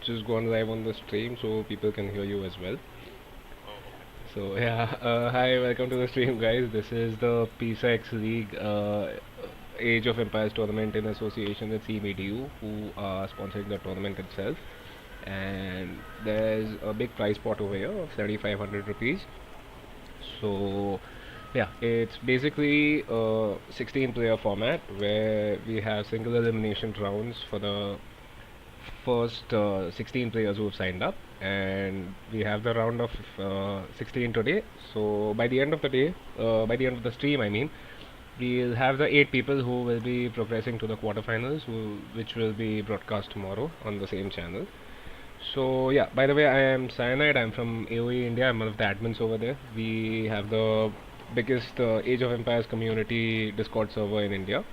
just gone live on the stream so people can hear you as well. So yeah, hi, welcome to the stream, guys. This is the PeaceX League Age of Empires tournament in association with Seamedu, who are sponsoring the tournament itself. And there's a big prize pot over here of 7,500 rupees. So yeah, it's basically a 16 player format where we have single elimination rounds for the first 16 players who have signed up, and we have the round of 16 today. So by the end of the day, by the end of the stream, I mean, we'll have the 8 people who will be progressing to the quarterfinals, which will be broadcast tomorrow on the same channel. So yeah, by the way, I am Cyanide. I'm from AOE India. I'm one of the admins over there. We have the biggest Age of Empires community Discord server in India,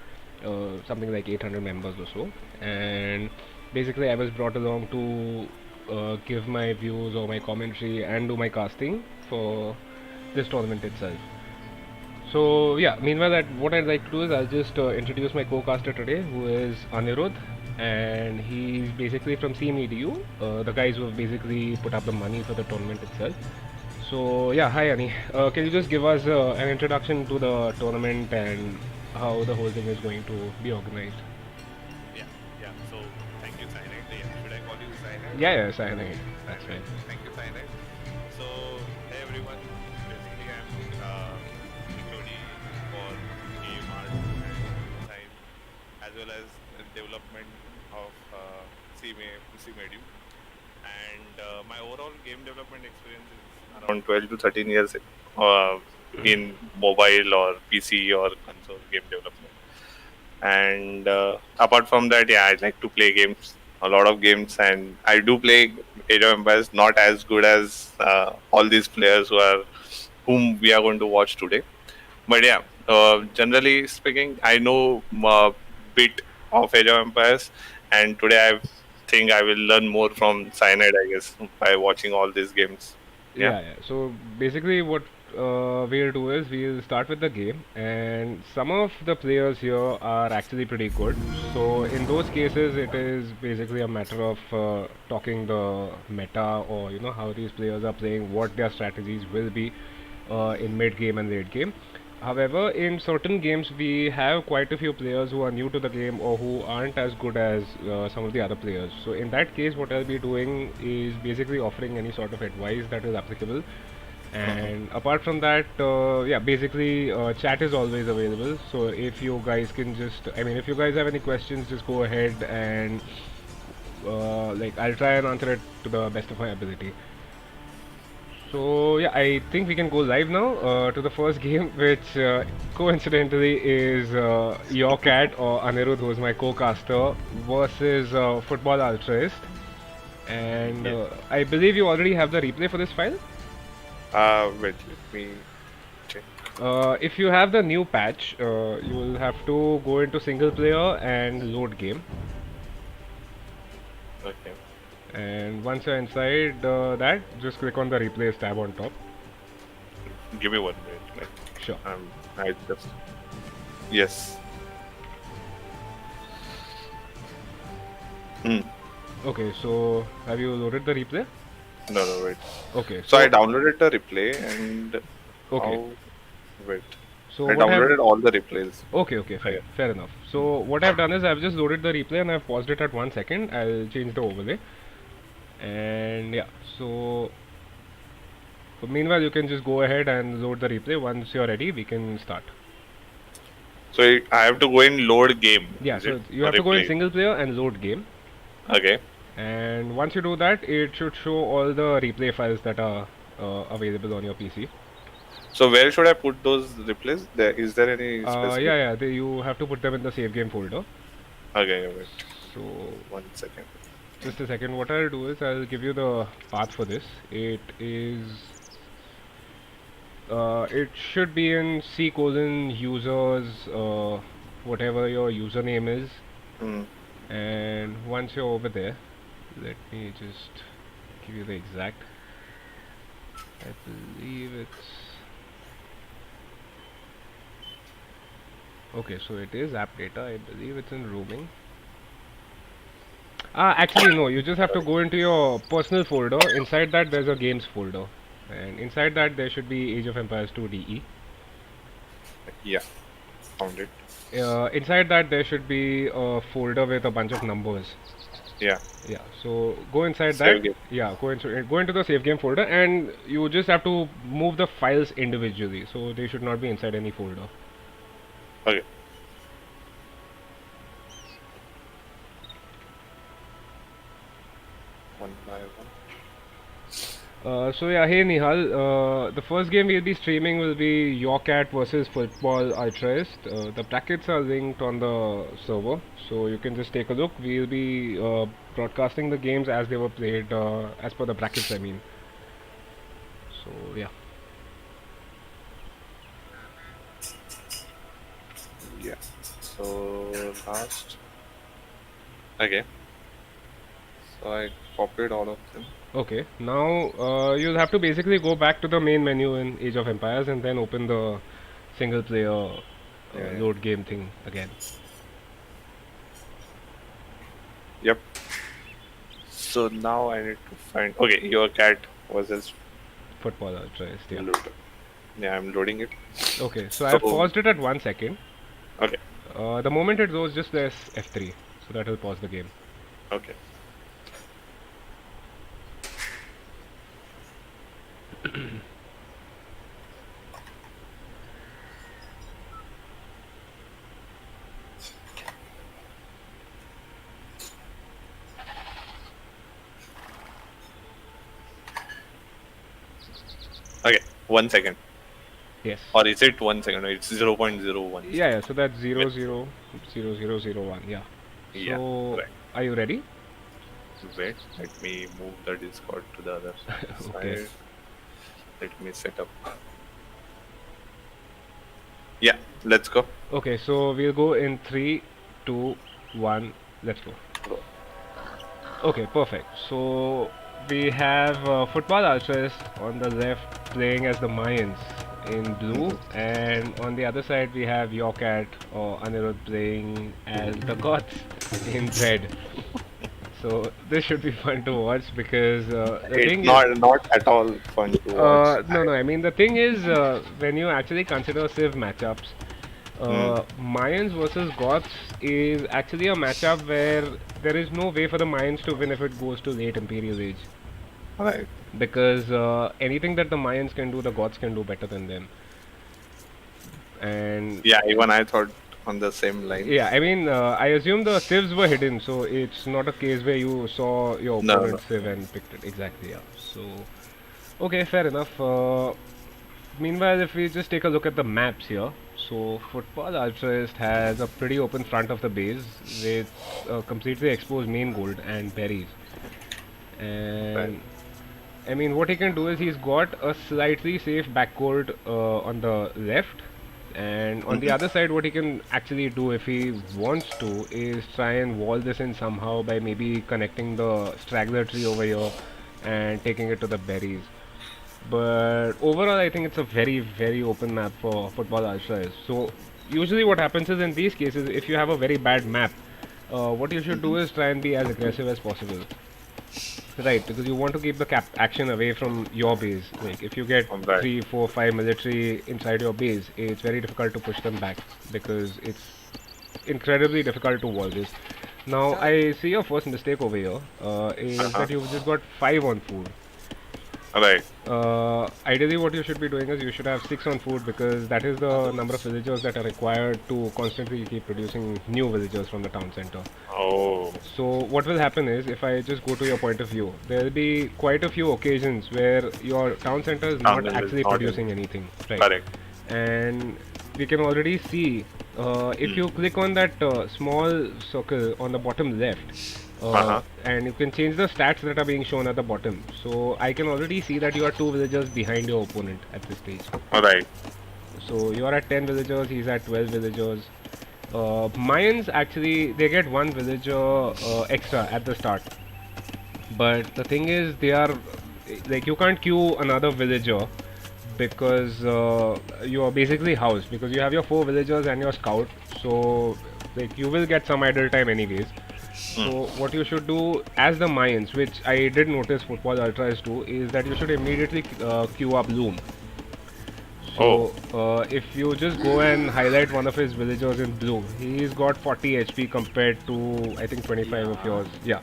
something like 800 members or so. And basically, I was brought along to give my views or my commentary and do my casting for this tournament itself. So yeah, meanwhile, what I'd like to do is I'll just introduce my co-caster today, who is Anirudh, and he's basically from Seamedu, the guys who have basically put up the money for the tournament itself. So yeah, hi Ani. Can you just give us an introduction to the tournament and how the whole thing is going to be organized? Yeah, yeah. So thank you, Cyanide. Yeah, should I call you Cyanide Yeah, or yeah, Cyanide. That's Cyanide? right. Thank you, Cyanide. So hey everyone. Basically, I'm HOD for game art and design, as well as development of Seamedu. And my overall game development experience is around 12 to 13 years in mobile or PC or console game development. And apart from that, yeah, I like to play games, a lot of games, and I do play Age of Empires, not as good as all these players whom we are going to watch today. But yeah, generally speaking, I know a bit of Age of Empires, and today I think I will learn more from Cyanide, I guess, by watching all these games. Yeah. Yeah, yeah. So basically, what we'll do is we'll start with the game, and some of the players here are actually pretty good. So in those cases, it is basically a matter of talking the meta, or how these players are playing, what their strategies will be in mid game and late game. However, in certain games, we have quite a few players who are new to the game or who aren't as good as some of the other players. So, in that case, what I'll be doing is basically offering any sort of advice that is applicable. And apart from that, yeah, basically, chat is always available. So, if you guys can just, I mean, if you guys have any questions, just go ahead and I'll try and answer it to the best of my ability. So yeah, I think we can go live now to the first game, which coincidentally is your cat or Anirudh, who is my co-caster, versus Football Altruist. And Yes. I believe you already have the replay for this file. Wait, let me check. If you have the new patch, you will have to go into single player and load game. Okay. And once you're inside that, just click on the replays tab on top. Give me 1 minute. Sure. I just yes. Hmm. Okay, so have you loaded the replay? No, wait. Okay, So so I downloaded the replay and okay. how? Wait. So I what have downloaded all the replays. okay, Okay. fair enough. So what I've done is I've just loaded the replay and I've paused it at 1 second. I'll change the overlay. And yeah, so meanwhile you can just go ahead and load the replay. Once you're ready, we can start. So I have to go in load game. Yeah, Is so it? you Or have to go in replay? single player and load game. Okay. And once you do that, it should show all the replay files that are available on your PC. So where should I put those replays? Is there any specific? Yeah, you have to put them in the save game folder. Okay, wait. So 1 second. just a second. What I'll do is I'll give you the path for this. It should be in C colon users, whatever your username is. Hmm. And once you're over there, let me just give you the exact. I believe it's okay. So it is app data. I believe it's in roaming. Actually, no. You just have to go into your personal folder. Inside that, there's a games folder, and inside that there should be Age of Empires 2 DE. Yeah, found it. Inside that there should be a folder with a bunch of numbers. Yeah, Yeah. So go inside that. save game. Yeah. Go into the save game folder, and you just have to move the files individually. So they should not be inside any folder. Okay. One by one. So yeah, hey Nihal, the first game we'll be streaming will be Your Cat versus Football Ultraist. The brackets are linked on the server, so you can just take a look. We'll be broadcasting the games as they were played, as per the brackets, I mean. So yeah. Yeah. So last. Okay. So I copied all of them. Okay, now you'll have to basically go back to the main menu in Age of Empires and then open the single player Yeah. load game thing again. Yep. So now I need to find. Okay, Your Cat versus Football Ultraist, yeah. load. Yeah, I'm loading it. Okay, so I've paused it at 1 second. Okay. The moment it goes, just press F3, so that will pause the game. Okay. Okay, 1 second. Yes. Or is it 1 second? No, it's 0.01. Yeah, so that's 000001, yeah. Yeah, So, right. are you ready? Wait, let me move the Discord to the other Okay. side. Let me set up. Yeah, let's go. Okay, so we'll go in 3, 2, 1, let's go. Okay, perfect. So, we have Football Ultraist on the left playing as the Mayans in blue, and on the other side we have Your Cat or Anirudh playing as the Goths in red. So this should be fun to watch because the thing It's is, not at all fun to watch. no, I mean the thing is, when you actually consider Civ matchups, Mayans versus Goths is actually a matchup where there is no way for the Mayans to win if it goes to late Imperial Age. Alright. Because anything that the Mayans can do, the Goths can do better than them. And Yeah, even I thought on the same line. yeah, I mean, I assume the civs were hidden, so it's not a case where you saw your No, opponent's no. civ and picked it. Exactly, yeah. So, okay, fair enough. Meanwhile, if we just take a look at the maps here, so Football Ultraist has a pretty open front of the base with completely exposed main gold and berries. And Right. I mean, what he can do is he's got a slightly safe backcourt on the left, and on the other side, what he can actually do if he wants to is try and wall this in somehow by maybe connecting the straggler tree over here and taking it to the berries. But overall, I think it's a very, very open map for Football Ultra. So usually, what happens is in these cases, if you have a very bad map, what you should do is try and be as aggressive as possible. Right, because you want to keep the action away from your base. Like if you get Right. 3, 4, 5 military inside your base, it's very difficult to push them back because it's incredibly difficult to wall this. Now I see your first mistake over here is that you've just got 5 on food. Alright. Ideally, what you should be doing is you should have 6 on food because that is the number of villagers that are required to constantly keep producing new villagers from the town center. Oh. So what will happen is, if I just go to your point of view, there will be quite a few occasions where your town center is not Town center is actually not in- producing anything, right? Correct. And we can already see, if you click on that small circle on the bottom left, and you can change the stats that are being shown at the bottom. So I can already see that you are 2 villagers behind your opponent at this stage. Alright. So you are at 10 villagers, he's at 12 villagers. Mayans actually, they get 1 villager extra at the start. But the thing is, they are like, you can't queue another villager because you are basically housed because you have your 4 villagers and your scout. So like, you will get some idle time anyways. So what you should do as the mines, which I did notice Football Ultras do, is that you should immediately queue up Loom. So if you just go and highlight one of his villagers in blue, he's got 40 HP compared to I think 25 of yours. Yeah.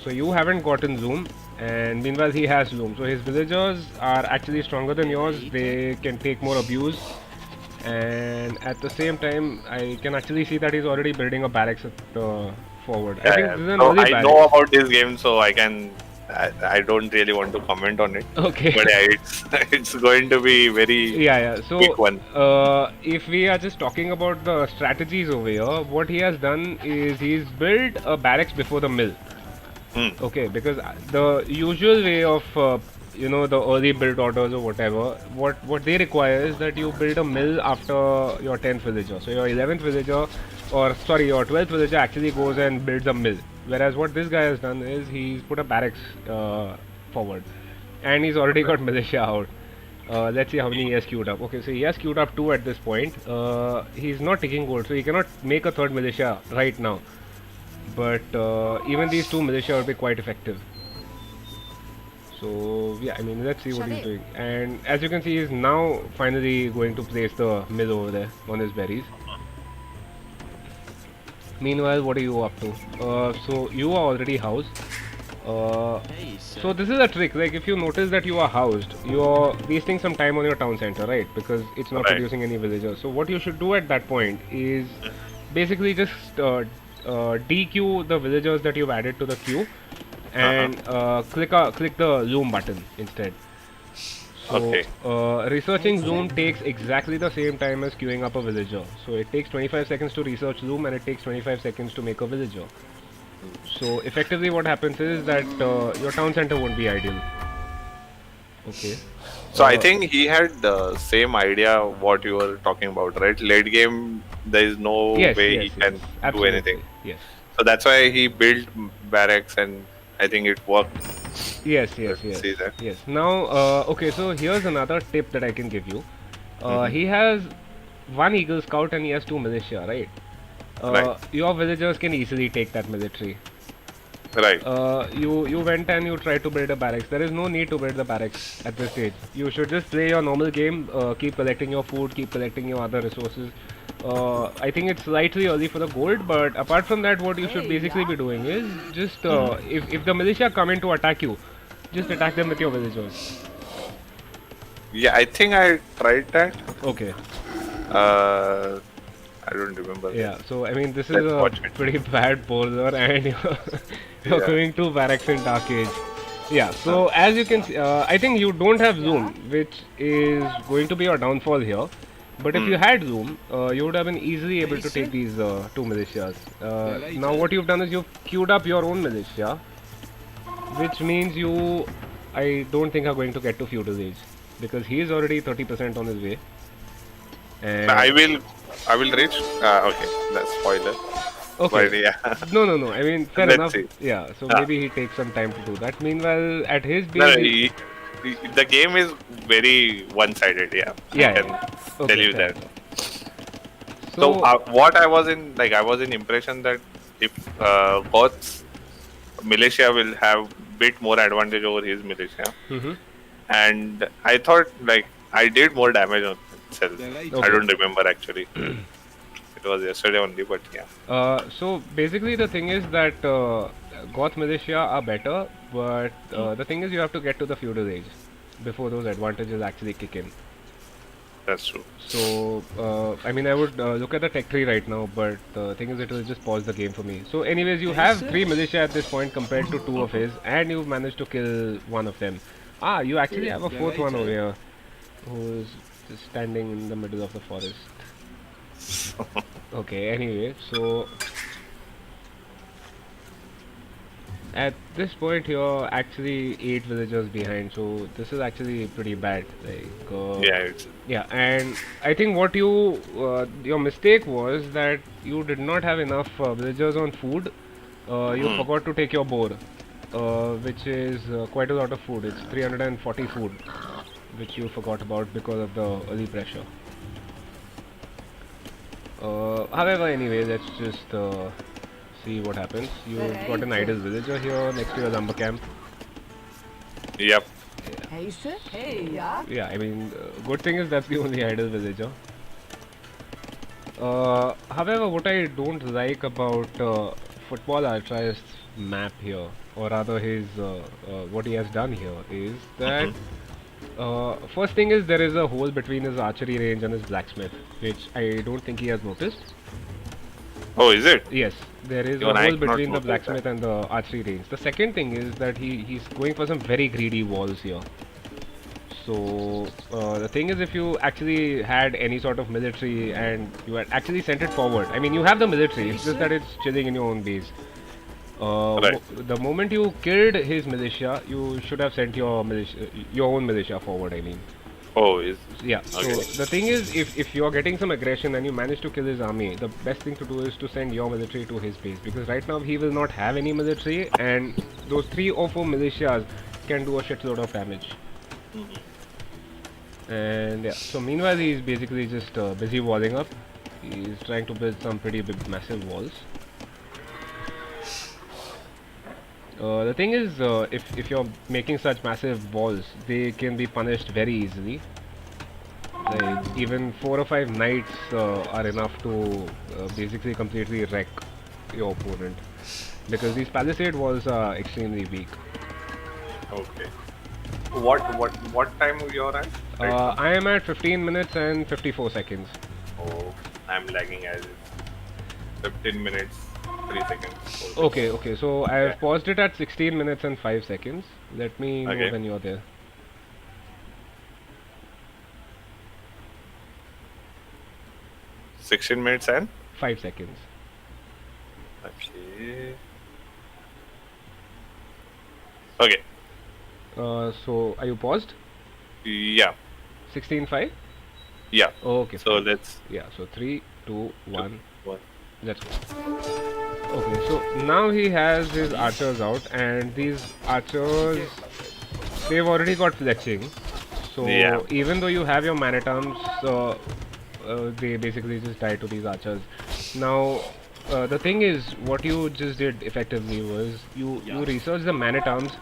So you haven't gotten Zoom, and meanwhile he has Loom. So his villagers are actually stronger than yours. They can take more abuse, and at the same time, I can actually see that he's already building a barracks at, forward. I think Yeah. this is an So early I barracks. know about this game, so I don't really want to comment on it. Okay. But yeah, it's going to be very Yeah. So, quick one. if we are just talking about the strategies over here, what he has done is he's built a barracks before the mill. Okay, because the usual way of the early build orders or whatever, what they require is that you build a mill after your 10th villager. So your 11th villager, or sorry, your 12th villager actually goes and builds a mill. Whereas what this guy has done is he's put a barracks forward, and he's already got militia out. Let's see how many he has queued up. Okay, so he has queued up 2 at this point. He's not taking gold, so he cannot make a third militia right now. But even these 2 militia will be quite effective. So yeah, I mean, let's see what he's doing. And as you can see, he's now finally going to place the mill over there on his berries. Meanwhile, what are you up to? So you are already housed. So this is a trick. Like if you notice that you are housed, you are wasting some time on your town center, right? Because it's not producing any villagers. So what you should do at that point is basically just dequeue the villagers that you've added to the queue, and click the zoom button instead. So researching zoom takes exactly the same time as queuing up a villager. So it takes 25 seconds to research zoom, and it takes 25 seconds to make a villager. So effectively what happens is that your town center won't be ideal. Okay. So I think he had the same idea what you were talking about, right? Late game, there is no way he can do anything. Yes. So that's why he built barracks, and I think it worked. Yes. See that? Yes. Now, okay. So here's another tip that I can give you. He has 1 Eagle Scout and he has 2 militia, right? Your villagers can easily take that military. Right. You went and you tried to build a barracks. There is no need to build the barracks at this stage. You should just play your normal game, keep collecting your food, keep collecting your other resources. I think it's slightly early for the gold, but apart from that, what you should basically be doing is just if the militia come in to attack you, just attack them with your villagers. Yeah, I think I tried that. Okay. I don't remember. Yeah, so I mean, this is a pretty bad poser, and you're going to barracks in Dark Age. Yeah, so as you can see, I think you don't have zoom, which is going to be your downfall here. But if you had zoom, you would have been easily able to take these 2 militias. Now what you've done is you've queued up your own militia, which means I don't think are going to get to feudal age, because he is already 30% on his way. And I will reach. Okay, that's spoiler. Okay. But yeah. No. I mean, fair enough. See. Yeah. So maybe he takes some time to do that. Meanwhile, at his base, the game is very one-sided. Yeah. Yeah. I can tell you fair. that. So what I was in impression that if Goth's militia will have bit more advantage over his militia, and I thought like I did more damage on itself. Okay. I don't remember actually. It was yesterday only, but yeah. So basically the thing is that Goth militia are better, but the thing is you have to get to the feudal age before those advantages actually kick in. That's true. So I mean, I would look at the tech tree right now, but the thing is it will just pause the game for me. So anyways, you have 3 militia at this point compared to 2 of his, and you've managed to kill 1 of them. You actually have a 4th one over here, who's just standing in the middle of the forest. Okay, anyway, so at this point you're actually 8 villagers behind, so this is actually pretty bad. Like and I think what your mistake was that you did not have enough villagers on food. You forgot to take your boar, which is quite a lot of food. It's 340 food, which you forgot about because of the early pressure. However, anyway, let's just see what happens. You've got an idle villager here next to your lumber camp. Yep. Yeah, I mean, good thing is that's the only idle villager. However, what I don't like about Football Ultra's map here, or rather his what he has done here, is that first thing is there is a hole between his archery range and his blacksmith, which I don't think he has noticed. Oh, is it? Yes, there is Even a I hole did not between the notice blacksmith that. and the archery range. The second thing is that he's going for some very greedy walls here. So the thing is, if you actually had any sort of military and you had actually sent it forward, I mean, you have the military. It's just that it's chilling in your own base. Right. The moment you killed his militia, you should have sent your own militia forward. I mean, Oh, is yeah. okay. So the thing is, if you are getting some aggression and you manage to kill his army, the best thing to do is to send your military to his base, because right now he will not have any military, and those 3 or 4 militias can do a shitload of damage. And yeah, so meanwhile he's basically just busy walling up. He's trying to build some pretty big, massive walls. The thing is, if you're making such massive walls, they can be punished very easily. Like even 4 or 5 knights are enough to basically completely wreck your opponent, because these palisade walls are extremely weak. Okay. What time you're at? Right now? I am at 15 minutes and 54 seconds. Oh, I'm lagging as 15 minutes, 3 seconds. Okay, so I have Yeah. paused it at 16 minutes and 5 seconds. Let me know Okay. when you're there. 16 minutes and 5 seconds. okay. Okay. So are you paused? Yeah. 16:5? Yeah. Okay, So fine. let's Yeah, so 3, 2, 1, one. let's go. Okay, so now he has his archers out, and these archers, they've already got fletching. So Yeah. even though you have your man at arms, they basically just die to these archers. Now, the thing is, what you just did effectively was you researched the man at arms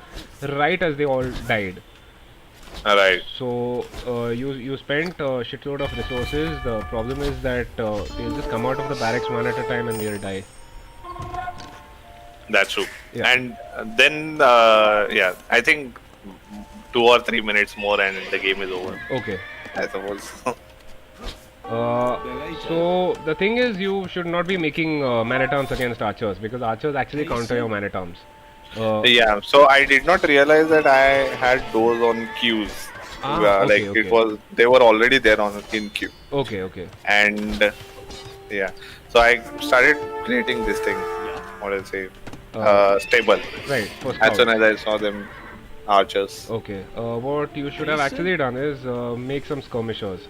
right as they all died. All right. So you spent a shitload of resources. The problem is that they'll just come out of the barracks one at a time and they'll die. That's true. Yeah. And then yeah, I think 2 or 3 minutes more and the game is over. Okay. I suppose. So the thing is, you should not be making man-at-arms against archers, because archers actually counter your man-at-arms. Yeah. So I did not realize that I had those on queues. Okay, Like it was, they were already there on in queue. Okay. And yeah, so I started creating this thing. What do I say? Stable. Right. For As soon scouts. as I saw them archers. Okay. What you should have actually done is make some skirmishers.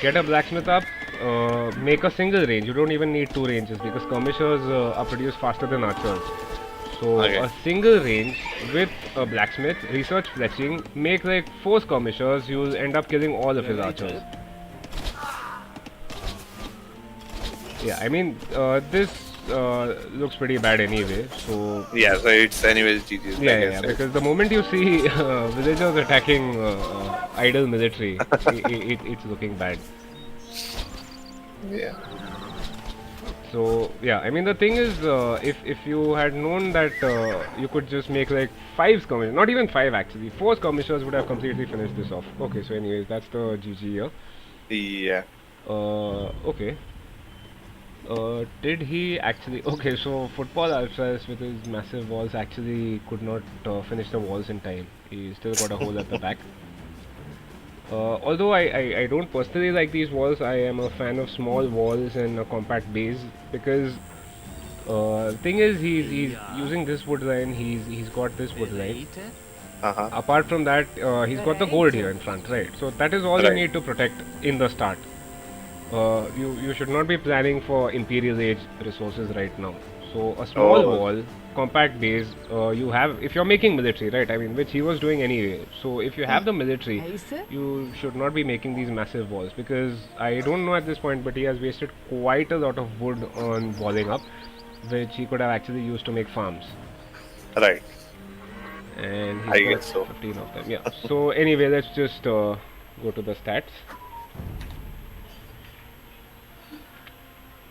Get a blacksmith up. Make a single range. You don't even need 2 ranges, because skirmishers are produced faster than archers. So Okay. a single range with a blacksmith, research fletching, make like 4 skirmishers. You'll end up killing all of his archers. Yeah, I mean this looks pretty bad anyway. So Yeah, so it's anyways GG's. yeah, because the moment you see villagers attacking idle military, it's looking bad. Yeah. So yeah, I mean the thing is, if you had known that you could just make like 5 skirmishers, not even 5 actually, 4 skirmishers would have completely finished this off. Okay, so anyways, that's the GG here. Yeah. Okay. Did he actually? Okay, so Football Alphas with his massive walls actually could not finish the walls in time. He still got a hole at the back. Although I don't personally like these walls, I am a fan of small walls and a compact base, because thing is he's using this wood line. He's got this wood line. Uh-huh. Apart from that, he's got the gold here in front, right? So that is all you Right. need to protect in the start. You should not be planning for Imperial Age resources right now. So a small Oh. wall compact base, you have, if you're making military, right? I mean, which he was doing anyway. So if you have the military, you should not be making these massive walls, because I don't know at this point, but he has wasted quite a lot of wood on walling up, which he could have actually used to make farms. Right. And I he's got guess so. 15 of them. Yeah. So anyway, let's just go to the stats.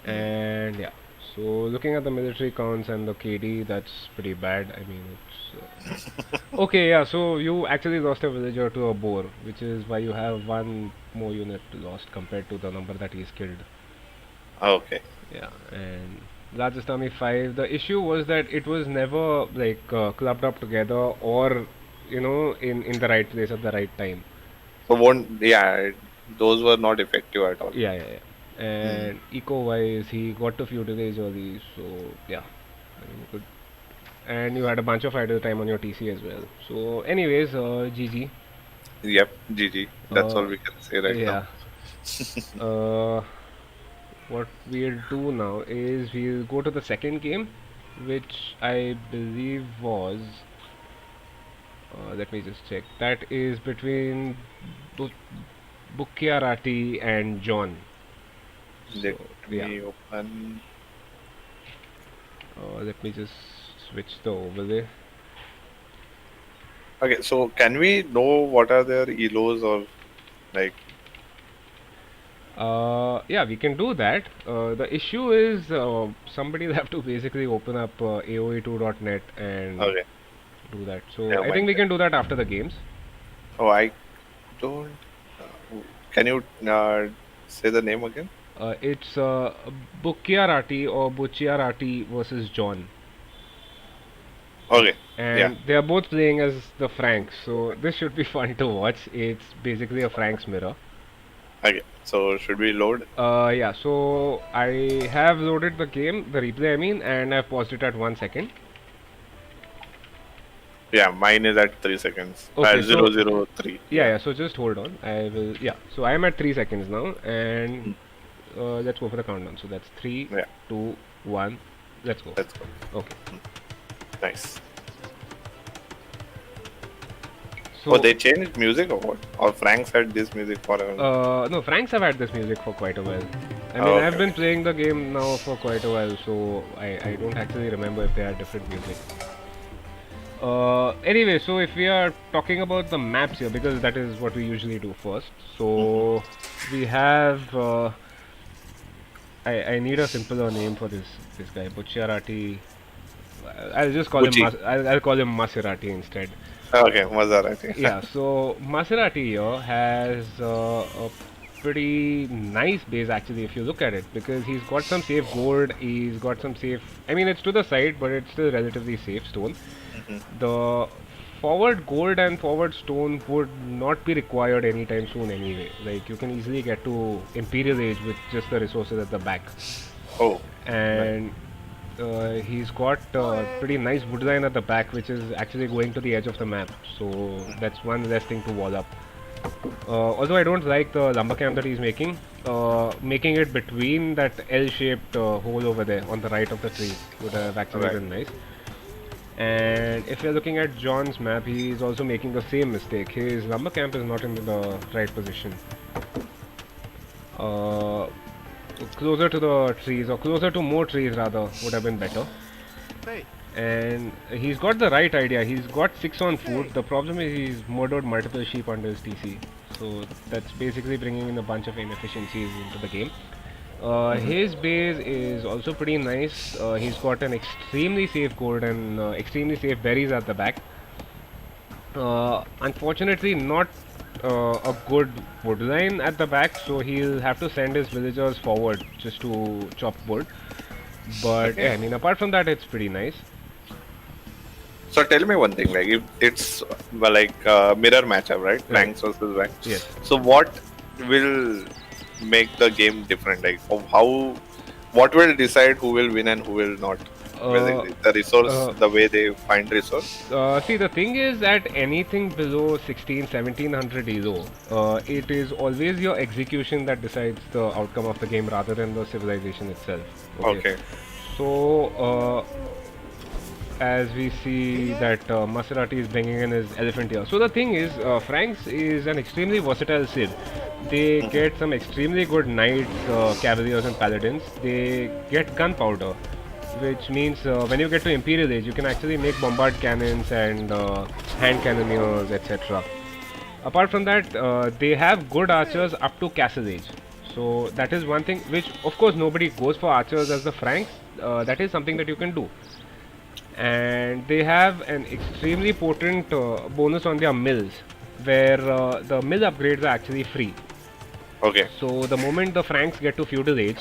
And yeah, so looking at the military counts and the KD, that's pretty bad. I mean, it's okay. Yeah, so you actually lost a villager to a boar, which is why you have one more unit lost compared to the number that he's killed. Okay. Yeah, and largest army 5. The issue was that it was never like clubbed up together, or in the right place at the right time. So those were not effective at all. Yeah, yeah, yeah. And eco-wise, he got to feudalize early, so yeah, I mean, good. And you had a bunch of idle time on your TC as well. So, anyways, GG. Yep, GG. That's all Uh, we can say right now. yeah. uh, what we'll do now is we'll go to the second game, which I believe was. Let me just check. That is between Bu- Bukiarati and John. Let So, yeah. me open. Let me just switch the overlay. Okay, so can we know what are their elos or like? Yeah, we can do that. The issue is somebody will have to basically open up AOE2.net and Okay, do that. So never I think mind we then. can do that after the games. Oh, I don't. Can you say the name again? It's Bukiarati or Buchiarati versus John. Okay, yeah. And they are both playing as the Franks, so this should be fun to watch. It's basically a Frank's mirror. Okay, so should we load? Yeah, so I have loaded the game, the replay I mean, and I've paused it at 1 second. Yeah, mine is at 3 seconds. Okay, At so 003. yeah, so just hold on. I will, yeah. So I am at 3 seconds now, and let's go for the countdown. So that's three, Yeah, 2, 1. Let's go. let's go. Okay. Nice. So Oh, they changed music or what? Or Frank's had this music forever? no, Franks have had this music for quite a while. I Oh, mean, okay, I've been okay. playing the game now for quite a while, so I don't actually remember if they had different music. Anyway, so if we are talking about the maps here, because that is what we usually do first. So we have. I need a simpler name for this guy, Bucciarati. I'll just call him. Bucci. I'll call him Maserati instead. Okay, Maserati. Yeah. So Maserati here has a pretty nice base actually, if you look at it, because he's got some safe gold. He's got some safe. I mean, it's to the side, but it's still relatively safe stone. The forward gold and forward stone would not be required anytime soon anyway. Like you can easily get to Imperial Age with just the resources at the back. Oh, And he's got pretty nice wood line at the back, which is actually going to the edge of the map. So that's one less thing to wall up. Although I don't like the lumber camp that he's making it between that L-shaped hole over there on the right of the tree would have actually right. been nice. And if you're looking at John's map, he's also making the same mistake. His lumber camp is not in the right position. Closer to the trees, or closer to more trees rather, would have been better. And he's got the right idea. He's got 6 on food. The problem is he's murdered multiple sheep under his TC. So that's basically bringing in a bunch of inefficiencies into the game. His base is also pretty nice. He's got an extremely safe gold and extremely safe berries at the back. Unfortunately, not a good wood line at the back, so he'll have to send his villagers forward just to chop wood. But yeah, I mean, apart from that, it's pretty nice. So tell me one thing, like if it's like mirror matchup, right? Franks versus Franks. Yes. So what will make the game different? Like what will decide who will win and who will not? Basically, the resource, the way they find resource. See, the thing is that anything below 1700 elo, it is always your execution that decides the outcome of the game rather than the civilization itself. Okay. So, as we see that Maserati is bringing in his elephant here. So the thing is, Franks is an extremely versatile Civ. They get some extremely good knights, cavaliers, and paladins. They get gunpowder, which means when you get to Imperial Age, you can actually make bombard cannons and hand cannoneers, etc. Apart from that, they have good archers up to Castle Age. So that is one thing which, of course, nobody goes for archers as the Franks. That is something that you can do. And they have an extremely potent bonus on their mills, where the mill upgrades are actually free. Okay. So the moment the Franks get to feudal age,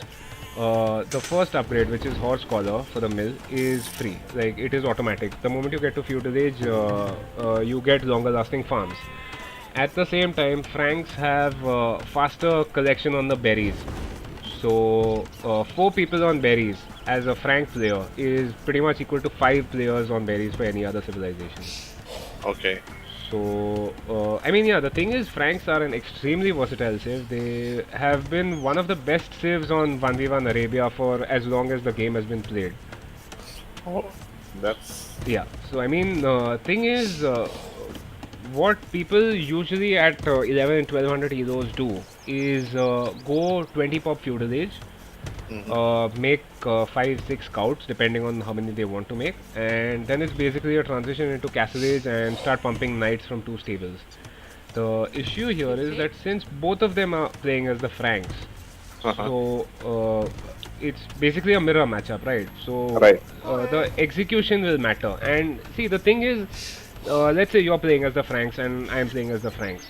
the first upgrade, which is horse collar for the mill, is free. Like, it is automatic. The moment you get to feudal age, you get longer lasting farms. At the same time, Franks have faster collection on the berries. So 4 people on berries as a Frank player is pretty much equal to 5 players on berries for any other civilization. Okay. So, I mean, yeah, the thing is, Franks are an extremely versatile civ. They have been one of the best civs on 1v1 Arabia for as long as the game has been played. Oh, that's... Yeah, so I mean, thing is, what people usually at 11 and 1200 Elos do is go 20 pop feudal age, make 5-6 scouts depending on how many they want to make, and then it's basically a transition into castle age and start pumping knights from 2 stables. The issue here is that since both of them are playing as the Franks, so it's basically a mirror matchup, right? So the execution will matter. And see, the thing is, let's say you're playing as the Franks and I'm playing as the Franks.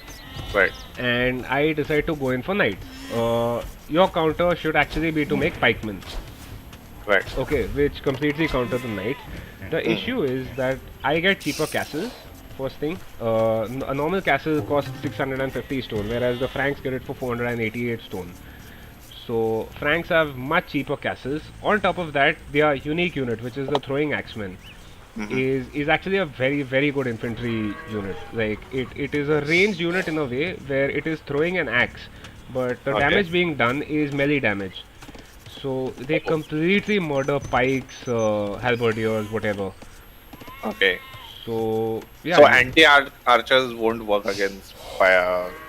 Right. And I decide to go in for knights. Your counter should actually be to make pikemen. Right. Okay, which completely counter the knights. The issue is that I get cheaper castles. First thing, a normal castle costs 650 stone, whereas the Franks get it for 488 stone. So Franks have much cheaper castles. On top of that, their unique unit, which is the throwing axeman, is actually a very good infantry unit. Like, it is a ranged unit in a way where it is throwing an axe, but the damage being done is melee damage. So they completely murder pikes, halberdiers, whatever. Okay. So yeah. So anti-archers won't work against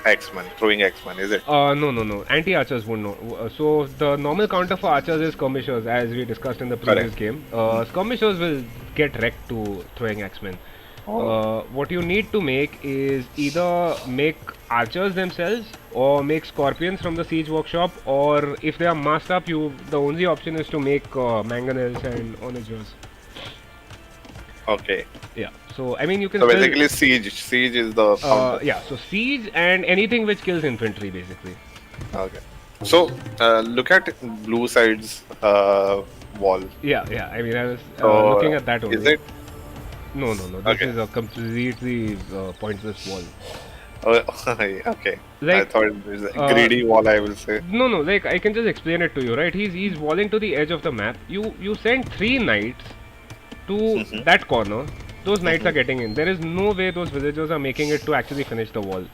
X-Men, throwing X-Men, is it? No. Anti-archers won't know. So the normal counter for archers is skirmishers, as we discussed in the previous game. Skirmishers will get wrecked to throwing X-Men. What you need to make is either make archers themselves or make scorpions from the siege workshop, or if they are masked up, the only option is to make mangonels and onagers. Okay. Yeah. So I mean, you can. So basically, siege. Siege is the. Yeah. So siege and anything which kills infantry, basically. Okay. So look at blue side's wall. Yeah. I mean, I was looking at that only. Is it? No. This is a completely pointless wall. Okay. Like, I thought it was a greedy wall, I will say. No. Like, I can just explain it to you, right? He's walling to the edge of the map. You send 3 knights to that corner. Those knights are getting in. There is no way those villagers are making it to actually finish the wall,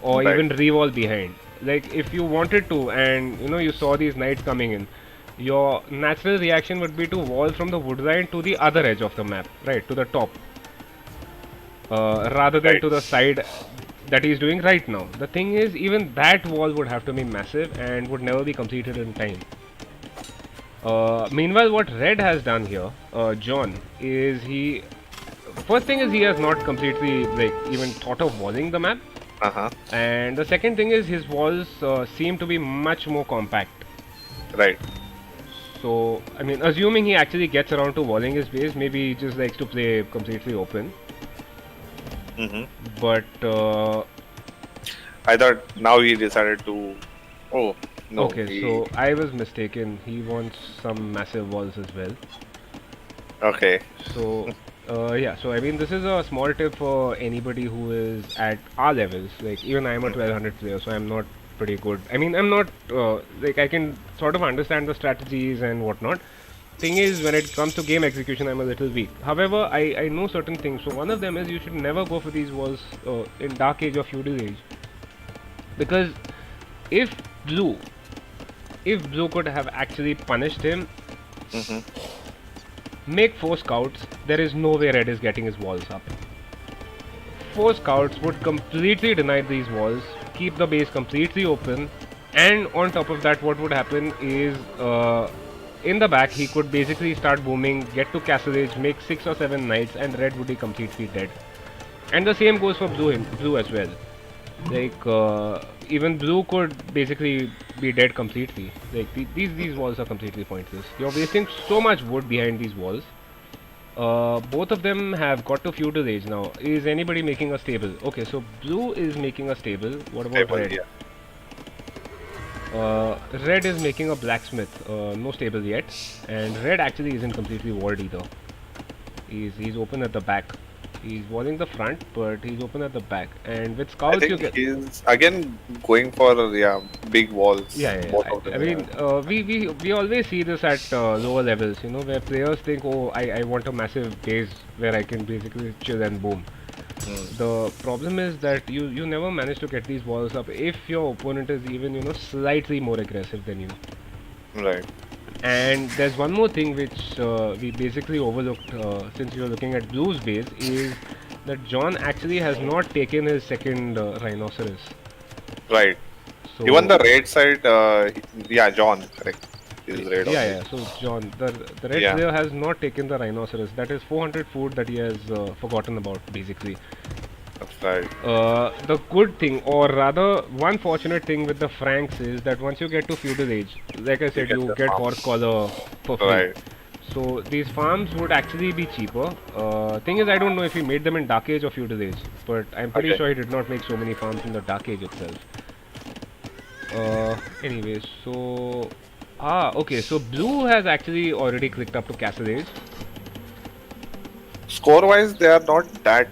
or even re-wall behind. Like, if you wanted to, and you saw these knights coming in, your natural reaction would be to wall from the wood line to the other edge of the map, right, to the top, rather than to the side that he's doing right now. The thing is, even that wall would have to be massive and would never be completed in time. Meanwhile, what Red has done here, John, is first thing is he has not completely even thought of walling the map. And the second thing is his walls seem to be much more compact. Right. So, I mean, assuming he actually gets around to walling his base, maybe he just likes to play completely open. But I thought now he decided to. Oh no. Okay, so I was mistaken. He wants some massive walls as well. Okay. So yeah, so I mean, this is a small tip for anybody who is at our levels. Like, even I'm a 1200 player, so I'm not pretty good. I mean, I'm not I can sort of understand the strategies and whatnot. Thing is, when it comes to game execution, I'm a little weak. However, I know certain things. So one of them is you should never go for these walls in Dark Age or Feudal Age, because if Blue could have actually punished him, make 4 scouts, there is no way red is getting his walls up. 4 scouts would completely deny these walls, keep the base completely open, and on top of that, what would happen is in the back he could basically start booming, get to castle age, make 6 or 7 knights, and red would be completely dead. And the same goes for blue as well. Like even blue could basically be dead completely. Like these walls are completely pointless. You're wasting so much wood behind these walls. Both of them have got to feudal age now. Is anybody making a stable? Okay, so blue is making a stable. What about Stable, red? yeah. Red is making a blacksmith. No stable yet. And red actually isn't completely walled either. He's open at the back. He's walling the front, but he's open at the back. And with I scouts, you think get. he's again going for big walls. Yeah. Both of them, I mean, we always see this at lower levels, you know, where players think, oh, I want a massive base where I can basically chill and boom. The problem is that you never manage to get these walls up if your opponent is even, you know, slightly more aggressive than you. Right. And there's one more thing which we basically overlooked since we were looking at Blue's base is that John actually has not taken his second rhinoceros. Right. So Even the red side, John, correct. Is red on yeah. it. So John, the red Yeah. player has not taken the rhinoceros. That is 400 food that he has forgotten about, basically. That's right. The good thing, or rather, one fortunate thing with the Franks is that once you get to feudal age, like I said, get you the get farm. horse collar for free. Right. So these farms would actually be cheaper. Thing is, I don't know if he made them in Dark Age or feudal age, but I'm pretty Okay. sure he did not make so many farms in the Dark Age itself. Anyways, so okay, so blue has actually already clicked up to castle age. Score wise, they are not that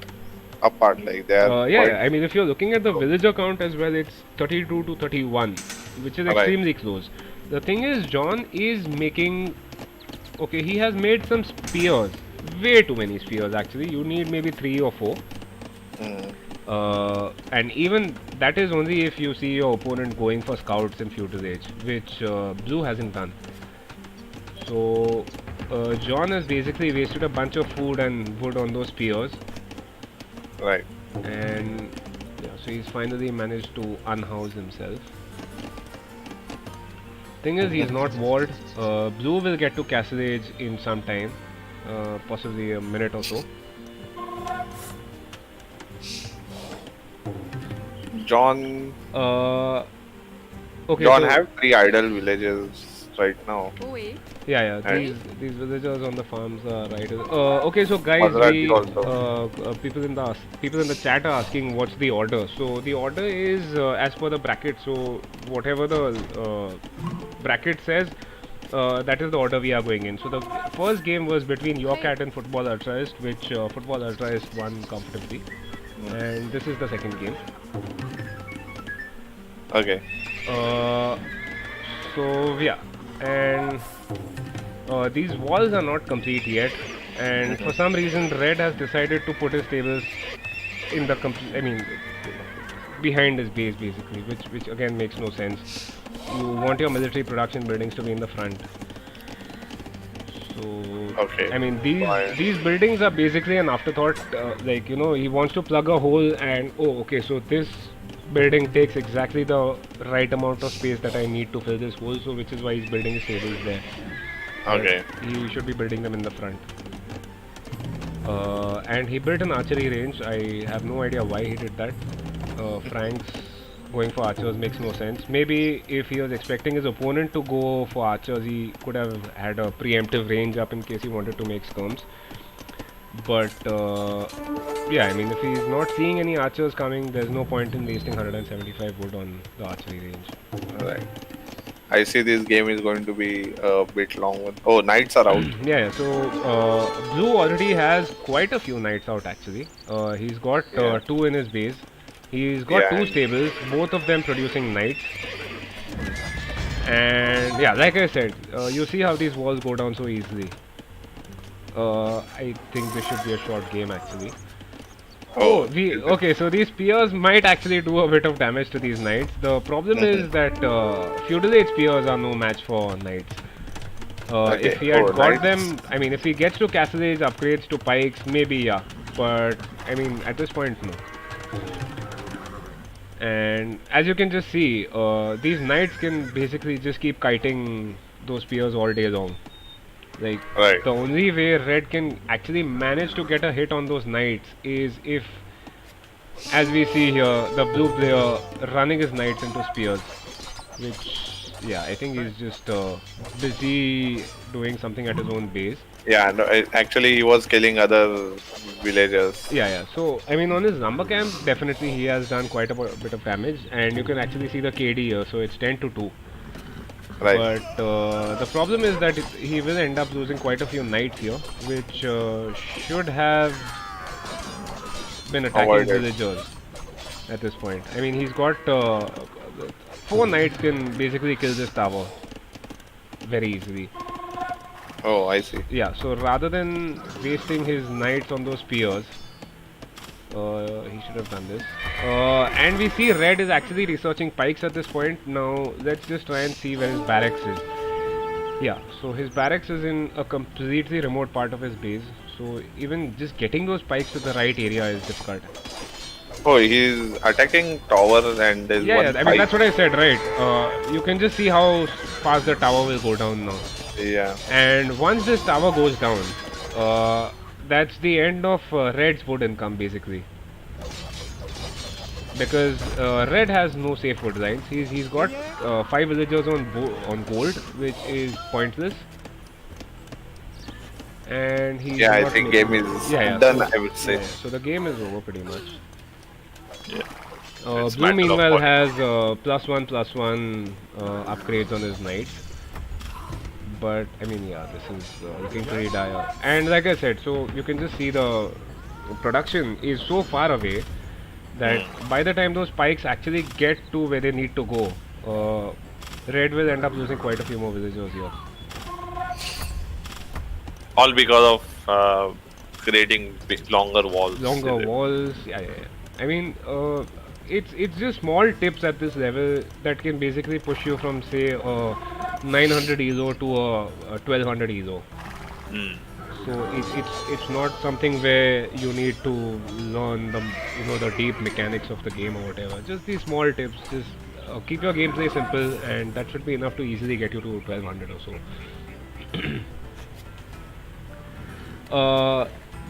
apart. Like they are. Yeah. I mean, if you're looking at the villager count as well, it's 32 to 31, which is Right. extremely close. The thing is, John is making. Okay, he has made some spears. Way too many spears, actually. You need maybe 3 or 4. Mm. And even that is only if you see your opponent going for scouts in feudal age, which blue hasn't done. So John has basically wasted a bunch of food and wood on those spears, Right. and yeah, so he's finally managed to unhouse himself. Thing is, he's not walled. Blue will get to castle age in some time, possibly a minute or so. John. Okay, John so have 3 idle villages right now. yeah, And- these villagers on the farms are right. Okay, so guys, Maserati also. people in the chat are asking what's the order. So the order is as per the bracket. So whatever the bracket says, that is the order we are going in. So the first game was between Your Cat and Football Ultraist, which Football Ultraist won comfortably, and this is the second game. Okay. So yeah, and these walls are not complete yet, and for some reason Red has decided to put his tables in the behind his base basically, which again makes no sense. You want your military production buildings to be in the front. So Okay. I mean Why? these buildings are basically an afterthought. Like, you know, he wants to plug a hole and okay, so this building takes exactly the right amount of space that I need to fill this hole. So which is why he's building his tables there. Okay. He should be building them in the front. And he built an archery range. I have no idea why he did that. Frank's going for archers makes no sense. Maybe if he was expecting his opponent to go for archers, he could have had a preemptive range up in case he wanted to make skirms. But yeah, I mean, if he's not seeing any archers coming, there's no point in wasting 175 wood on the archery range. Right. I see this game is going to be a bit long one. Oh, knights are out. Yeah, so Blue already has quite a few knights out actually. He's got Yeah. 2 in his base. He's got Yeah, 2 and- stables, both of them producing knights. And yeah, like I said, you see how these walls go down so easily. I think this should be a short game actually. Okay, so these spears might actually do a bit of damage to these knights. The problem is that feudal age spears are no match for knights. If Okay. he Oh, had got nice. them, I mean, if he gets to Castle Age upgrades to pikes, maybe yeah. But I mean, at this point, no. And as you can just see, these knights can basically just keep kiting those spears all day long. Like, Right. the only way red can actually manage to get a hit on those knights is if, as we see here, the blue player running his knights into spears. Which, yeah, I think he's just busy doing something at his own base. Yeah. No, actually, he was killing other villagers. Yeah, yeah. So, I mean, on his number camp, definitely he has done quite a bit of damage, and you can actually see the KD here. So it's 10 to 2. Right. But the problem is that he will end up losing quite a few knights here, which should have been attacking Avoided. villagers at this point. I mean, he's got 4 knights can basically kill this tower very easily. Oh, I see. Yeah, so rather than wasting his knights on those spears, he should have done this. And we see Red is actually researching pikes at this point. Now, let's just try and see where his barracks is. Yeah, so his barracks is in a completely remote part of his base. So even just getting those pikes to the right area is difficult. Oh, he's attacking tower and there's Yeah, one yeah, I mean, pipe. that's what I said, right? You can just see how fast the tower will go down now. Yeah. And once this tower goes down, that's the end of Red's wood income basically. Because Red has no safe wood lines. He's got 5 villagers on gold, which is pointless. And he's Yeah, I not think making- game is yeah, yeah, done, so, I would say. yeah, so the game is over pretty much. Yeah. It's Blue matter of meanwhile what. has +1/+1 upgrades on his knights. But I mean, yeah, this is looking pretty dire. And like I said, so you can just see the production is so far away that by the time those pikes actually get to where they need to go, Red will end up losing quite a few more villagers here. All because of creating longer walls. Longer walls, yeah, yeah, yeah. I mean, it's just small tips at this level that can basically push you from say 900 ESO to a 1200 ESO. Mm. So it's not something where you need to learn the deep mechanics of the game or whatever. Just these small tips. Just keep your gameplay simple, and that should be enough to easily get you to 1200 or so.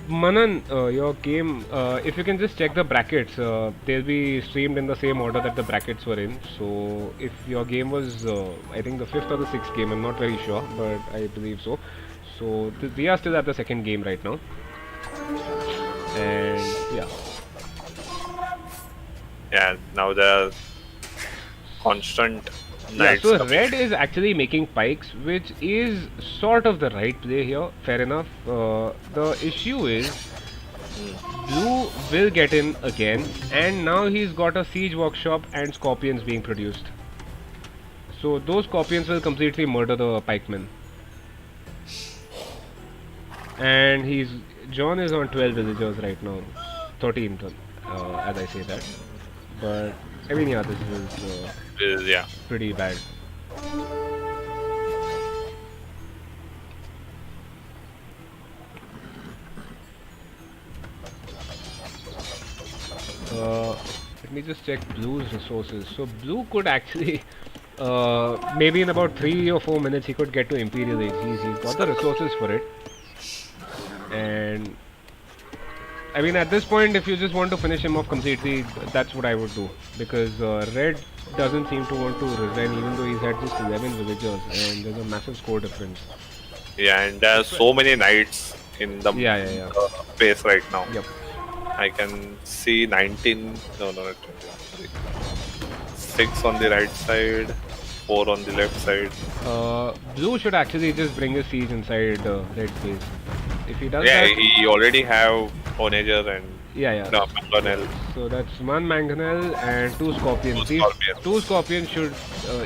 Manan, your game, if you can just check the brackets, they'll be streamed in the same order that the brackets were in. So if your game was, I think the 5th or the 6th game, I'm not very sure, but I believe so. So we are still at the 2nd game right now. And yeah. Yeah, now there are constant Yeah, knights. so coming. red is actually making pikes, which is sort of the right play here. Fair enough. The issue is blue will get in again, and now he's got a siege workshop and scorpions being produced. So those scorpions will completely murder the pikemen. And John is on 12 villagers right now, 13 as I say that. But I mean, yeah, this is Yeah. pretty bad. Let me just check blue's resources. So blue could actually, maybe in about 3 or 4 minutes, he could get to Imperial Age. He's got the resources for it. And I mean, at this point, if you just want to finish him off completely, that's what I would do. Because red doesn't seem to want to resign, even though he's had just 11 villagers, and there's a massive score difference. Yeah, and there are so many knights in the Yeah. base right now. Yep. I can see 19. No, not 20. 6 on the right side, 4 on the left side. Blue should actually just bring a siege inside red base. If he does Yeah, that, he already have Onager and yeah. no, Mangonel. So that's 1 mangonel and 2 scorpions. 2 These scorpions. 2 scorpions should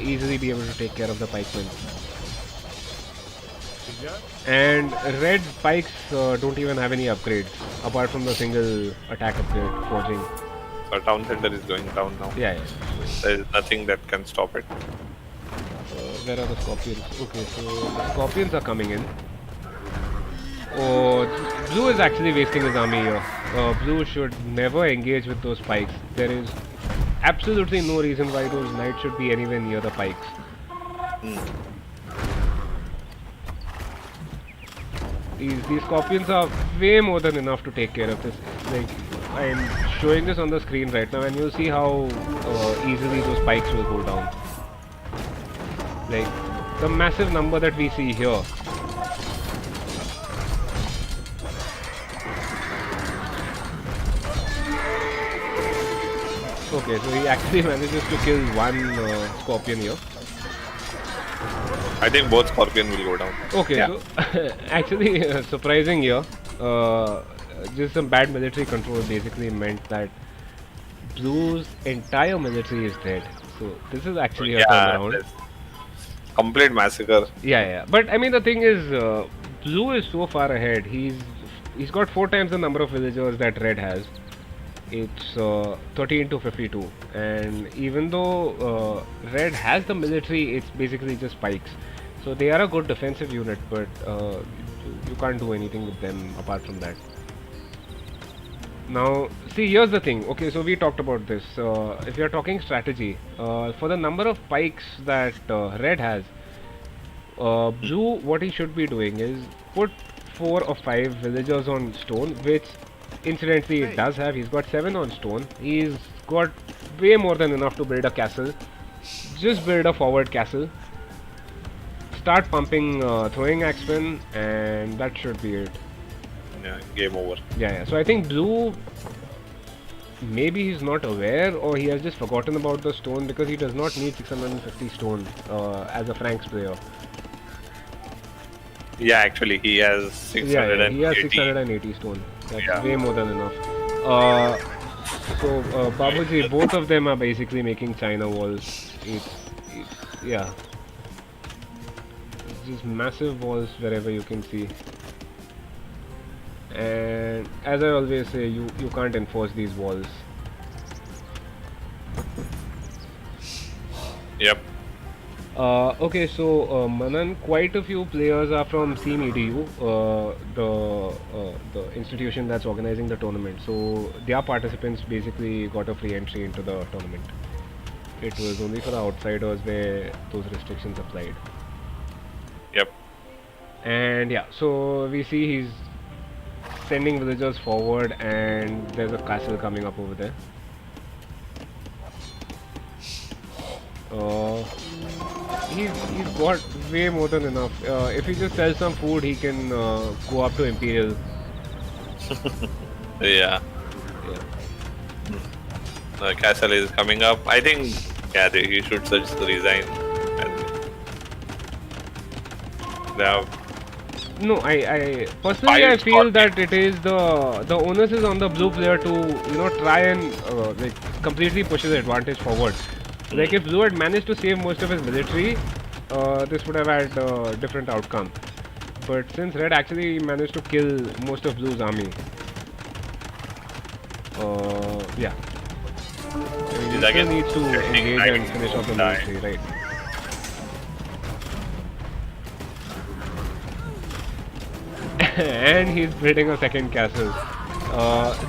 easily be able to take care of the pikemen. And red pikes don't even have any upgrades apart from the single attack upgrade forging. So Town Center is going down now. Yeah. There is nothing that can stop it. Where are the scorpions? Okay, so the scorpions are coming in. Oh, Blue is actually wasting his army here. Blue should never engage with those pikes. There is absolutely no reason why those knights should be anywhere near the pikes. These scorpions are way more than enough to take care of this. Like, I'm showing this on the screen right now, and you'll see how easily those pikes will go down. Like, the massive number that we see here. Okay, so he actually manages to kill one scorpion here. I think both scorpion will go down. Okay, Yeah. so actually surprising here. Just some bad military control basically meant that Blue's entire military is dead. So this is actually a Yeah, turnaround. that's complete massacre. Yeah. But I mean the thing is, Blue is so far ahead. He's got 4 times the number of villagers that Red has. It's 13 to 52, and even though Red has the military, it's basically just pikes. So they are a good defensive unit, but you can't do anything with them apart from that. Now, see, here's the thing. Okay, so we talked about this. If you're talking strategy, for the number of pikes that Red has, Blue, what he should be doing is put 4 or 5 villagers on stone, which incidentally it does have. He's got 7 on stone. He's got way more than enough to build a castle. Just build a forward castle. Start pumping throwing axemen, and that should be it. Yeah, game over. Yeah. So I think Blue, maybe he's not aware, or he has just forgotten about the stone, because he does not need 650 stone as a Franks player. Yeah, actually, he has 680. He has 680 stone. That's Yeah. way more than enough. So Babuji, both of them are basically making China walls. Yeah. It's just massive walls wherever you can see. And as I always say, you can't enforce these walls. Yep. Okay, so Manan, quite a few players are from Seamedu, the institution that's organizing the tournament. So their participants basically got a free entry into the tournament. It was only for the outsiders where those restrictions applied. Yep. And yeah, so we see he's sending villagers forward, and there's a castle coming up over there. He's got way more than enough. If he just sells some food, he can go up to Imperial. Yeah. The castle is coming up. I think, yeah, he should just resign. And they have No, I personally I Five feel scorpions. that it is the onus is on the Blue player to try and like completely push his advantage forward. Like if Blue had managed to save most of his military, this would have had a different outcome. But since Red actually managed to kill most of Blue's army, yeah, I mean, he He's still again needs to getting engage right and finish off the die. military, right? And he's building a second castle.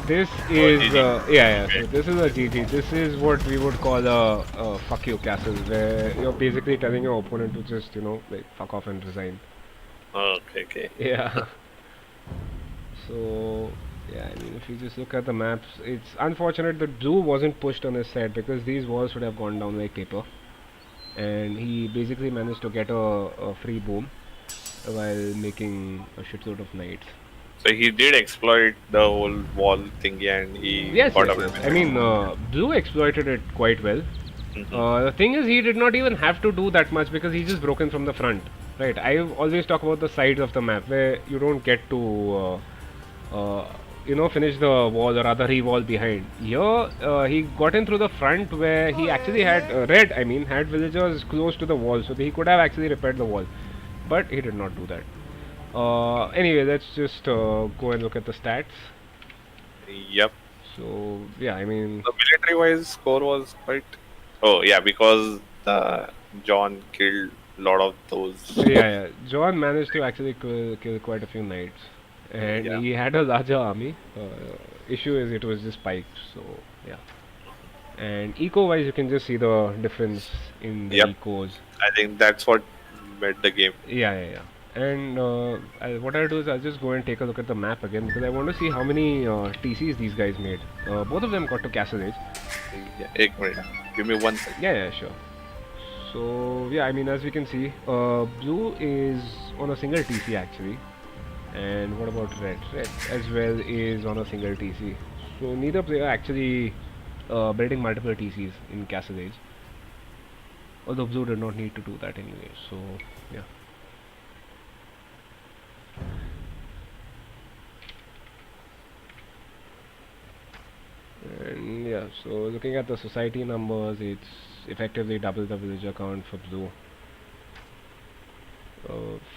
This is GG. So this is a GG. This is what we would call a fuck you castle, where you're basically telling your opponent to just like fuck off and resign. Okay. Yeah. So yeah, I mean if you just look at the maps, it's unfortunate that Blue wasn't pushed on his side, because these walls would have gone down like paper, and he basically managed to get a free boom while making a shitload of knights. So he did exploit the whole wall thingy, and he Yes. got away Yes. with I it. mean, Blue exploited it quite well. Mhm. The thing is, he did not even have to do that much, because he's just broken from the front. Right? I've always talked about the sides of the map where you don't get to, finish the wall, or rather re-wall behind. Here, he got in through the front where he actually had Red. I mean, had villagers close to the wall, so he could have actually repaired the wall, but he did not do that. Anyway, let's just go and look at the stats. Yep. So yeah, I mean, The military-wise score was quite. Oh yeah, because John killed lot of those. Yeah. John managed to actually kill quite a few knights, and Yeah. he had a larger army. Issue is it was just spiked, so yeah. And eco-wise, you can just see the difference in the Yep. ecos. I think that's what made the game. Yeah. And what I'll do is I'll just go and take a look at the map again because I want to see how many TCs these guys made. Both of them got to Castle Age. Yeah. Ek minute. Give me 1 second. Yeah, sure. So yeah, I mean as we can see, blue is on a single TC actually, and what about red? Red as well is on a single TC. So neither player actually building multiple TCs in Castle Age. Although blue did not need to do that anyway. So yeah. And yeah, so looking at the society numbers, it's effectively double the villager count for blue.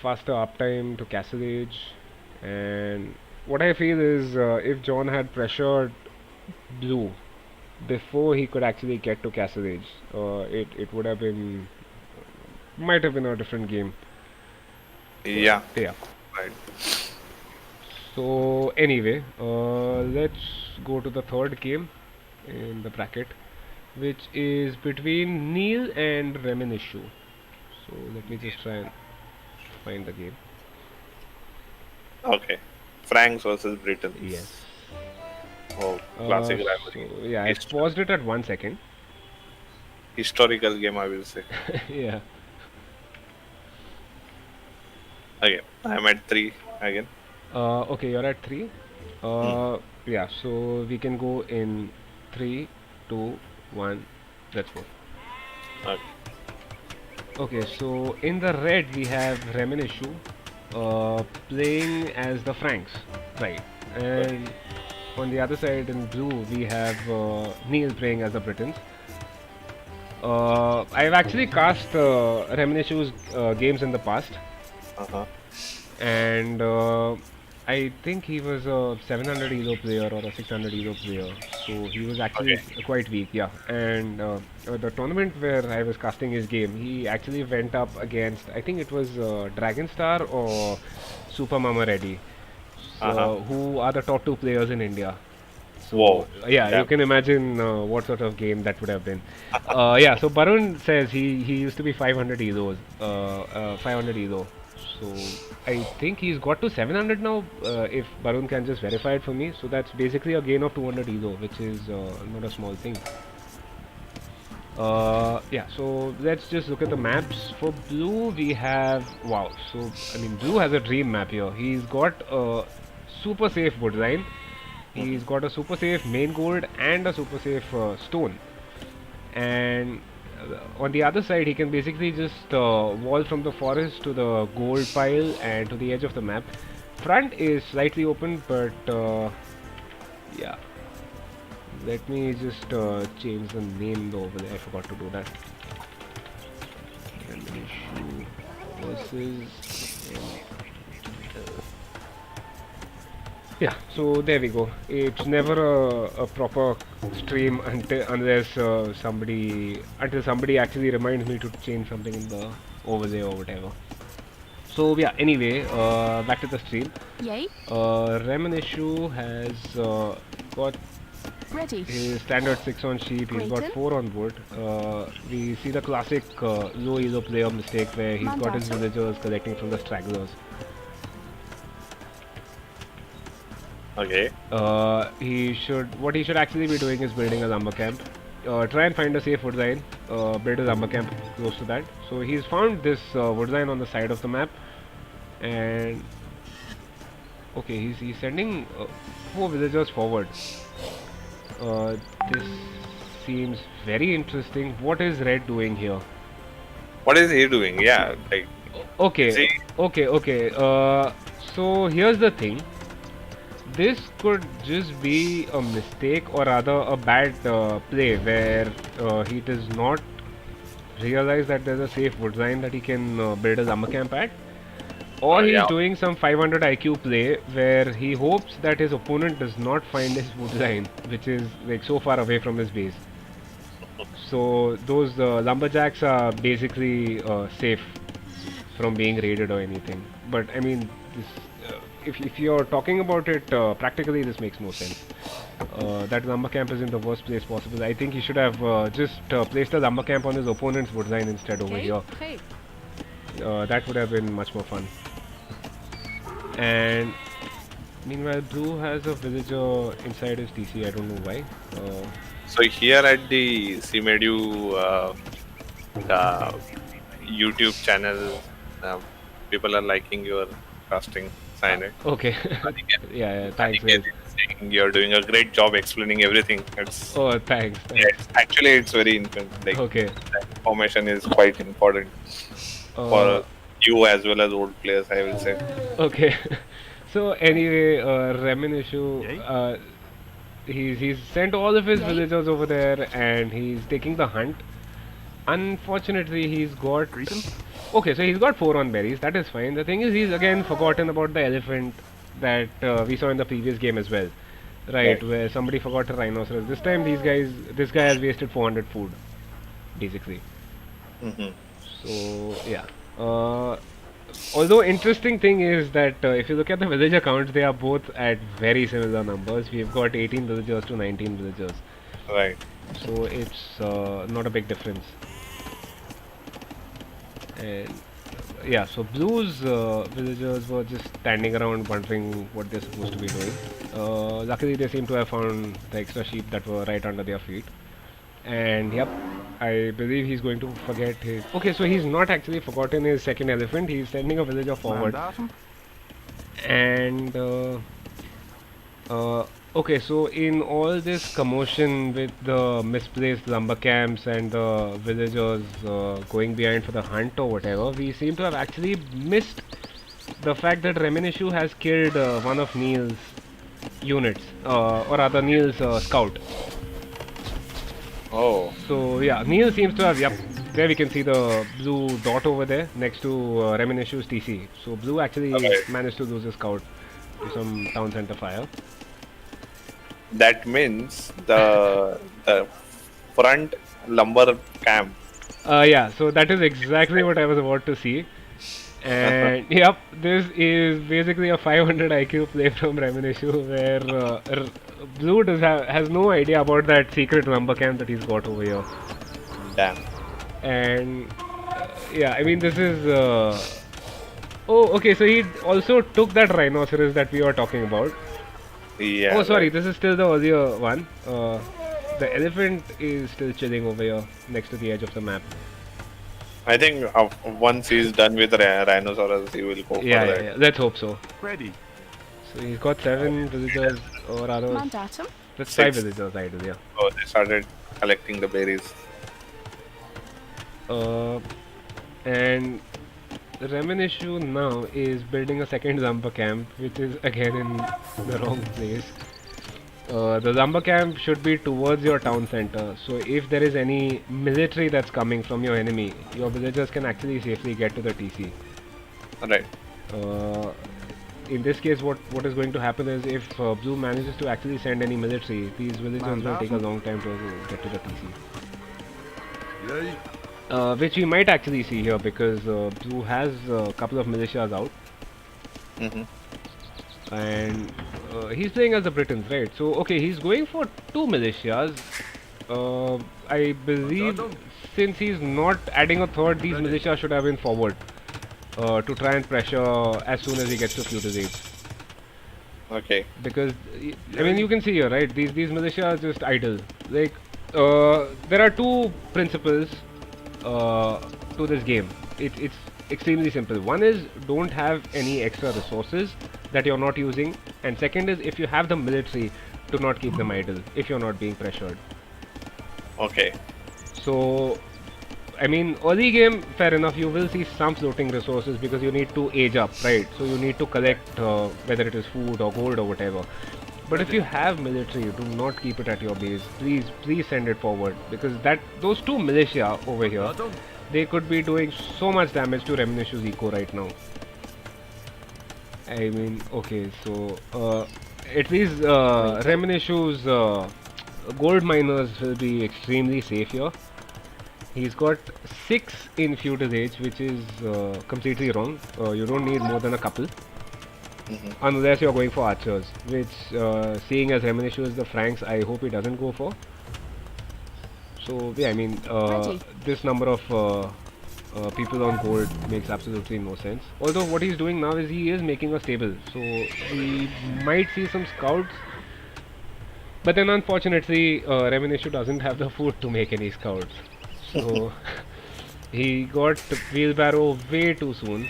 Faster uptime to Castle Age, and what I feel is if John had pressured blue before he could actually get to Castle Age, it would have been might have been a different game. Yeah. Yeah. Right. So anyway, let's go to the third game in the bracket, which is between Neil and Reminishu. So let me just try and find the game. Okay. Franks versus Britain. Yes. Oh, classic rivalry. So yeah, I paused it at 1 second. Historical game, I will say. Yeah. Okay. I'm at 3 again. Okay, you're at 3. Yeah, so we can go in 3, 2, 1. Let's go. Okay. Okay, so in the red we have Reminishu playing as the Franks, right? And on the other side in blue we have Neil playing as the Britons. I've actually cast Reminishu's games in the past, Uh-huh. and I think he was a 700 elo player or a 600 elo player, so he was actually Okay. quite weak, yeah. And the tournament where I was casting his game, he actually went up against, I think it was Dragon Star or Super Mama Reddy, Uh-huh. who are the top two players in India. Whoa. Yeah, Yeah. you can imagine what sort of game that would have been. Yeah, so Barun says he used to be 500 elos, 500 elo. So I think he's got to 700 now. If Barun can just verify it for me, so that's basically a gain of 200 elo, which is not a small thing. Yeah, so let's just look at the maps. For blue, we have wow. So I mean, blue has a dream map here. He's got a super safe wood line. He's got a super safe main gold and a super safe stone. And on the other side, he can basically just wall from the forest to the gold pile and to the edge of the map. Front is slightly open, but yeah. Let me just change the name though over there. I forgot to do that. Issue versus. Yeah, so there we go. It's never a proper stream unless somebody actually reminds me to change something in the overlay or whatever. So yeah, anyway, back to the stream. Yay. Reminishu has got Ready. his standard 6 on sheep, he's got Clayton. 4 on wood. We see the classic low elo player mistake where he's got his Mandata. villagers collecting from the stragglers. Okay. What he should actually be doing is building a lumber camp. Try and find a safe wood line, build a lumber camp close to that. So he's found this wood line on the side of the map, and okay, he's sending 4 villagers forward. This seems very interesting. What is red doing here? What is he doing? Yeah, like Okay, See? okay. So here's the thing. This could just be a mistake or rather a bad play where he does not realize that there's a safe wood line that he can build a lumber camp at. Or he's yeah. doing some 500 IQ play where he hopes that his opponent does not find his wood line, which is like so far away from his base. So those lumberjacks are basically safe from being raided or anything. But I mean, this, if you're talking about it practically, this makes no sense. That lumber camp is in the worst place possible. I think he should have just placed a lumber camp on his opponent's wood line instead over here. That would have been much more fun. And meanwhile, Blue has a villager inside his TC. I don't know why. So here at the Seamedu YouTube channel, people are liking your casting sign. Okay. Yeah, thanks. Saying you're doing a great job explaining everything. It's, oh, thanks. actually, it's very important. Like, okay. The information is quite important for you as well as old players, I will say. Okay. So anyway, Reminishu, he's sent all of his villagers over there and he's taking the hunt. Unfortunately, he's got... Okay, so he's got 4 on berries, that is fine. The thing is, he's again forgotten about the elephant that we saw in the previous game as well. Right, where somebody forgot a rhinoceros. This time this guy has wasted 400 food, basically. So, yeah. Although interesting thing is that if you look at the villager counts, they are both at very similar numbers. We've got 18 villagers to 19 villagers. Right. So it's not a big difference. And yeah, so Blue's villagers were just standing around wondering what they're supposed to be doing. Luckily they seem to have found the extra sheep that were right under their feet. And yep, I believe he's going to forget his... Okay, so he's not actually forgotten his second elephant. He's sending a villager forward. And... okay, so in all this commotion with the misplaced lumber camps and the villagers going behind for the hunt or whatever, we seem to have actually missed the fact that Reminishu has killed one of Neil's units, or rather Neil's scout. Oh. So yeah, Neil seems to have, yep, there we can see the blue dot over there next to Reminishu's TC. So Blue actually managed to lose his scout to some town center fire. That means the front lumber camp. Yeah, so that is exactly what I was about to see. And yep, this is basically a 500 IQ play from Reminishu where Blue has no idea about that secret lumber camp that he's got over here. Damn. And yeah, I mean this is... oh, okay, so he also took that rhinoceros that we were talking about. Yeah. Oh, sorry, this is still the earlier one. The elephant is still chilling over here next to the edge of the map. I think once he's done with rhinoceros, he will go for that. Yeah, let's hope so. Ready. So he's got 7 villagers, or rather, that's 5 villagers, I do, yeah. Oh, they started collecting the berries. And Reminishu now is building a second lumber camp, which is again in the wrong place. The lumber camp should be towards your town center, so if there is any military that's coming from your enemy, your villagers can actually safely get to the TC. Right. In this case, what is going to happen is if Blue manages to actually send any military, these villagers will take a long time to get to the TC. Which we might actually see here because Blue has a couple of militias out. And he's playing as the Britons, right? So, okay, he's going for 2 militias. I believe since he's not adding a third, these militias should have been forward to try and pressure as soon as he gets to few disease. Okay. Because, I mean, you can see here, right? These militias are just idle. Like, there are 2 principles to this game. It's extremely simple. One is don't have any extra resources that you're not using, and second is if you have the military, do not keep them idle if you're not being pressured. Okay. So, I mean, early game, fair enough, you will see some floating resources because you need to age up, right? So you need to collect whether it is food or gold or whatever. But if you have military, do not keep it at your base. Please send it forward, because those 2 militia over here, they could be doing so much damage to Reminishu's eco right now. I mean, okay, so at least Reminishu's gold miners will be extremely safe here. He's got 6 in feudal age, which is completely wrong. You don't need more than a couple. Unless you're going for archers, which seeing as Reminishu is the Franks, I hope he doesn't go for. So yeah, I mean, this number of people on gold makes absolutely no sense. Although what he's doing now is he is making a stable, so we might see some scouts. But then unfortunately, Reminishu doesn't have the food to make any scouts. So he got wheelbarrow way too soon.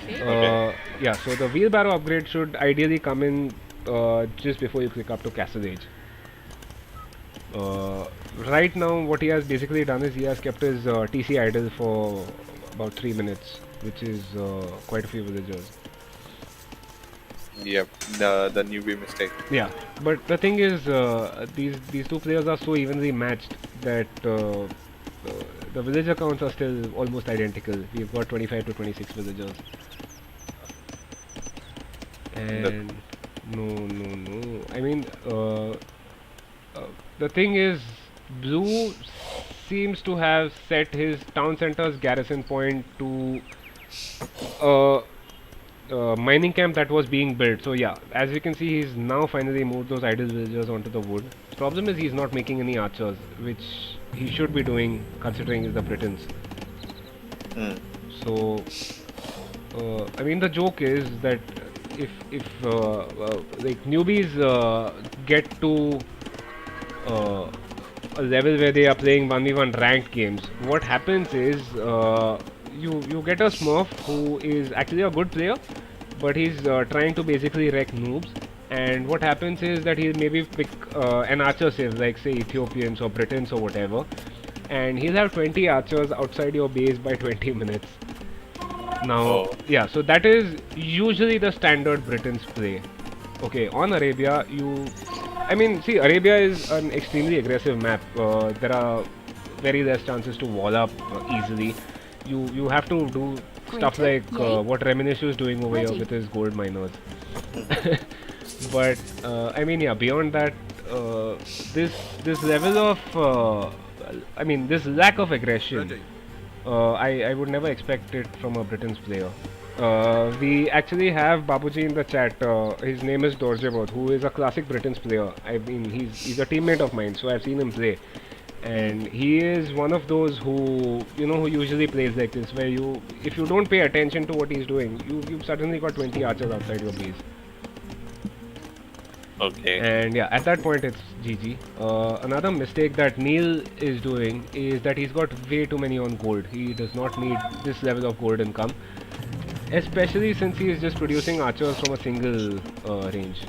Yeah, so the wheelbarrow upgrade should ideally come in just before you click up to Castle Age. Right now, what he has basically done is he has kept his TC idle for about 3 minutes, which is quite a few villagers. Yep, the newbie mistake. Yeah, but the thing is, these two players are so evenly matched that the villager counts are still almost identical. We've got 25 to 26 villagers. And no. I mean, the thing is, Blue seems to have set his town center's garrison point to mining camp that was being built. So yeah, as you can see, he's now finally moved those idle villagers onto the wood. The problem is he's not making any archers, which he should be doing considering he's the Britons. So, I mean, the joke is that if like newbies get to a level where they are playing 1v1 ranked games, what happens is you get a Smurf who is actually a good player, but he's trying to basically wreck noobs. And what happens is that he'll maybe pick an archer civ, like say Ethiopians or Britons or whatever, and he'll have 20 archers outside your base by 20 minutes. Now, yeah, so that is usually the standard Britons play. Okay, on Arabia, I mean, see, Arabia is an extremely aggressive map. There are very less chances to wall up easily. You have to do stuff like what Reminishu is doing over here with his gold miners. But I mean, yeah, beyond that, this level of I mean, this lack of aggression, I would never expect it from a Britain's player. We actually have Babuji in the chat. His name is Dorjebot, who is a classic Britain's player. I mean, he's a teammate of mine, so I've seen him play. And he is one of those who, who usually plays like this, where if you don't pay attention to what he's doing, you've suddenly got 20 archers outside your base. Okay. And yeah, at that point it's GG. Another mistake that Neil is doing is that he's got way too many on gold. He does not need this level of gold income, especially since he is just producing archers from a single range.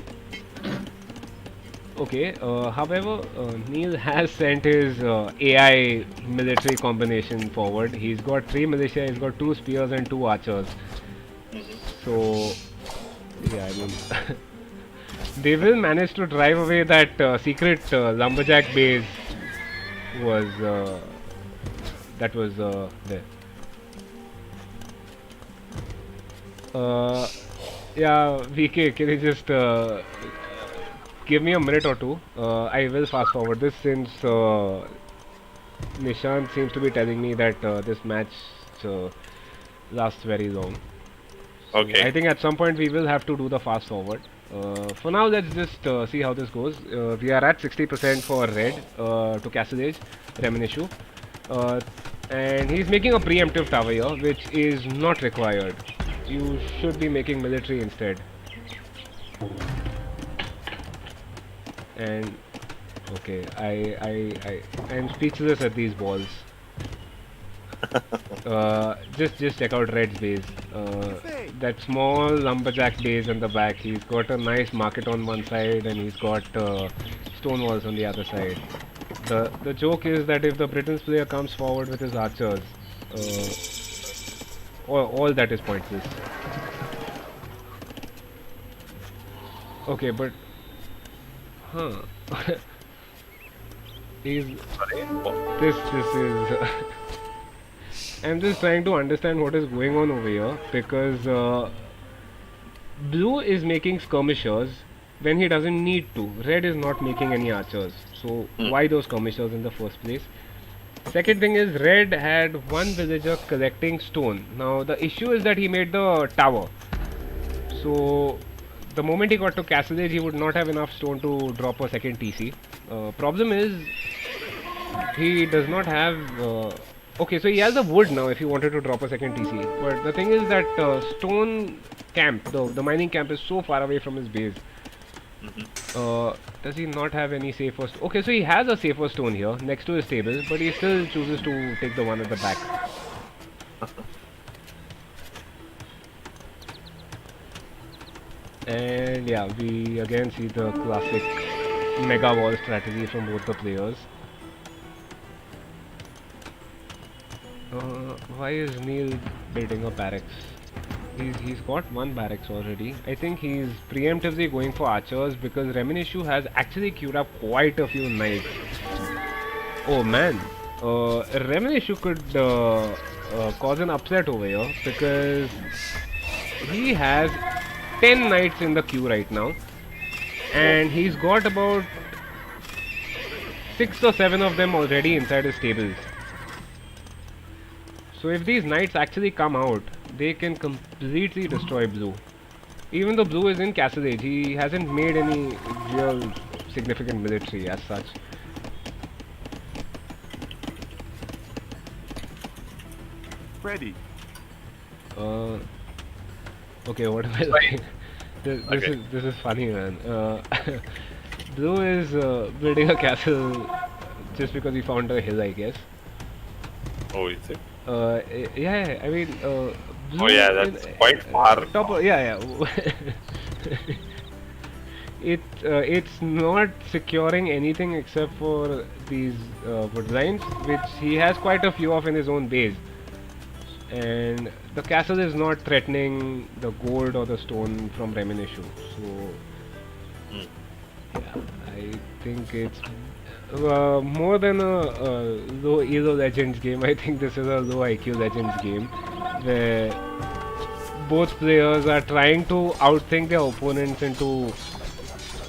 Okay, however, Neil has sent his AI military combination forward. He's got 3 militia, he's got 2 spears and 2 archers. So, yeah, I mean, they will manage to drive away that secret lumberjack base was that was there. Yeah, VK, can you just give me a minute or two? I will fast forward this since Nishant seems to be telling me that this match lasts very long. So Okay. I think at some point we will have to do the fast forward. For now, let's just see how this goes. We are at 60% for red to Castle Age, Reminishu. And he's making a preemptive tower here, which is not required. You should be making military instead. And okay, I am speechless at these balls. Just check out Red's base. That small lumberjack base in the back. He's got a nice market on one side and he's got stone walls on the other side. The joke is that if the Britain's player comes forward with his archers, all that is pointless. Okay, but he's this is. I'm just trying to understand what is going on over here because Blue is making skirmishers when he doesn't need to. Red is not making any archers. So why those skirmishers in the first place? Second thing is red had one villager collecting stone. Now the issue is that he made the tower. So the moment he got to Castle Age, he would not have enough stone to drop a second TC. Problem is he does not have. Okay, so he has the wood now if he wanted to drop a second TC. But the thing is that stone camp, the mining camp, is so far away from his base. Does he not have any safer stone? Okay, so he has a safer stone here next to his table, but he still chooses to take the one at the back. And yeah, we again see the classic mega wall strategy from both the players. Why is Neil building a barracks? He's got one barracks already. I think he's preemptively going for archers because Reminishu has actually queued up quite a few knights. Oh man, Reminishu could cause an upset over here because he has 10 knights in the queue right now, and he's got about 6 or 7 of them already inside his stables. So if these knights actually come out, they can completely destroy blue. Even though blue is in Castle Age, he hasn't made any real significant military as such. Ready. Okay, what am I saying? This is funny, man. Blue is building a castle just because he found a hill, I guess. Oh, is it? Yeah, I mean, blue Oh yeah, that's quite far. top of, yeah. It's not securing anything except for these wood lines, which he has quite a few of in his own base. And the castle is not threatening the gold or the stone from Reminishu. So, yeah, I think it's more than a low Elo Legends game. I think this is a low IQ Legends game where both players are trying to outthink their opponents into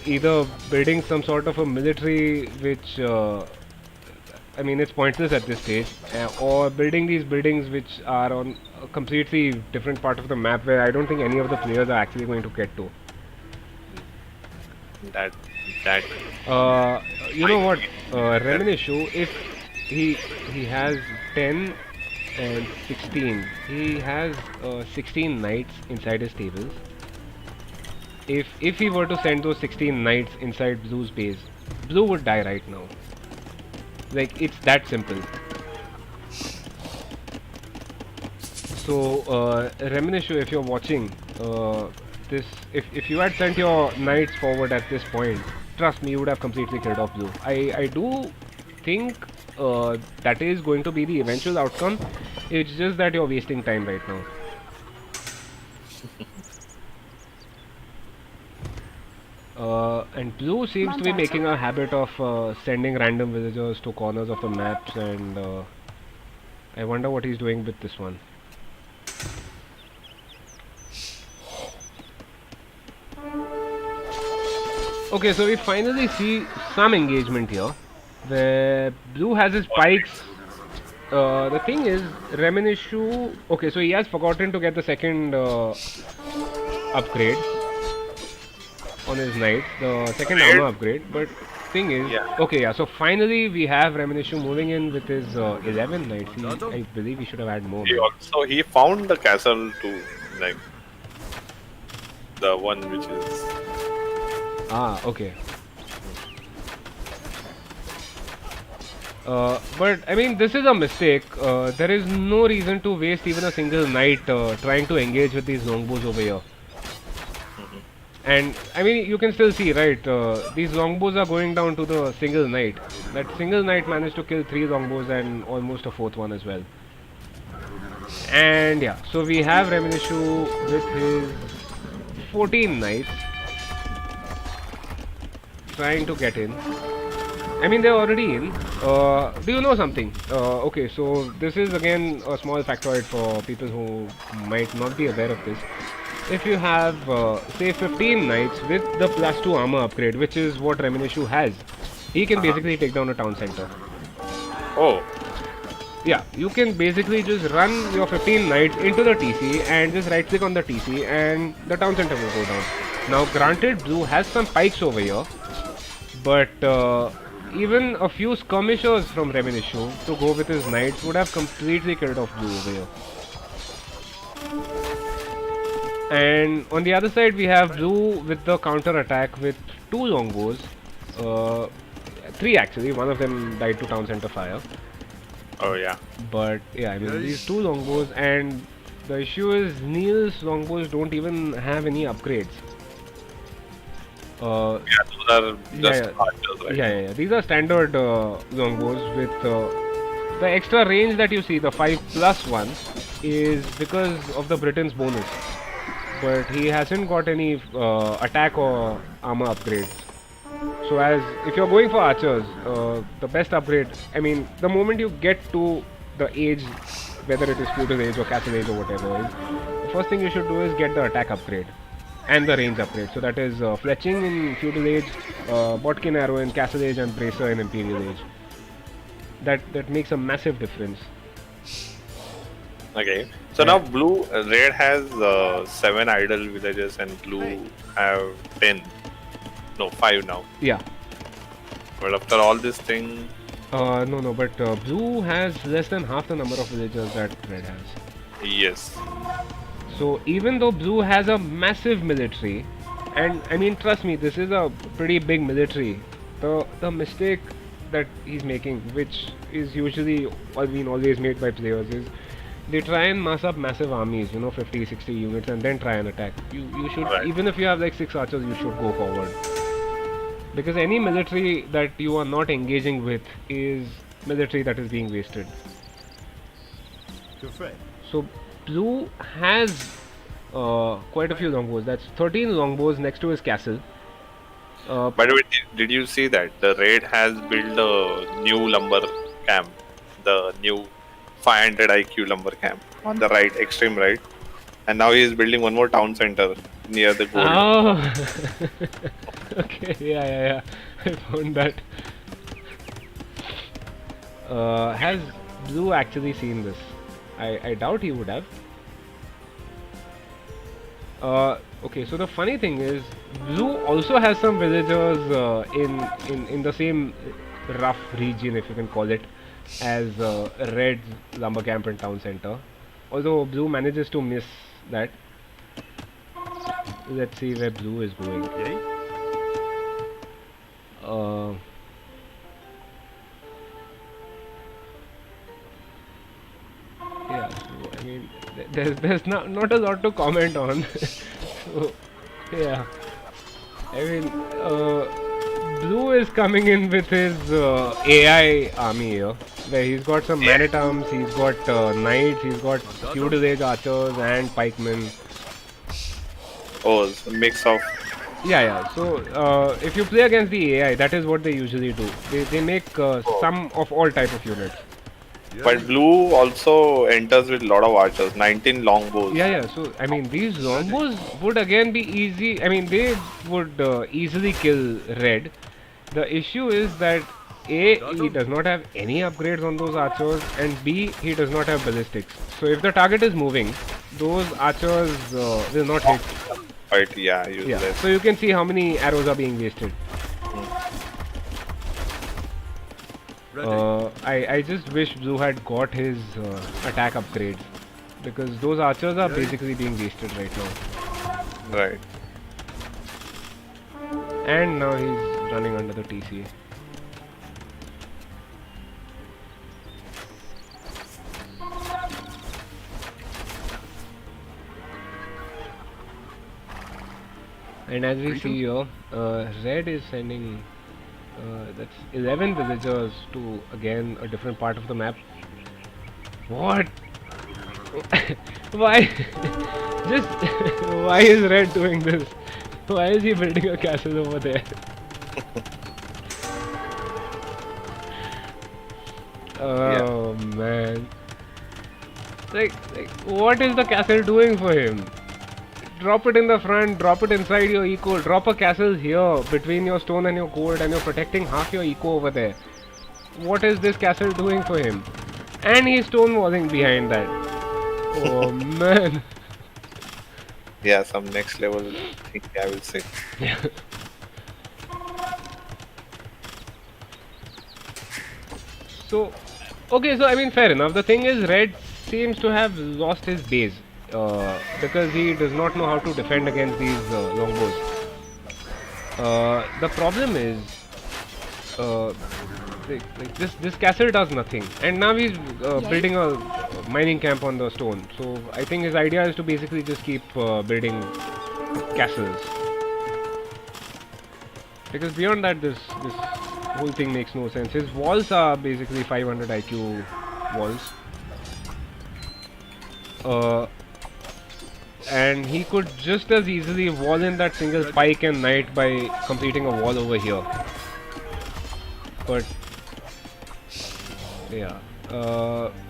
either building some sort of a military which I mean it's pointless at this stage, or building these buildings which are on a completely different part of the map where I don't think any of the players are actually going to get to. That. You know what, Reminishu, if he has 10 and 16, he has 16 knights inside his tables. If he were to send those 16 knights inside Blue's base, Blue would die right now. Like, it's that simple. So, Reminishu, if you're watching, this, if you had sent your knights forward at this point, trust me, you would have completely killed off Blue. I do think that is going to be the eventual outcome. It's just that you're wasting time right now. And Blue seems to be making a habit of sending random villagers to corners of the maps, and I wonder what he's doing with this one. Okay, so we finally see some engagement here, where Blue has his pikes. The thing is, Reminishu... Okay, so he has forgotten to get the second upgrade on his knights, the second armor upgrade, but thing is... Yeah. Okay, yeah, so finally we have Reminishu moving in with his 11 knights. I believe he should have had more. He found the castle too, like the one which is. Ah, okay. But I mean, this is a mistake. There is no reason to waste even a single knight trying to engage with these longbows over here. And I mean, you can still see, right? These longbows are going down to the single knight. That single knight managed to kill 3 longbows and almost a 4th one as well. And yeah, so we have Reminishu with his 14 knights trying to get in. I mean, they're already in. Do you know something? Okay, so this is again a small factoid for people who might not be aware of this. If you have, say, 15 knights with the +2 armor upgrade, which is what Reminishu has, he can basically take down a town center. Oh. yeah, you can basically just run your 15 knights into the TC and just right click on the TC and the town center will go down. Now granted, blue has some pikes over here, but even a few skirmishers from Reminishu to go with his knights would have completely killed off blue over here. And on the other side we have blue with the counter attack with 2 longbows, 3 actually, one of them died to town center fire. Oh yeah. But yeah, I mean these 2 longbows, and the issue is Neil's longbows don't even have any upgrades. Yeah, those are just archers, right? Yeah. These are standard longbows with the extra range that you see, the 5+1, is because of the Britain's bonus. But he hasn't got any attack or armor upgrades. So as if you're going for archers, the best upgrade, I mean, the moment you get to the age, whether it is feudal age or castle age or whatever, the first thing you should do is get the attack upgrade and the range upgrade. So that is fletching in feudal age, bodkin arrow in castle age, and bracer in imperial age. That makes a massive difference. Okay. So now red has 7 idle villages and blue have 10. No, 5 now. Yeah. But after all this thing... No, but blue has less than half the number of villagers that red has. Yes. So even though blue has a massive military, and I mean trust me, this is a pretty big military, the mistake that he's making, which is usually always made by players, is they try and mass up massive armies, 50, 60 units, and then try and attack. You should, right. Even if you have like 6 archers, you should go forward. Because any military that you are not engaging with is military that is being wasted. So blue has quite a few longbows. That's 13 longbows next to his castle. By the way, did you see that the red has built a new lumber camp, the new 500 IQ lumber camp on the right, extreme right, and now he is building one more town center near the gold. Oh, okay, yeah. I found that. Has blue actually seen this? I doubt he would have. Okay, so the funny thing is, blue also has some villagers in the same rough region, if you can call it, as red lumber camp and town center. Although blue manages to miss that. Let's see where blue is going. Yeah, so I mean, there's not a lot to comment on. So yeah, I mean, blue is coming in with his AI army here, where he's got some man-at-arms, he's got knights, he's got feudal age archers and pikemen. Oh, it's a mix of... Yeah. So if you play against the AI, that is what they usually do. They make some of all type of units. But blue also enters with a lot of archers, 19 longbows. Yeah. So I mean, these longbows would again be easy. I mean, they would easily kill red. The issue is that A, he does not have any upgrades on those archers, and B, he does not have ballistics. So if the target is moving, those archers will not hit. Right, yeah, useless. Yeah. So you can see how many arrows are being wasted. I just wish blue had got his attack upgrades, because those archers are basically being wasted right now. Right. And now he's running under the TC. And as we see here, red is sending that's 11 villagers to again a different part of the map. What? Why? Just why is red doing this? Why is he building a castle over there? Oh man. Like what is the castle doing for him? Drop it in the front, drop it inside your eco, drop a castle here between your stone and your gold, and you're protecting half your eco over there. What is this castle doing for him? And he's stonewalling behind that. Oh man. Yeah, some next level thing I will say. So, okay, so I mean, fair enough. The thing is, Red seems to have lost his base because he does not know how to defend against these longbows. The problem is, uh, this castle does nothing, and now he's building a mining camp on the stone. So I think his idea is to basically just keep building castles, because beyond that, this whole thing makes no sense. His walls are basically 500 IQ walls. And he could just as easily wall in that single pike and knight by completing a wall over here. But yeah,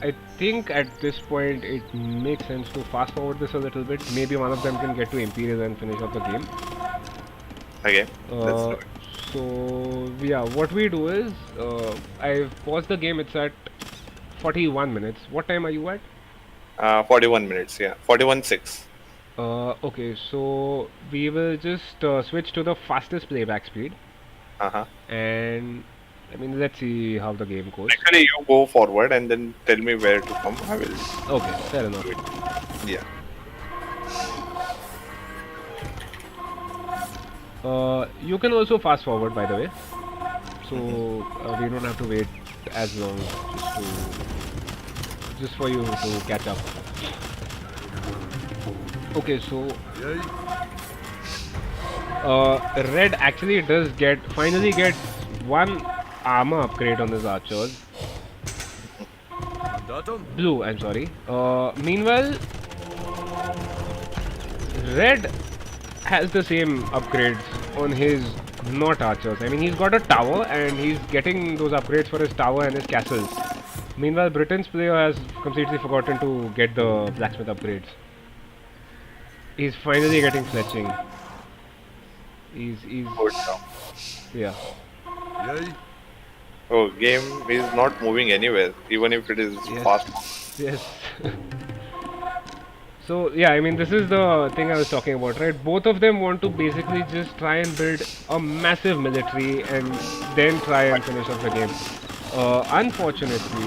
I think at this point it makes sense to fast forward this a little bit. Maybe one of them can get to Imperial and finish up the game. Okay, let's do it. So yeah, what we do is I've paused the game. It's at 41 minutes. What time are you at? 41 minutes, yeah. 41.6. Okay, so we will just switch to the fastest playback speed, Uh-huh. and I mean, let's see how the game goes. Actually, you go forward and then tell me where to come. I will. Okay, fair enough. Yeah. You can also fast forward, by the way, so we don't have to wait as long just for you to catch up. Okay, so Red actually does finally gets one armor upgrade on his archers. Blue, I'm sorry. Meanwhile, Red has the same upgrades on his not archers. I mean, he's got a tower and he's getting those upgrades for his tower and his castles. Meanwhile, Britain's player has completely forgotten to get the blacksmith upgrades. He's finally getting fletching. He's Good job. yeah. Oh, game is not moving anywhere, even if it is Yes. fast. Yes. So yeah, I mean, this is the thing I was talking about, right? Both of them want to basically just try and build a massive military and then try and finish off the game. Unfortunately,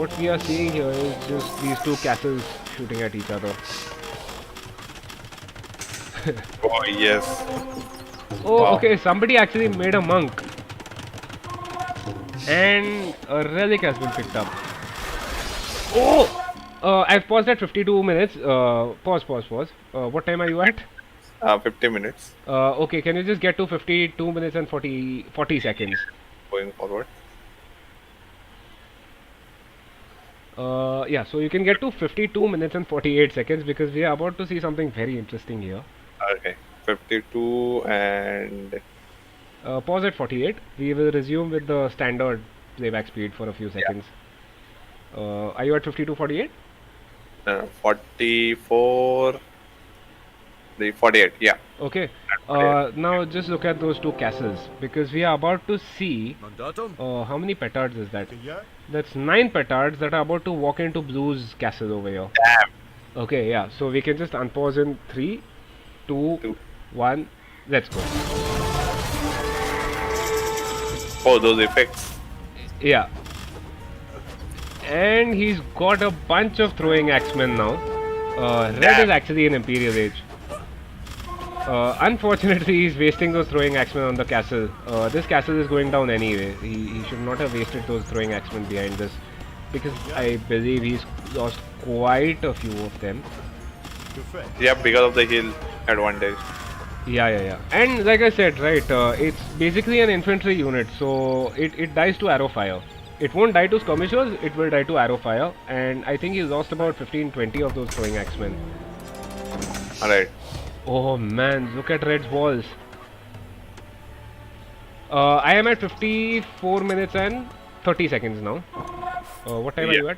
what we are seeing here is just these two castles shooting at each other. Oh, yes. Oh, Wow. okay, somebody actually made a monk. And a relic has been picked up. Oh! I've paused at 52 minutes. Pause. What time are you at? 50 minutes Okay, can you just get to 52 minutes and 40 seconds? going forward. Yeah, so you can get to 52 minutes and 48 seconds because we are about to see something very interesting here. Okay. 52 and Pause at 48. We will resume with the standard playback speed for a few seconds. Are you at 52:48? 44. The 48, yeah. Okay. Now just look at those two castles because we are about to see how many petards is that? That's 9 petards that are about to walk into Blue's castle over here. Damn. Okay, yeah. So we can just unpause in 3, 2, Two. 1. Let's go. Oh, those effects. Yeah. And he's got a bunch of throwing axemen now. Red is actually an Imperial Age. Unfortunately, he's wasting those throwing axemen on the castle. This castle is going down anyway. He should not have wasted those throwing axemen behind this, because I believe he's lost quite a few of them. Yeah, because of the hill advantage. Yeah. And like I said, right, it's basically an infantry unit, so it dies to arrow fire. It won't die to skirmishers, it will die to arrow fire. And I think he lost about 15-20 of those throwing axemen. Alright. Oh man, look at Red's walls. I am at 54 minutes and 30 seconds now. What time are you at?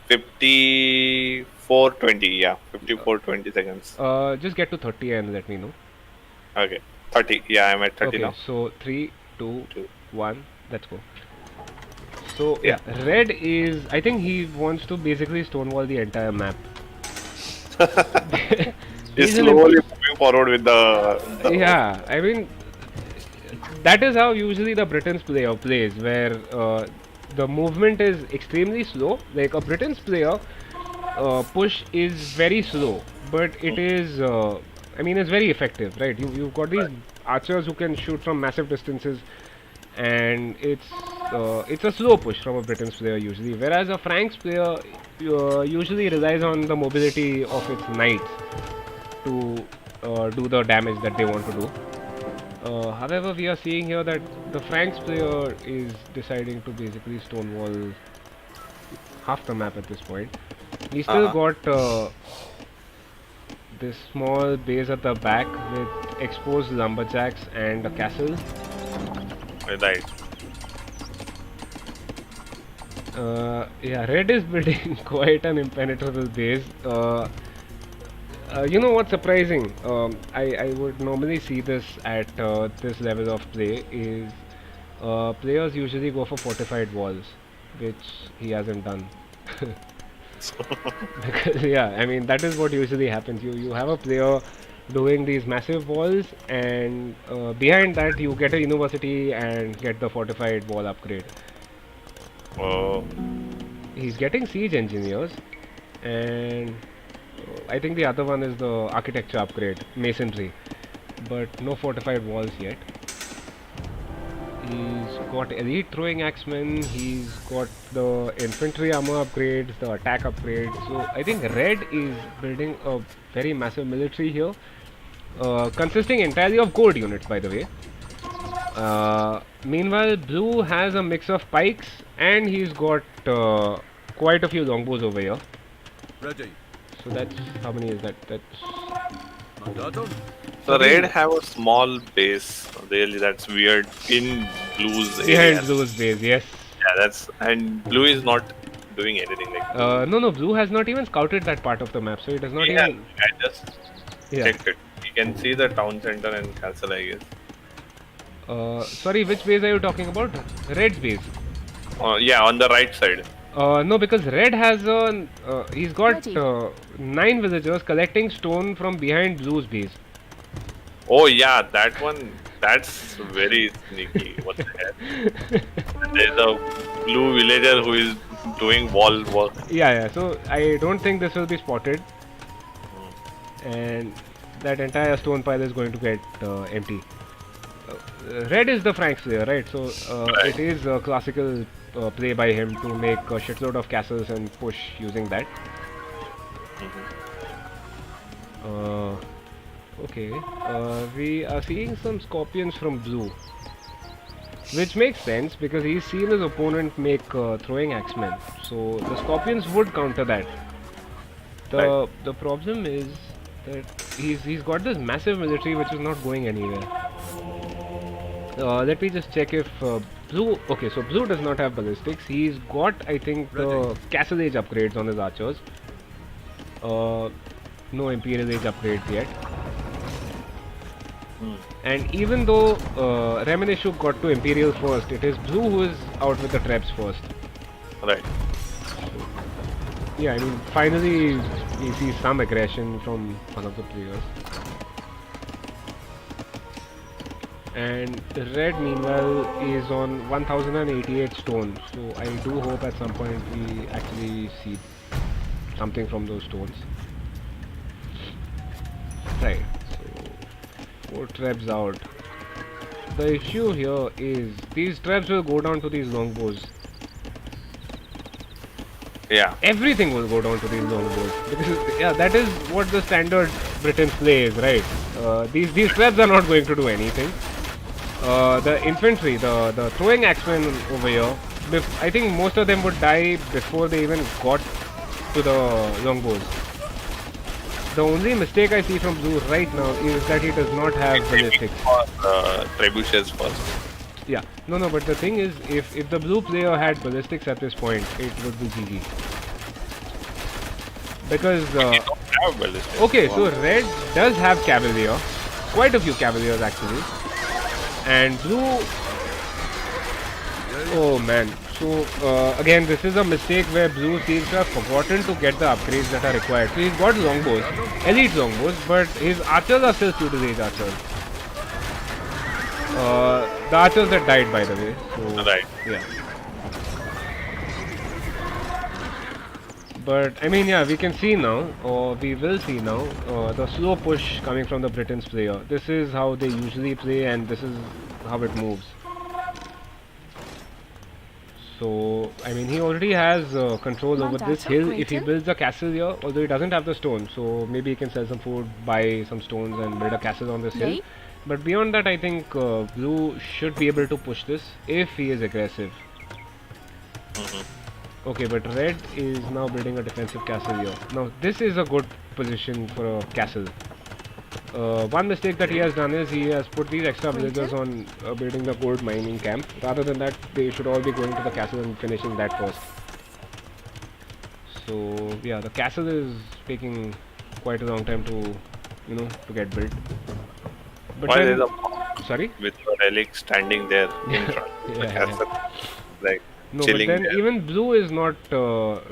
54:20, yeah. 54:20 seconds. Just get to 30 and let me know. Okay. 30, yeah, I'm at 30 Okay, now. so 3, 2, Two. 1, let's go. So yeah, red is. I think he wants to basically stonewall the entire map. He's He's an slowly moving forward with the yeah. I mean, that is how usually the Britons player plays, where the movement is extremely slow. Like a Britons player, push is very slow, but it is. I mean, it's very effective, right? You've got these archers who can shoot from massive distances, and it's a slow push from a Britons player usually. Whereas a Franks player usually relies on the mobility of its knights to do the damage that they want to do. However, we are seeing here that the Franks player is deciding to basically stonewall half the map at this point. He still got this small base at the back with exposed lumberjacks and a castle. right. Yeah, red is building quite an impenetrable base. You know what's surprising? I would normally see this at this level of play is players usually go for fortified walls, which he hasn't done. Because yeah, I mean that is what usually happens. You have a player doing these massive walls, and behind that you get a university and get the fortified wall upgrade. Oh, He's getting siege engineers, and I think the other one is the architecture upgrade, masonry, but no fortified walls yet. He's got elite throwing axemen, he's got the infantry armor upgrades, the attack upgrades. So I think red is building a very massive military here, consisting entirely of gold units, by the way. Meanwhile, blue has a mix of pikes, and he's got quite a few longbows over here. Ready. So that's how many is that? That's Mandatum. the red have a small base. Really, that's weird. In blue's behind area. blue's base, yes. Yeah, that's and blue is not doing anything like. No, blue has not even scouted that part of the map, so it does not Yeah, even. I just Yeah. checked it. You can see the town center and castle, I guess. Sorry, which base are you talking about? Red's base. Yeah, on the right side. No, because red has a. He's got 9 villagers collecting stone from behind blue's base. Oh yeah, that one. That's very sneaky. What the hell? There's a blue villager who is doing wall work. Yeah. So I don't think this will be spotted, and that entire stone pile is going to get empty. Red is the Franks player, right? So Right. it is a classical play by him to make a shitload of castles and push using that. Okay, we are seeing some scorpions from blue, which makes sense because he's seen his opponent make throwing axemen, so the scorpions would counter that. The problem is that he's got this massive military which is not going anywhere. Let me just check if blue. Okay, so blue does not have ballistics. He's got, I think, the castle age upgrades on his archers. No imperial age upgrades yet. And even though Reminishuk got to imperial first, it is blue who is out with the traps first. Right. Yeah, I mean, finally we see some aggression from one of the players. And red, meanwhile, is on 1088 stones. So I do hope at some point we actually see something from those stones. Right. So 4 traps out. The issue here is these traps will go down to these longbows. Yeah. Everything will go down to these longbows because yeah, that is what the standard Britain play is, right? These traps are not going to do anything. The infantry, the throwing axemen over here, I think most of them would die before they even got to the longbows. The only mistake I see from blue right now is that he does not have ballistics. Trebuchets first. Yeah, no, but the thing is, if the blue player had ballistics at this point, it would be GG. Because They don't have ballistics. okay, so red does have cavalier, quite a few cavaliers actually, and blue. Oh man, So again, this is a mistake where Blue seems to have forgotten to get the upgrades that are required. So he's got longbows, elite longbows, but his archers are still feudal age archers. The archers that died, by the way. So, Right. yeah. But I mean, yeah, we can see now, or we will see now, the slow push coming from the Britain's player. This is how they usually play, and this is how it moves. So, I mean, he already has control over this hill if he builds a castle here, although he doesn't have the stone. So, maybe he can sell some food, buy some stones, and build a castle on this hill. But beyond that, I think Blue should be able to push this if he is aggressive. Okay, but Red is now building a defensive castle here. Now, this is a good position for a castle. One mistake that he has done is he has put these extra villagers on building the gold mining camp. Rather than that, they should all be going to the castle and finishing that first. So, yeah, the castle is taking quite a long time to, to get built. But Why then, there's a sorry? with a relic standing there in front of the Yeah. castle, like No, but chilling then there. even Blue is not. Oh,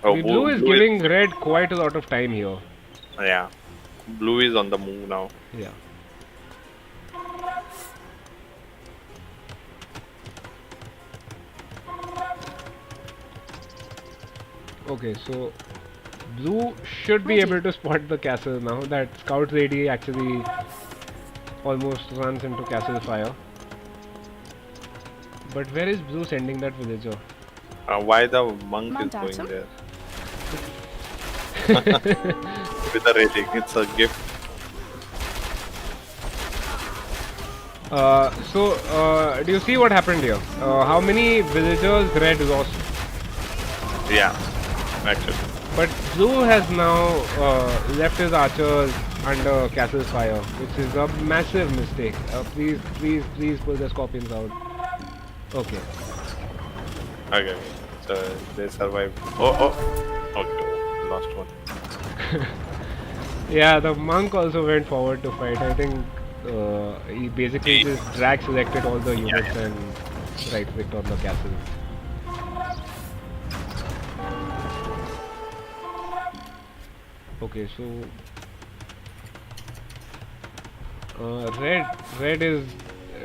Blue is giving Red quite a lot of time here. Yeah, Blue is on the move now. Yeah. Okay, so Blue should be able to spot the castle now. That Scout Lady actually almost runs into castle fire. But where is Blue sending that villager? Why the monk is going there? With a relic, it's a gift. Do you see what happened here? How many villagers Red lost? Yeah, actually. But Blue has now left his archers under castle fire, which is a massive mistake. Please pull the scorpions out. Okay. Okay, so they survived. Okay, lost one. Yeah, the monk also went forward to fight. I think he basically just drag selected all the units and right clicked on the castle. Okay, so red is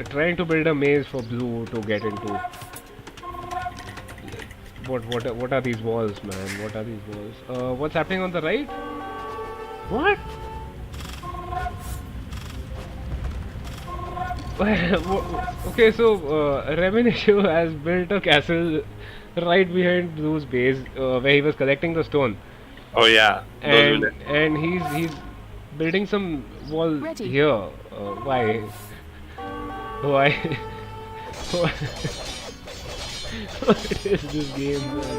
trying to build a maze for Blue to get into. What are these walls, man? What are these walls? What's happening on the right? What? Okay, so Reminishu has built a castle right behind Blue's base, where he was collecting the stone. Oh yeah, And he's building some wall here. Why? Why? What is this game, man?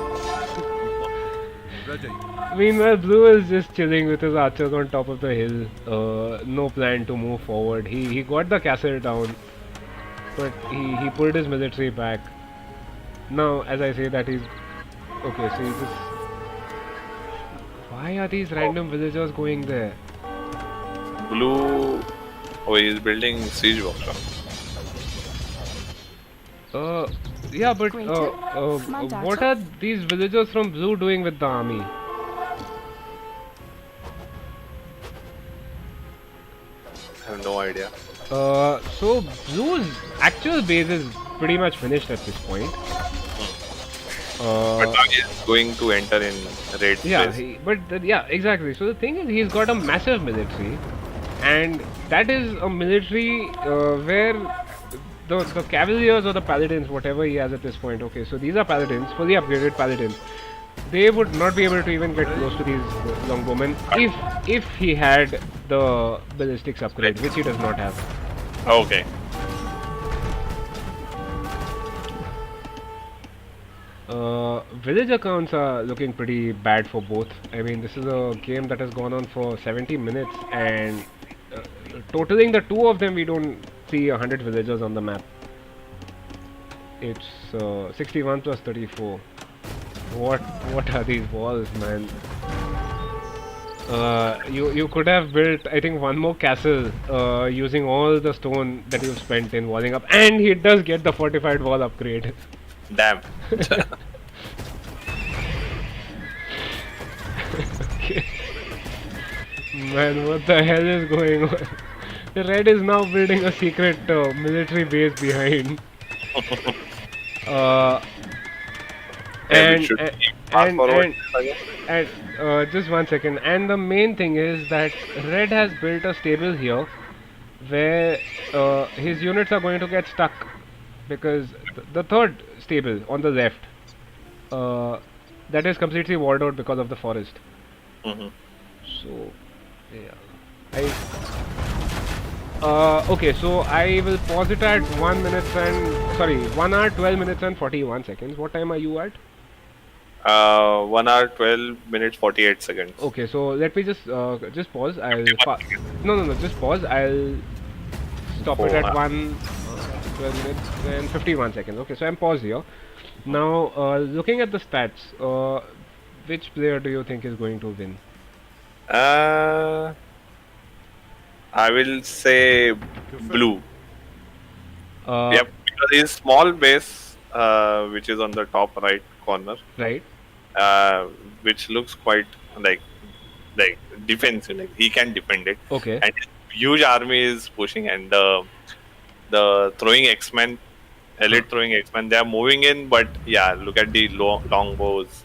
Ready. Meanwhile, Blue is just chilling with his archers on top of the hill. No plan to move forward. He got the castle down, but he pulled his military back. Now, as I say that he's okay. So he just. Why are these random villagers going there? Blue. Oh, he's building siege workshop. Yeah, but what are these villagers from Blue doing with the army? I have no idea. So Blue's actual base is pretty much finished at this point. But now he's going to enter in red Yeah, space. yeah, exactly. So the thing is, he's got a massive military, and that is a military where the cavaliers or the paladins, whatever he has at this point. Okay, so these are paladins, fully upgraded paladins. They would not be able to even get close to these longbowmen if he had the ballistics upgrade, which he does not have. Okay. Villager counts are looking pretty bad for both. I mean, this is a game that has gone on for 70 minutes, and totaling the two of them, we don't see 100 villagers on the map. It's 61 plus 34. What are these walls, man? You could have built, I think, one more castle using all the stone that you've spent in walling up, and he does get the fortified wall upgrade. Damn. Okay. Man, what the hell is going on? The Red is now building a secret military base behind. Uh, Yeah, we and should and keep fast and forward. and, just 1 second. And the main thing is that Red has built a stable here where his units are going to get stuck because the third stable on the left uh, that is completely walled out because of the forest. Mhm. So yeah, okay, so I will pause it at 1 hour 12 minutes and 41 seconds. What time are you at? 1 hour 12 minutes 48 seconds. Okay, so let me just pause. 51 seconds. No, just pause. I'll stop it Oh, at 12 minutes and 51 seconds. Okay, so I'm paused here. Now, looking at the stats, which player do you think is going to win? Uh, I will say blue. Yep, because his small base, which is on the top right corner, Right. which looks quite like defensive. Like he can defend it, Okay. and his huge army is pushing, and the throwing X-Men, elite throwing X-Men, they are moving in. But yeah, look at the longbows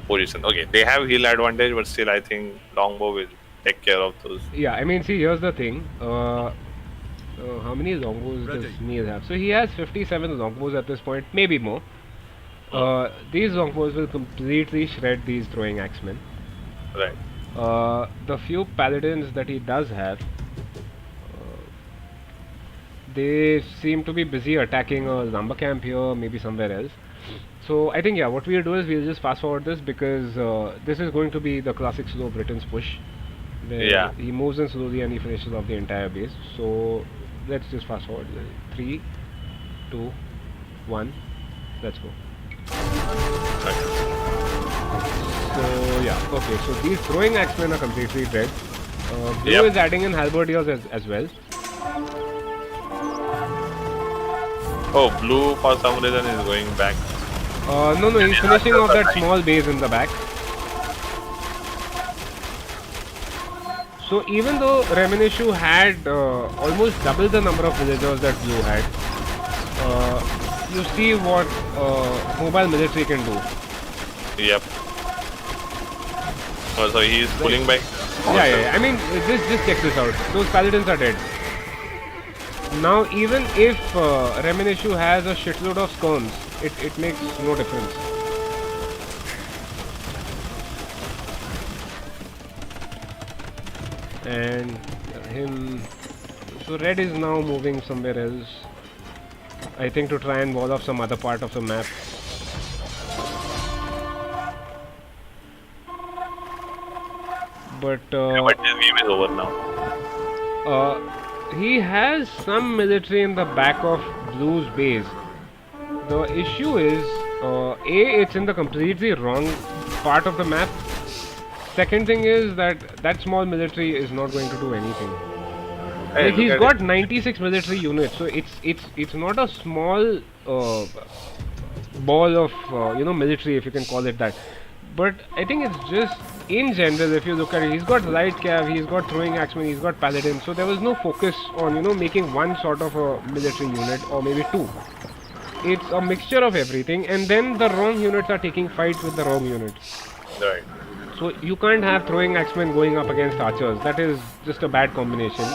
position. Okay, they have heal advantage, but still, I think longbow will take care of those. Yeah, I mean, see, here's the thing. How many longbows does Ready. Neil have? So he has 57 longbows at this point, maybe more. These longbows will completely shred these throwing axemen. Right. The few paladins that he does have, they seem to be busy attacking a lumber camp here, maybe somewhere else. So I think, yeah, what we'll do is we'll just fast forward this because this is going to be the classic slow Britain's push, where Yeah. he moves in slowly and he finishes off the entire base. So let's just fast forward. 3, 2, 1, let's go. So yeah, okay. So these throwing axemen are completely dead. Blue Yep. is adding in halberdiers as well. Oh, blue for some reason is going back. No, he's finishing off that small base in the back. So even though Reminishu had almost double the number of villagers that Blue had, you see what mobile military can do. Yep. Oh, so he is pulling back. Yeah. I mean, just check this out. Those paladins are dead. Now, even if Reminishu has a shitload of scones, it makes no difference. And him, so Red is now moving somewhere else. I think to try and wall off some other part of the map. But But his game is over now. he has some military in the back of Blue's base. The issue is, it's in the completely wrong part of the map. Second thing is that small military is not going to do anything. Hey, Like, look he's at got it. 96 military units, so it's not a small ball of military, if you can call it that. But I think it's just in general, if you look at it, he's got light cav, he's got throwing axemen, he's got paladin, so there was no focus on making one sort of a military unit or maybe two. It's a mixture of everything, and then the wrong units are taking fights with the wrong units. Right. So you can't have throwing axemen going up against archers. That is just a bad combination.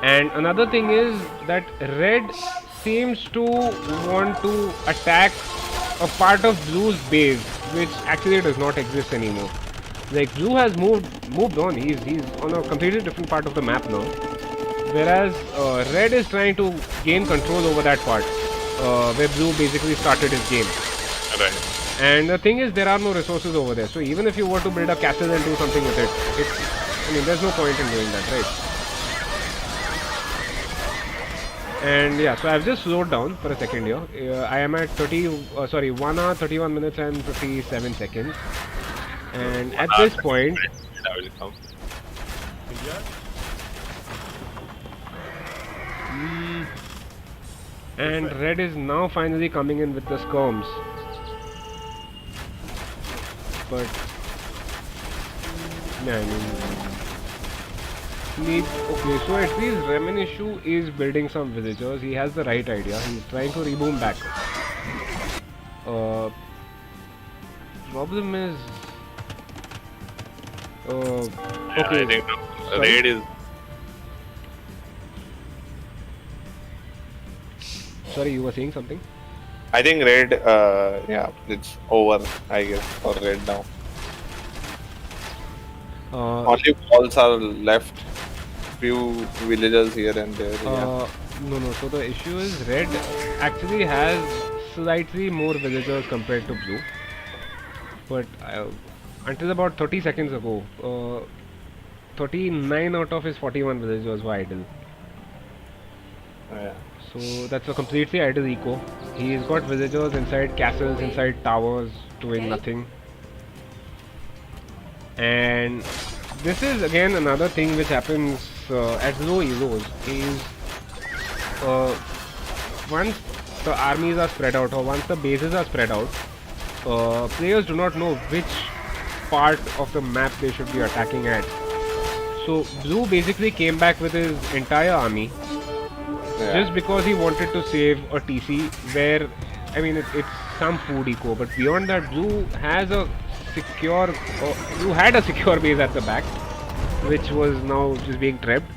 And another thing is that Red seems to want to attack a part of Blue's base, which actually does not exist anymore. Like, Blue has moved on. He's on a completely different part of the map now. Whereas Red is trying to gain control over that part, where Blue basically started his game. Right. And the thing is, there are no resources over there. So even if you were to build a castle and do something with it, there's no point in doing that, right? And yeah, so I've just slowed down for a second here. I am at 1 hour 31 minutes and 57 seconds. And at this point, I will come. India? and red is now finally coming in with the skirms. But yeah, I mean, okay, so at least Reminishu is building some villagers. He has the right idea. He's trying to reboom back. Problem is, okay. I think Sorry? raid is. Sorry, you were saying something? I think raid. Yeah, it's over. I guess for raid now. Only walls are left. Few villagers here and there. Yeah. No. So the issue is red actually has slightly more villagers compared to blue. But until about 30 seconds ago, 39 out of his 41 villagers were idle. Yeah. So that's a completely idle eco. He's got villagers inside castles, inside towers, doing nothing. And this is again another thing which happens at low elos is once the armies are spread out or once the bases are spread out, players do not know which part of the map they should be attacking at. So Blue basically came back with his entire army just because he wanted to save a TC where, I mean, it's some food eco, but beyond that, Blue has a secure, Blue had a secure base at the back, which was now just being trapped.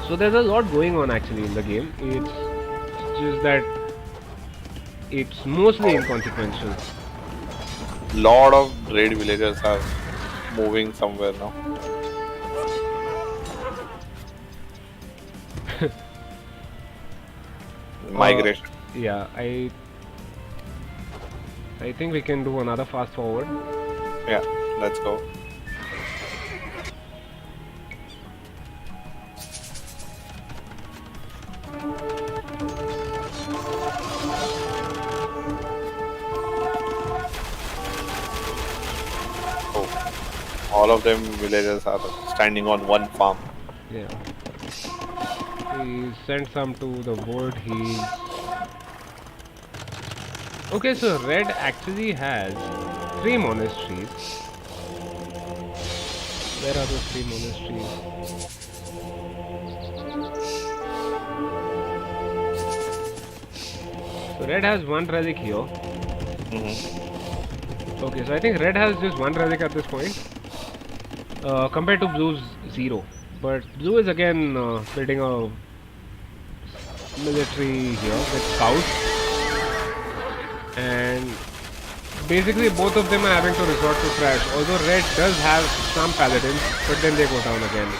So there's a lot going on actually in the game. It's just that it's mostly inconsequential. Lot of raid villagers are moving somewhere now. Migration. Yeah, I think we can do another fast forward. Yeah, let's go. Oh, all of them villagers are standing on one farm. Yeah. He sent some to the board. Okay, so red actually has 3 monasteries. Where are those 3 monasteries? So red has 1 relic here. Okay, so I think red has just 1 relic at this point. Compared to blue's 0. But blue is again building a military here with scouts, and basically both of them are having to resort to trash, although red does have some paladins, but then they go down again.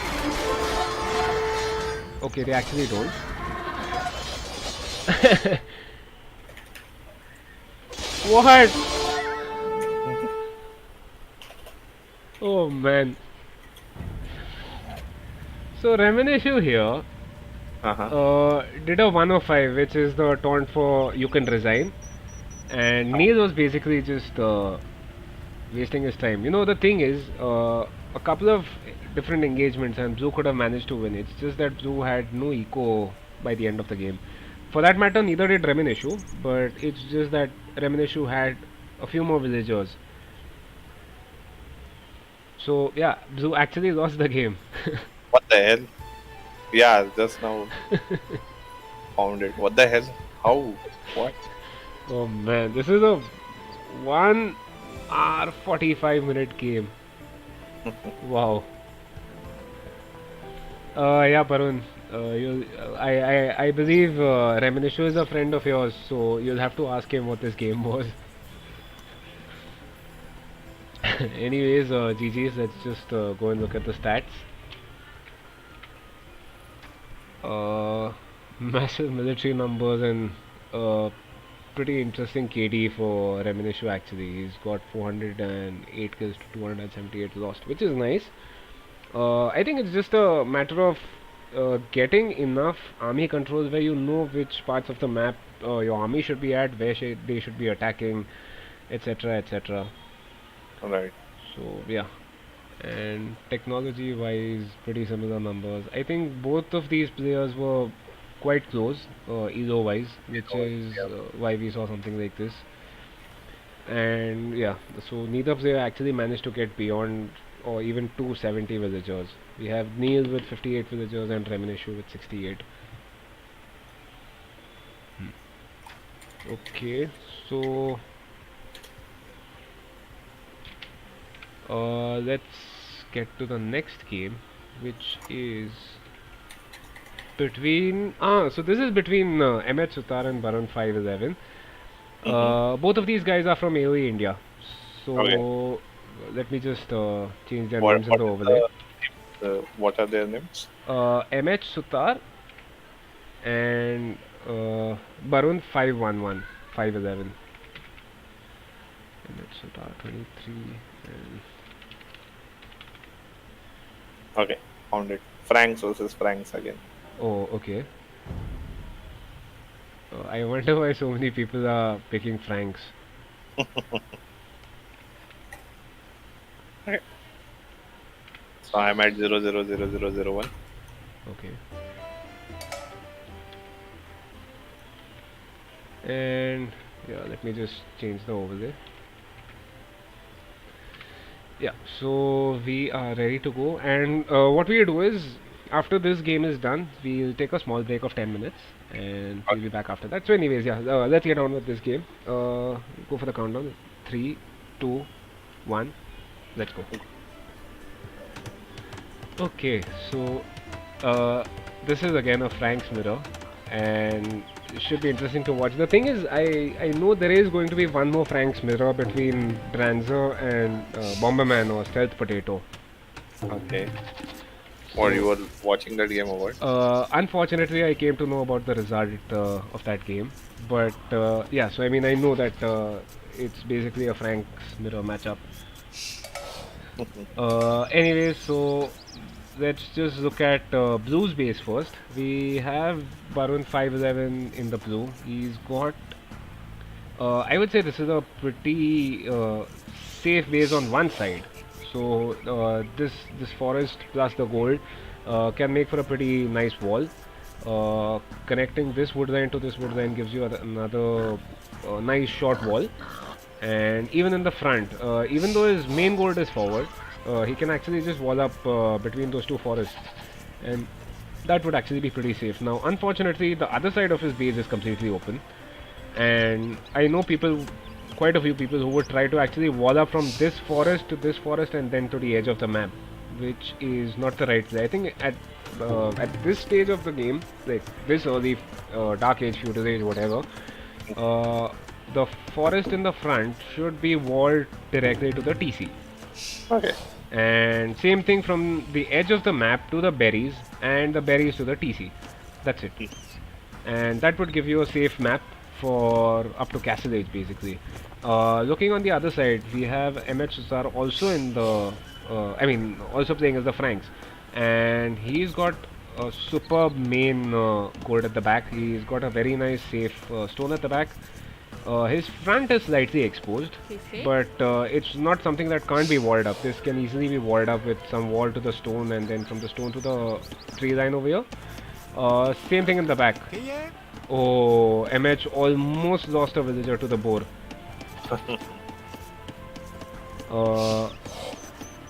Okay, they actually don't. What? Oh man. So Reminishu here did a 105, which is the taunt for you can resign, and Neil was basically just wasting his time. You know, the thing is, a couple of different engagements and Blue could have managed to win. It's just that Blue had no eco by the end of the game. For that matter, neither did Reminishu, but it's just that Reminishu had a few more villagers. So yeah, Blue actually lost the game. What the hell? Yeah, just now found it. What the hell? How? What? Oh man, this is a 1 hour 45-minute game. Wow. Yeah, Parun. I believe Reminishu is a friend of yours, so you'll have to ask him what this game was. Anyways, GG's, let's just go and look at the stats. Massive military numbers and pretty interesting KD for Reminishu actually. He's got 408 kills to 278 lost, which is nice. I think it's just a matter of getting enough army controls where you know which parts of the map your army should be at, where they should be attacking, etc. etc. Right. So yeah, and technology-wise, pretty similar numbers. I think both of these players were quite close, elo-wise, which is Yeah. why we saw something like this. And yeah, so neither player actually managed to get beyond or even 270 villagers. We have Neil with 58 villagers and Reminishu with 68. Okay, so let's get to the next game, which is between so this is between Mh Sutar and Barun 511. Both of these guys are from AOE India. Okay. So let me just change their What names in what the is overlay. what are their names? Mh Sutar and Barun 511, 511. Mh Sutar 23 and Okay, found it. Franks versus Franks again. oh, okay. I wonder why so many people are picking Franks. Okay. So I'm at 000001. Okay. And yeah, let me just change the overlay. Yeah, so we are ready to go. And what we'll do is, after this game is done, we'll take a small break of 10 minutes and we'll be back after that. So, anyways, yeah, let's get on with this game. Go for the countdown. 3, 2, 1, let's go. Okay, so this is again a Frank's mirror, and it should be interesting to watch. The thing is, I know there is going to be one more Frank's mirror between Dranzer and Bomberman or Stealth Potato. Okay. Or you So, were watching that game or what? unfortunately, I came to know about the result of that game. But yeah, so I mean, I know that it's basically a Frank's mirror matchup. Anyways, so let's just look at blue's base first. We have Barun 511 in the blue. He's got. I would say this is a pretty safe base on one side. So this forest plus the gold can make for a pretty nice wall. Connecting this wood line to this wood line gives you another nice short wall. And even in the front, even though his main gold is forward, he can actually just wall up between those two forests, and that would actually be pretty safe. Now, unfortunately, the other side of his base is completely open, and I know people, quite a few people who would try to actually wall up from this forest to this forest and then to the edge of the map, which is not the right play. I think at this stage of the game, like this early Dark Age, Feudal Age, whatever, uh, the forest in the front should be walled directly to the TC. Okay. And same thing from the edge of the map to the berries and the berries to the TC. That's it. And that would give you a safe map for up to Castle Age basically. Looking on the other side, we have MH Susar also in the, also playing as the Franks. And he's got a superb main gold at the back. He's got a very nice safe stone at the back. His front is slightly exposed, but it's not something that can't be walled up. This can easily be walled up with some wall to the stone and then from the stone to the tree line over here. Same thing in the back. Oh, MH almost lost a villager to the boar.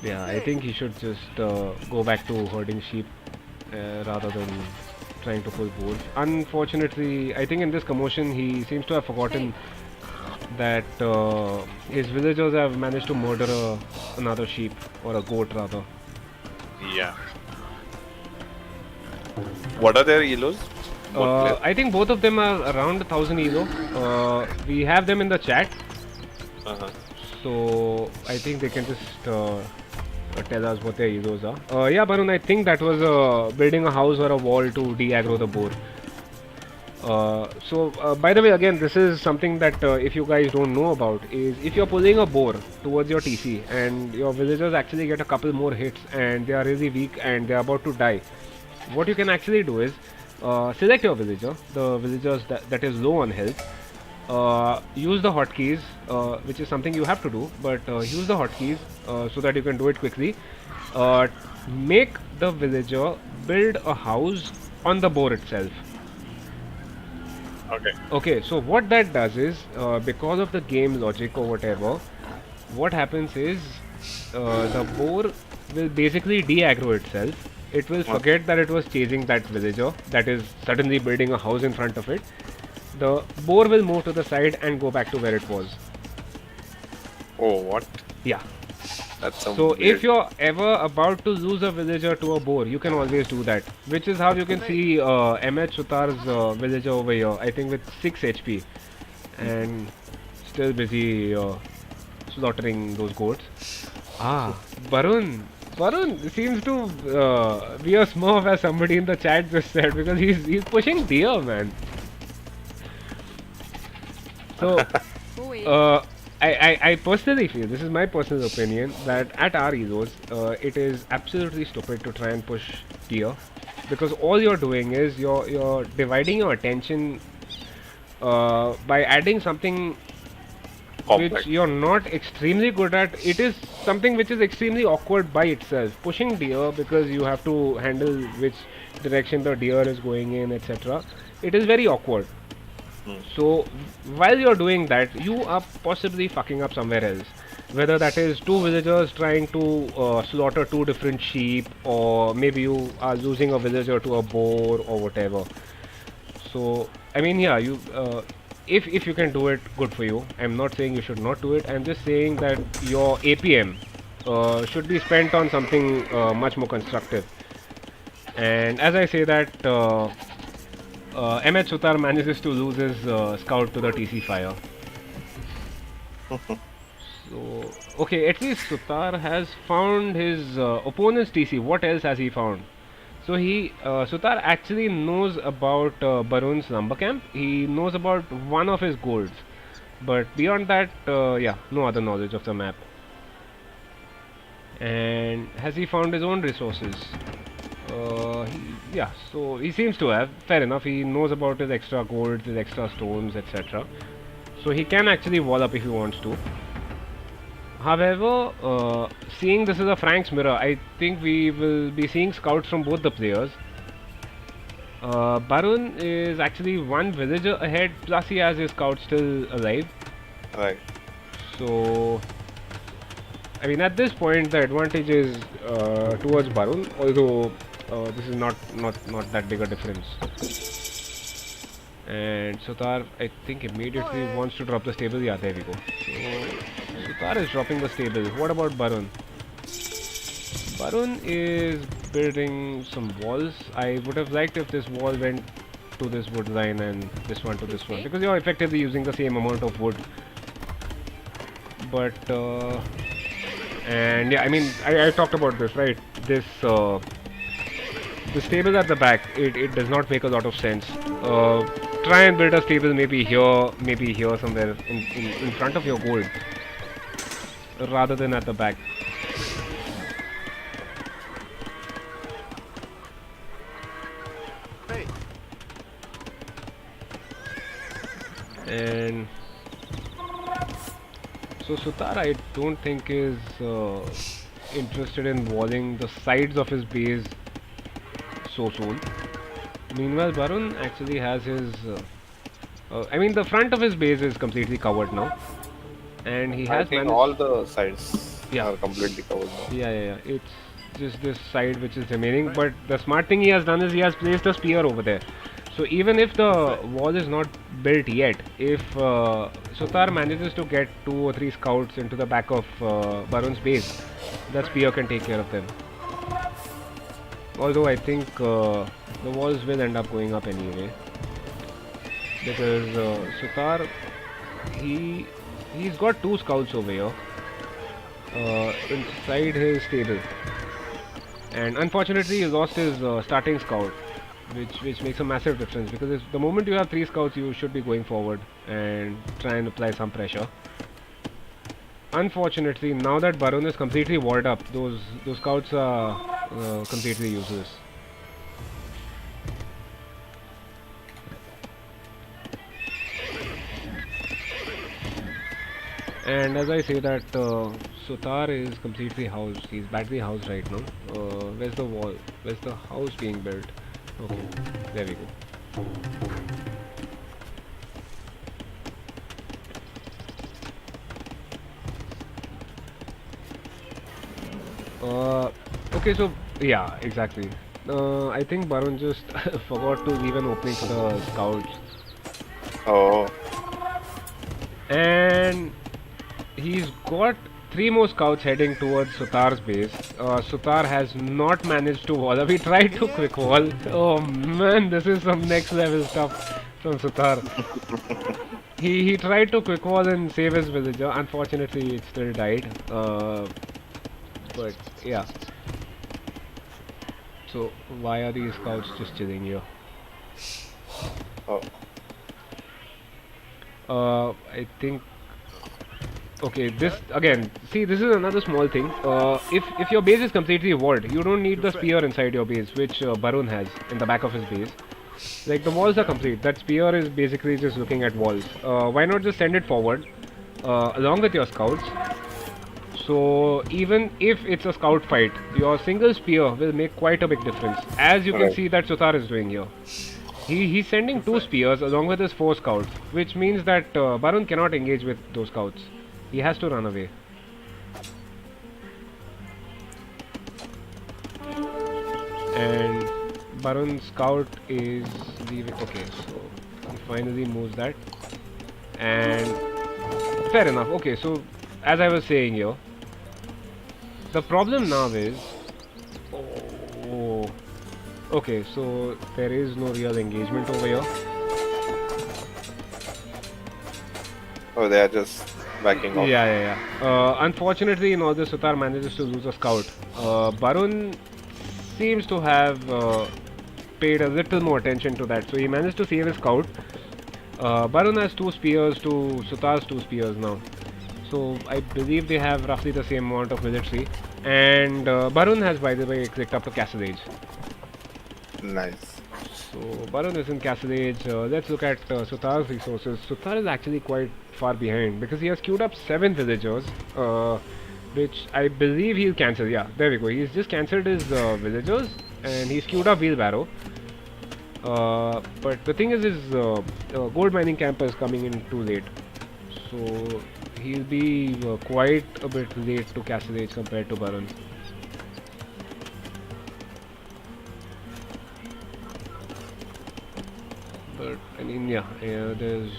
Yeah, I think he should just go back to herding sheep rather than trying to pull boars. Unfortunately, I think in this commotion he seems to have forgotten that his villagers have managed to murder another sheep or a goat rather. Yeah. What are their elos? Both players? I think both of them are around 1000 elo. We have them in the chat, Uh-huh. so I think they can just tell us what their elos are. Yeah, Barun, I think that was building a house or a wall to de-aggro the boar. By the way, again, this is something that if you guys don't know about, is if you're pulling a boar towards your TC and your villagers actually get a couple more hits and they are really weak and they're about to die, what you can actually do is select your villager, the villagers that is low on health, use the hotkeys, which is something you have to do, but use the hotkeys so that you can do it quickly. Uh, Make the villager build a house on the boar itself. Okay. Okay, so what that does is, because of the game logic or whatever, what happens is the boar will basically de-aggro itself. It will forget that it was chasing that villager that is suddenly building a house in front of it. The boar will move to the side and go back to where it was. Oh, what? Yeah. That's some So weird. if you're ever about to lose a villager to a boar, you can always do that. Which is how you can see MH Sutar's villager over here. I think with 6 HP. And still busy slaughtering those goats. Ah, Barun. Barun seems to be a smurf, as somebody in the chat just said, because he's pushing deer, man. So, I personally feel, this is my personal opinion, that at our Elos, it is absolutely stupid to try and push deer, because all you're doing is you're dividing your attention by adding something Complex. which you're not extremely good at. It is something which is extremely awkward by itself. Pushing deer because you have to handle which direction the deer is going in, etc. It is very awkward. So while you're doing that, you are possibly fucking up somewhere else. Whether that is two villagers trying to slaughter two different sheep, or maybe you are losing a villager to a boar or whatever. So I mean, yeah, you if you can do it, good for you. I'm not saying you should not do it. I'm just saying that your APM should be spent on something much more constructive. And as I say that, MH Sutar manages to lose his scout to the TC fire. So, okay, at least Sutar has found his opponent's TC. What else has he found? So Sutar actually knows about Barun's lumber camp. He knows about one of his golds. But beyond that, yeah, no other knowledge of the map. And has he found his own resources? Yeah, so he seems to have. Fair enough, he knows about his extra golds, his extra stones, etc. So he can actually wall up if he wants to. However, seeing this is a Frank's mirror, I think we will be seeing scouts from both the players. Barun is actually one villager ahead, plus he has his scout still alive. Right. So, I mean, at this point, the advantage is towards Barun, although this is not that big a difference. And Sutar, I think immediately wants to drop the stable. Yeah, there we go. So, Sutar is dropping the stable. What about Barun? Barun is building some walls. I would have liked if this wall went to this wood line and this one to this one, because you're effectively using the same amount of wood. But and yeah, I mean, I talked about this, right? This the stable at the back, it does not make a lot of sense. Try and build a stable maybe here somewhere in front of your gold, rather than at the back. Hey. And so Sutar, I don't think is interested in walling the sides of his base so soon. Meanwhile, Barun actually has his. I mean, the front of his base is completely covered now, and he I has think managed. all the sides Yeah. are completely covered now. Yeah. It's just this side which is remaining. But the smart thing he has done is he has placed a spear over there. So even if the wall is not built yet, if Sutar manages to get 2 or 3 scouts into the back of Barun's base, that spear can take care of them. Although I think the walls will end up going up anyway, because Sutar, he's got 2 scouts over here inside his stable, and unfortunately he lost his starting scout, which makes a massive difference, because if the moment you have 3 scouts, you should be going forward and try and apply some pressure. Unfortunately, now that Barun is completely walled up, those scouts are completely useless. And as I say that Sutar is completely housed. He's battery housed right now. Where's the wall? Where's the house being built? Okay, there we go. Okay, so yeah, exactly. I think Barun just forgot to leave an opening for the scouts, Oh, and he's got three more scouts heading towards Sutar's base. Sutar has not managed to wall. We tried to quick wall. Oh man, this is some next level stuff from Sutar. He tried to quick wall and save his villager. Unfortunately, it still died. But yeah. So why are these scouts just chilling here? oh, I think. Okay, this again. See, this is another small thing. If your base is completely walled, you don't need the spear inside your base, which Barun has in the back of his base. Like the walls are complete. That spear is basically just looking at walls. Why not just send it forward, along with your scouts? So even if it's a scout fight, your single spear will make quite a big difference. As you can Right. see that Sutar is doing here. He's sending two spears along with his four scouts, which means that Barun cannot engage with those scouts. He has to run away. And Barun's scout is leaving. Okay, so he finally moves that. And fair enough. Okay, so as I was saying here, the problem now is. Oh, okay, so there is no real engagement over here. oh, they are just backing off. Yeah. Unfortunately, in all this, Sutar manages to lose a scout. Barun seems to have paid a little more attention to that, so he managed to save his scout. Barun has two spears to Sutar's two spears now. So I believe they have roughly the same amount of military. And Barun has, by the way, clicked up to Castle Age. Nice. So Barun is in Castle Age. Let's look at Sutar's resources. Sutar is actually quite far behind because he has queued up 7 villagers, which I believe he'll cancel. Yeah, there we go. He's just cancelled his villagers and he's queued up wheelbarrow. But the thing is, his gold mining camp is coming in too late. So he'll be quite a bit late to Castle Age compared to Barun. But I mean, yeah, there's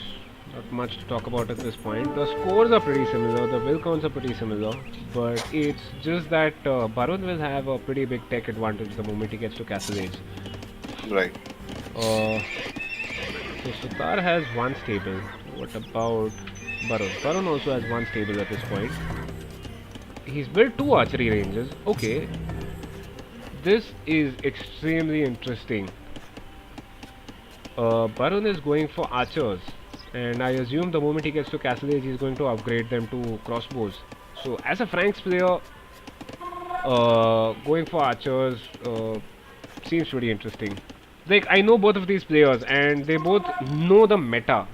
not much to talk about at this point. The scores are pretty similar, the will counts are pretty similar, but it's just that Barun will have a pretty big tech advantage the moment he gets to Castle Age. Right. So Sutar has one stable. What about Barun? Barun also has one stable at this point. He's built 2 archery ranges. Okay. This is extremely interesting. Barun is going for archers, and I assume the moment he gets to Castle Age, he's going to upgrade them to crossbows. So, as a Franks player, going for archers seems pretty interesting. Like, I know both of these players, and they both know the meta.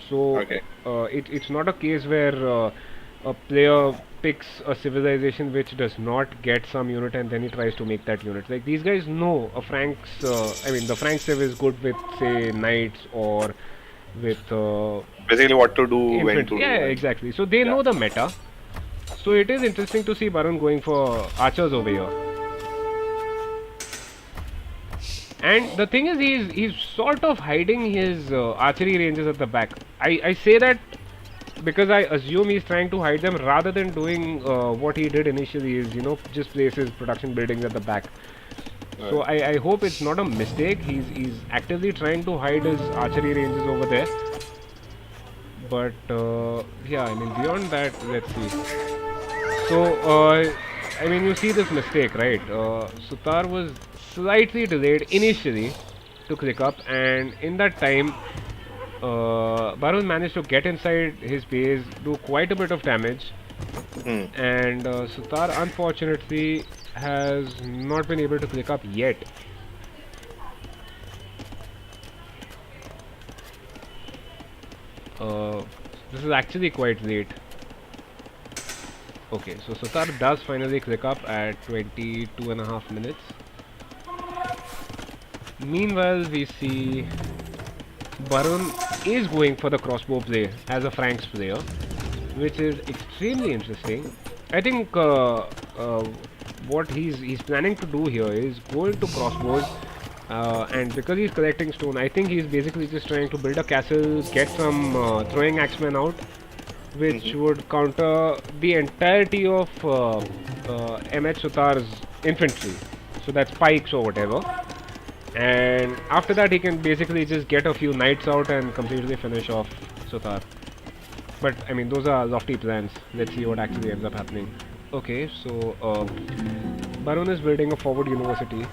So, Okay. it's not a case where a player picks a civilization which does not get some unit and then he tries to make that unit. Like these guys know a Franks, the Frank civ is good with say knights or with Basically, what to do, when to infantry. do. Yeah, exactly. So they know the meta. So it is interesting to see Barun going for archers over here. And the thing is, he's sort of hiding his archery ranges at the back. I say that because I assume he's trying to hide them rather than doing what he did initially is, just place his production buildings at the back. Right. So I hope it's not a mistake. He's actively trying to hide his archery ranges over there. But yeah, I mean beyond that, let's see. So you see this mistake, right? Sutar was slightly delayed initially to click up, and in that time Barun managed to get inside his base, do quite a bit of damage, and Sutar unfortunately has not been able to click up yet. This is actually quite late. Okay, so Sutar does finally click up at 22.5 minutes. Meanwhile, we see Barun is going for the crossbow play as a Franks player, which is extremely interesting. I think what he's planning to do here is go into crossbows, and because he's collecting stone, I think he's basically just trying to build a castle, get some throwing axemen out, which would counter the entirety of MH Sutar's infantry. So that's pikes or whatever. And after that, he can basically just get a few knights out and completely finish off Sutar. But I mean, those are lofty plans. Let's see what actually ends up happening. Okay, so Barun is building a forward university.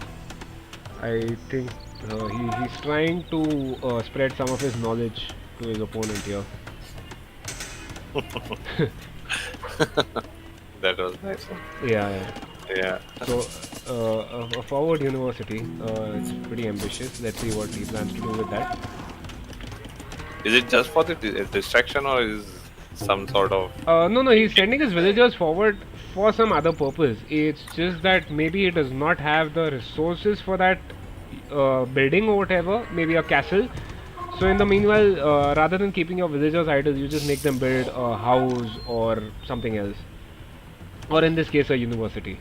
I think he's trying to spread some of his knowledge to his opponent here. That was nice. Yeah. Yeah. So a forward university. It's pretty ambitious. Let's see what he plans to do with that. Is it just for the distraction or is some sort of? No, he's sending his villagers forward for some other purpose. It's just that maybe he does not have the resources for that building or whatever, maybe a castle. So in the meanwhile, rather than keeping your villagers idle, you just make them build a house or something else. Or in this case, a university.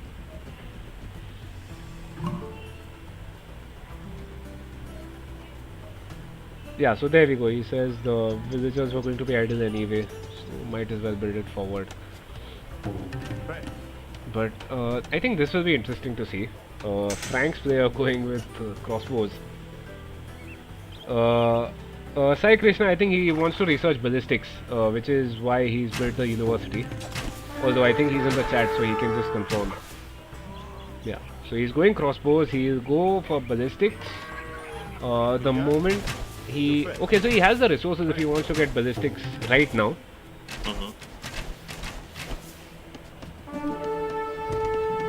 Yeah, so there we go. He says the villagers were going to be idle anyway, so might as well build it forward. Right. But I think this will be interesting to see. Frank's player going with crossbows. Sai Krishna, I think he wants to research ballistics, which is why he's built the university. Although I think he's in the chat, so he can just confirm. Yeah, so he's going crossbows. He'll go for ballistics. The moment he... Okay, so he has the resources if he wants to get ballistics right now.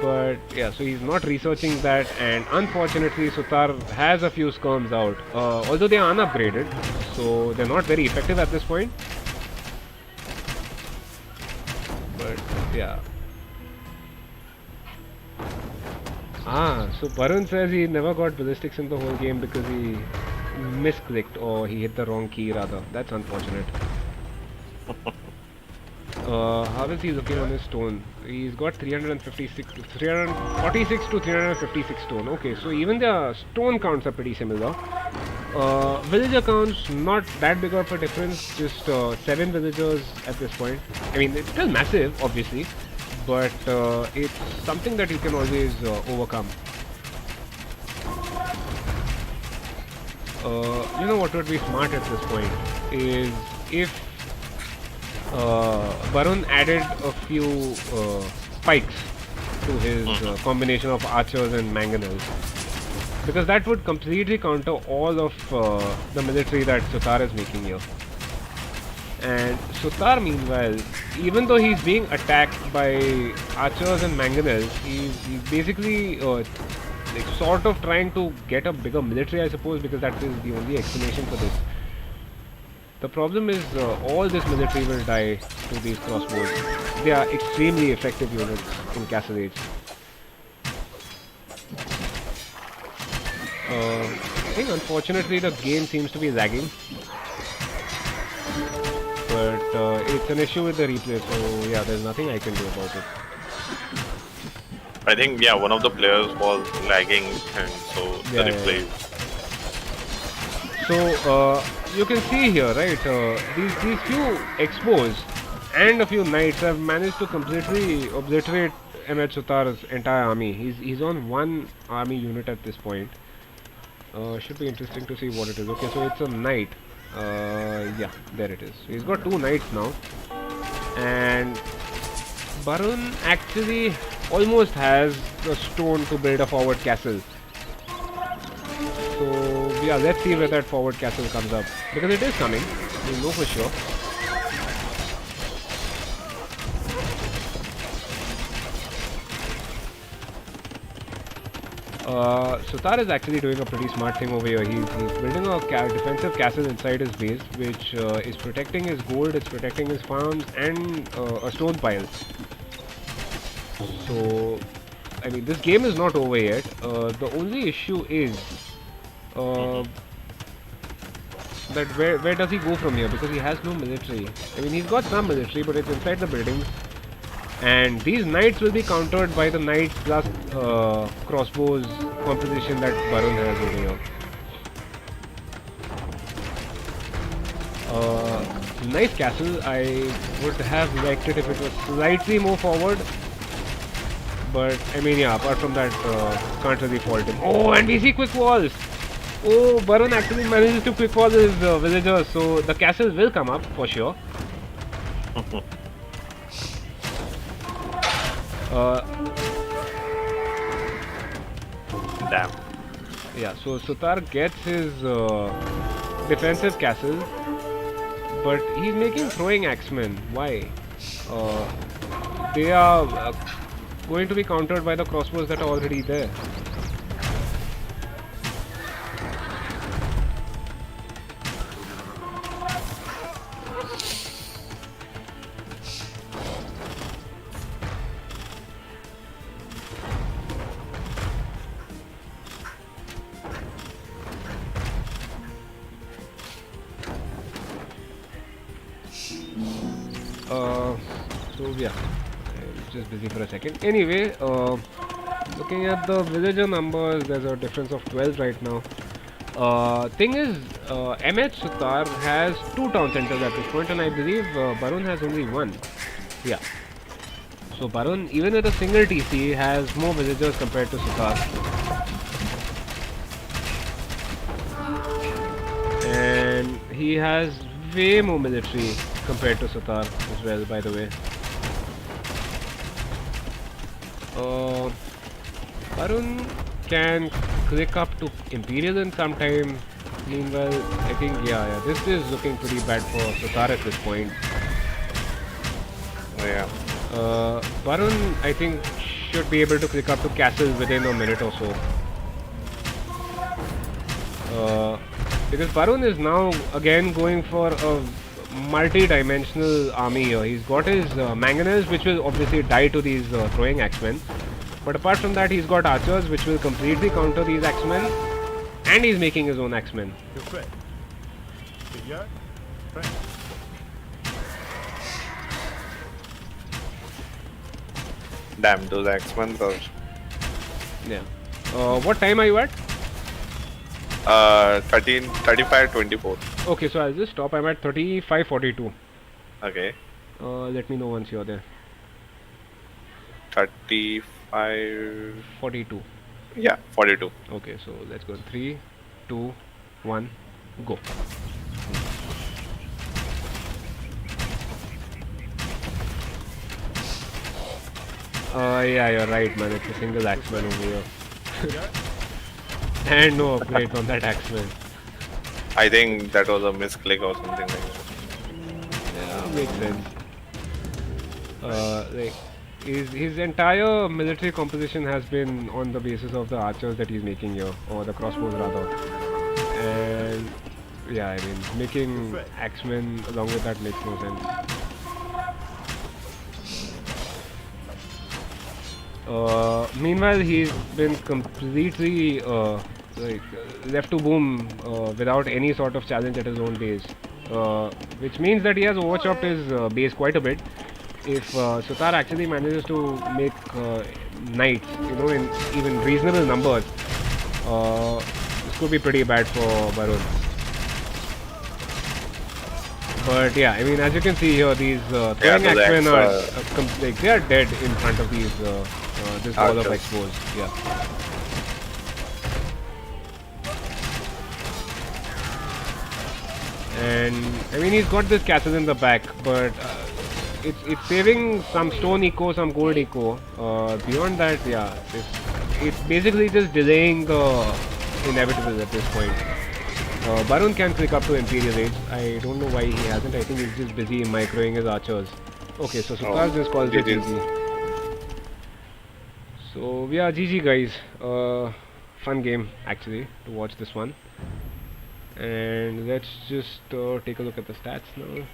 But yeah, so he's not researching that, and unfortunately Sutar has a few skirms out. Although they are unupgraded, so they're not very effective at this point. But yeah. So Barun says he never got ballistics in the whole game because he misclicked or he hit the wrong key rather. That's unfortunate. How is he looking on his stone? He's got 346 to 356 stone. Okay, so even the stone counts are pretty similar. Villager counts not that big of a difference, just 7 villagers at this point. I mean, it's still massive, obviously, but it's something that you can always overcome. You know what would be smart at this point is if Barun added a few spikes to his combination of archers and mangonels, because that would completely counter all of the military that Sutar is making here. And Sutar, meanwhile, even though he's being attacked by archers and mangonels, he's basically like sort of trying to get a bigger military, I suppose, because that is the only explanation for this. The problem is all this military will die to these crossbows. They are extremely effective units in Castle Age. I think unfortunately the game seems to be lagging. But it's an issue with the replay, so yeah, there's nothing I can do about it. I think one of the players was lagging, and so the replay. So you can see here, right? These few expos and a few knights have managed to completely obliterate MH Sutar's entire army. He's on one army unit at this point. Should be interesting to see what it is. Okay, so it's a knight. Yeah, there it is. He's got 2 knights now, and Barun actually almost has the stone to build a forward castle. So yeah, let's see where that forward castle comes up, because it is coming. We know for sure. Sutar is actually doing a pretty smart thing over here. He's building a defensive castle inside his base, which is protecting his gold, it's protecting his farms, and a stone pile. So, I mean, this game is not over yet. The only issue is uh, that where does he go from here? Because he has no military. I mean, he's got some military, but it's inside the buildings. And these knights will be countered by the knights plus crossbows composition that Baron has over here. Nice castle. I would have liked it if it was slightly more forward. But, I mean, yeah, apart from that, can't really fault him. Oh, and we see quick walls! Oh, Baron actually manages to quick wall his villagers, so the castle will come up, for sure. Damn. Yeah, so Sutar gets his defensive castle, but he's making throwing axemen. Why? They are going to be countered by the crossbows that are already there. So yeah, I'm just busy for a second. Anyway, looking at the villager numbers, there's a difference of 12 right now. Thing is, MH Sutar has 2 town centers at this point, and I believe Baron has only 1. Yeah. So Baron, even with a single TC, has more villagers compared to Sutar. And he has way more military compared to Sutar as well, by the way. Baron can click up to Imperial in some time. Meanwhile, I think, yeah, this is looking pretty bad for Sutar at this point. Yeah. Baron, I think, should be able to click up to Castle within a minute or so. Because Baron is now again going for a multi-dimensional army here. He's got his mangonels, which will obviously die to these throwing axemen. But apart from that, he's got archers, which will completely counter these axemen. And he's making his own axemen. Damn, those X-Men are... Yeah. What time are you at? 35-24. Okay, so I'll just stop. I'm at 35:42. Okay. Let me know once you're there. 35... 42. Yeah, 42. Okay, so let's go. 3, 2, 1, go. Yeah, you're right, man. It's a single axeman over here. And no upgrade on that axeman. I think that was a misclick or something like that. Yeah, makes sense. Like his entire military composition has been on the basis of the archers that he's making here, or the crossbows rather. And yeah, I mean, making axemen along with that makes no sense. Meanwhile, he's been completely left to boom without any sort of challenge at his own base, which means that he has overchopped his base quite a bit. If Sutar actually manages to make knights, in even reasonable numbers, this could be pretty bad for Baron. But yeah, I mean, as you can see here, these throwing axemen are they are dead in front of these this wall of exposed. Yeah. And I mean, he's got this castle in the back, but it's saving some stone eco, some gold eco. Beyond that, yeah, it's basically just delaying the inevitable at this point. Baron can click up to Imperial Age. I don't know why he hasn't. I think he's just busy microing his archers. Okay, so Sutar just calls it GG. So yeah, GG guys. Fun game actually to watch this one. And let's just take a look at the stats now.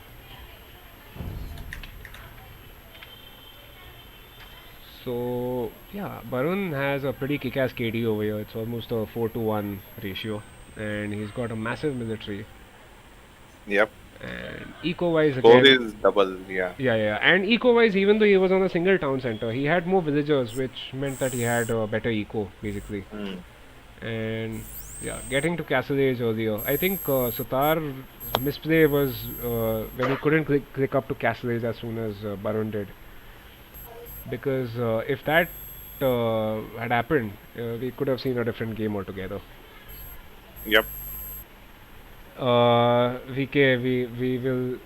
So yeah, Barun has a pretty kick-ass KD over here. It's almost a 4-to-1 ratio, and he's got a massive military. Yep. And eco-wise Score again, is double. Yeah. yeah. And eco-wise, even though he was on a single town center, he had more villagers, which meant that he had a better eco basically. Hmm. And yeah, getting to Castle Age earlier. I think Sutar's misplay was when he couldn't click up to Castle Age as soon as Barun did. Because if that had happened, we could have seen a different game altogether. Yep. VK, we will.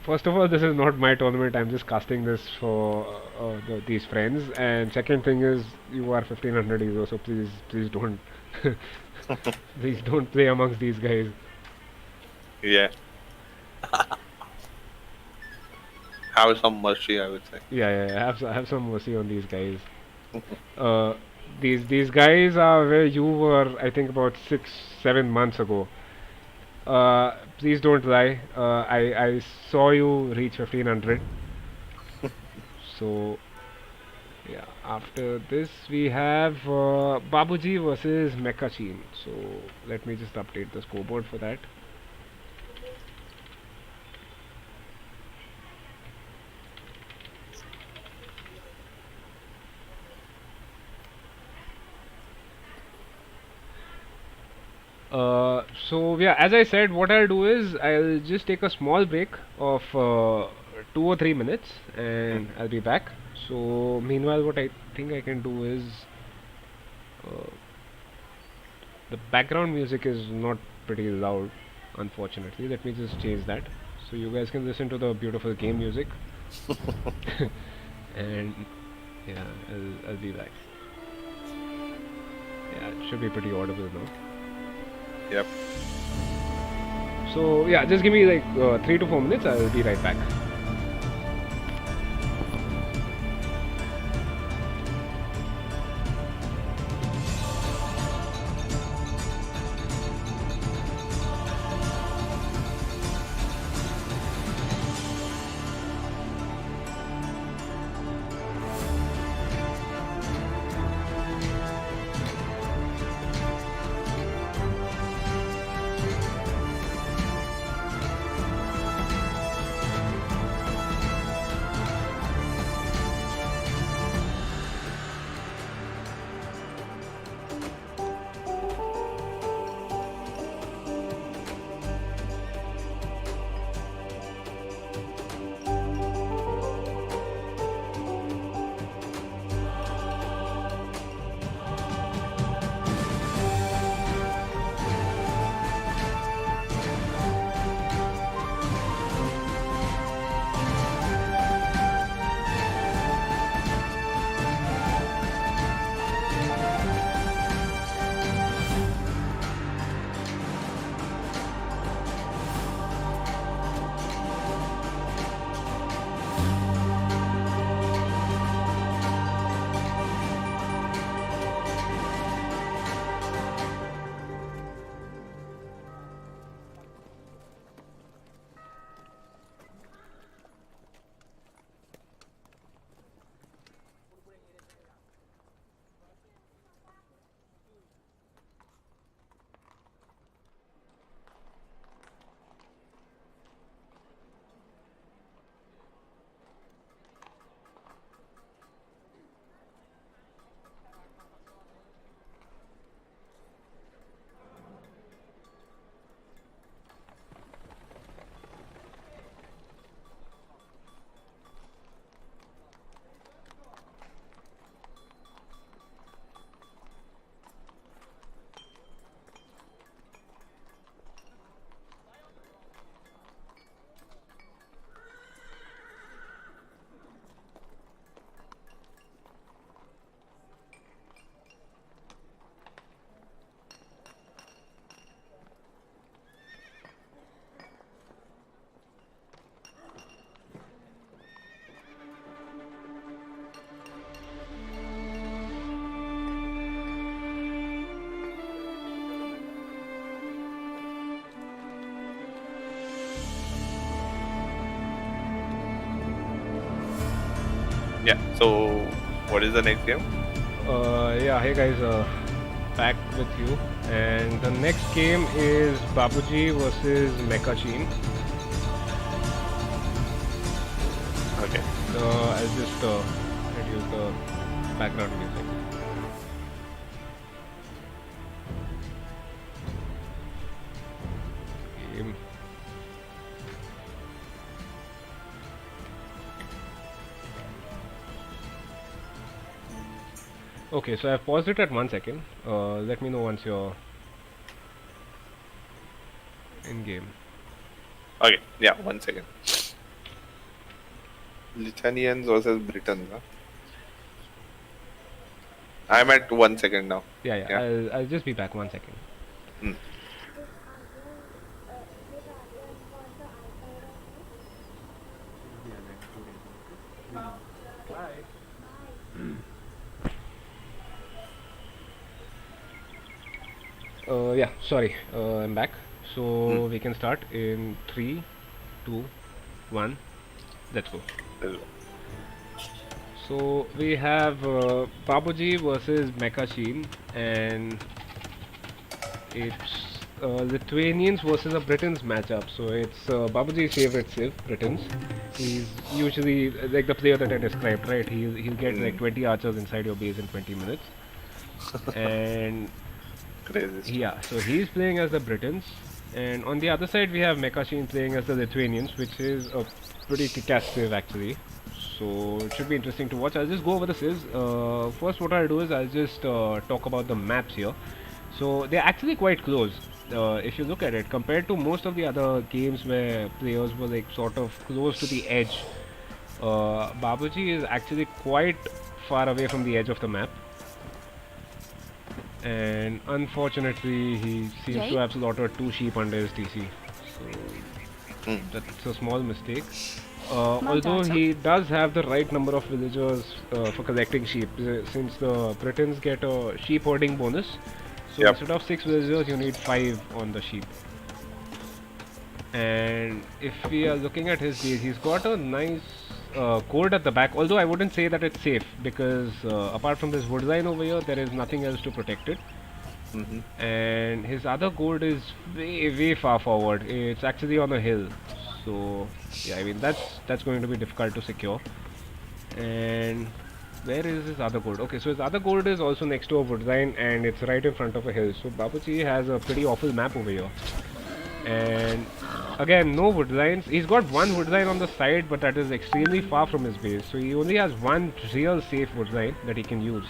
First of all, this is not my tournament. I'm just casting this for these friends. And second thing is, you are 1500 euros, so please don't, please don't play amongst these guys. Yeah. Have some mercy, I would say. Yeah. Have some mercy on these guys. Uh, these guys are where you were, I think, about 6-7 months ago. Please don't lie. I saw you reach 1500. So yeah, after this we have Babuji versus Mekachin. So let me just update the scoreboard for that. So yeah, as I said, what I'll do is I'll just take a small break of 2 or 3 minutes, and I'll be back. So meanwhile, what I think I can do is uh, the background music is not pretty loud, unfortunately. Let me just change that so you guys can listen to the beautiful game music. And yeah, I'll be back. Yeah, it should be pretty audible now. Yep. So yeah, just give me like 3 to 4 minutes. I'll be right back. Yeah. So What is the next game? Yeah, hey guys, back with you. And the next game is Babuji versus Mekachin. Okay. I'll just reduce the background music. Game. Okay, so I've paused it at 1 second. Let me know once you're in game. Okay. Yeah. 1 second. Lithuanians versus Britons. Huh? I'm at 1 second now. Yeah. Yeah. I'll just be back 1 second. Hmm. Yeah, sorry, I'm back. So we can start in 3, 2, 1. Let's go. So we have Babuji versus Mekachin, and it's Lithuanians versus a Britons matchup. So it's Babuji's favorite civ, Britons. He's usually like the player that I described, right? He'll get like 20 archers inside your base in 20 minutes. And Crazy. yeah, so he's playing as the Britons, and on the other side we have Mekachin playing as the Lithuanians, which is a pretty kick-ass civ actually. So it should be interesting to watch. I'll just go over the civs. First, what I'll do is I'll just talk about the maps here. So they're actually quite close. If you look at it, compared to most of the other games where players were like sort of close to the edge, Babuji is actually quite far away from the edge of the map. And unfortunately, he seems to have slaughtered 2 sheep under his TC. So that's a small mistake. Although he does have the right number of villagers for collecting sheep, since the Britons get a sheep herding bonus. So instead of 6 villagers, you need 5 on the sheep. And if we are looking at his base, he's got a nice gold at the back, although I wouldn't say that it's safe because apart from this wood line over here, there is nothing else to protect it. And his other gold is way far forward. It's actually on a hill, so yeah, I mean that's going to be difficult to secure. And where is his other gold? Okay, so his other gold is also next to a wood line and it's right in front of a hill. So Babuji has a pretty awful map over here. And again, no wood lines. He's got one wood line on the side, but that is extremely far from his base. So he only has one real safe wood line that he can use.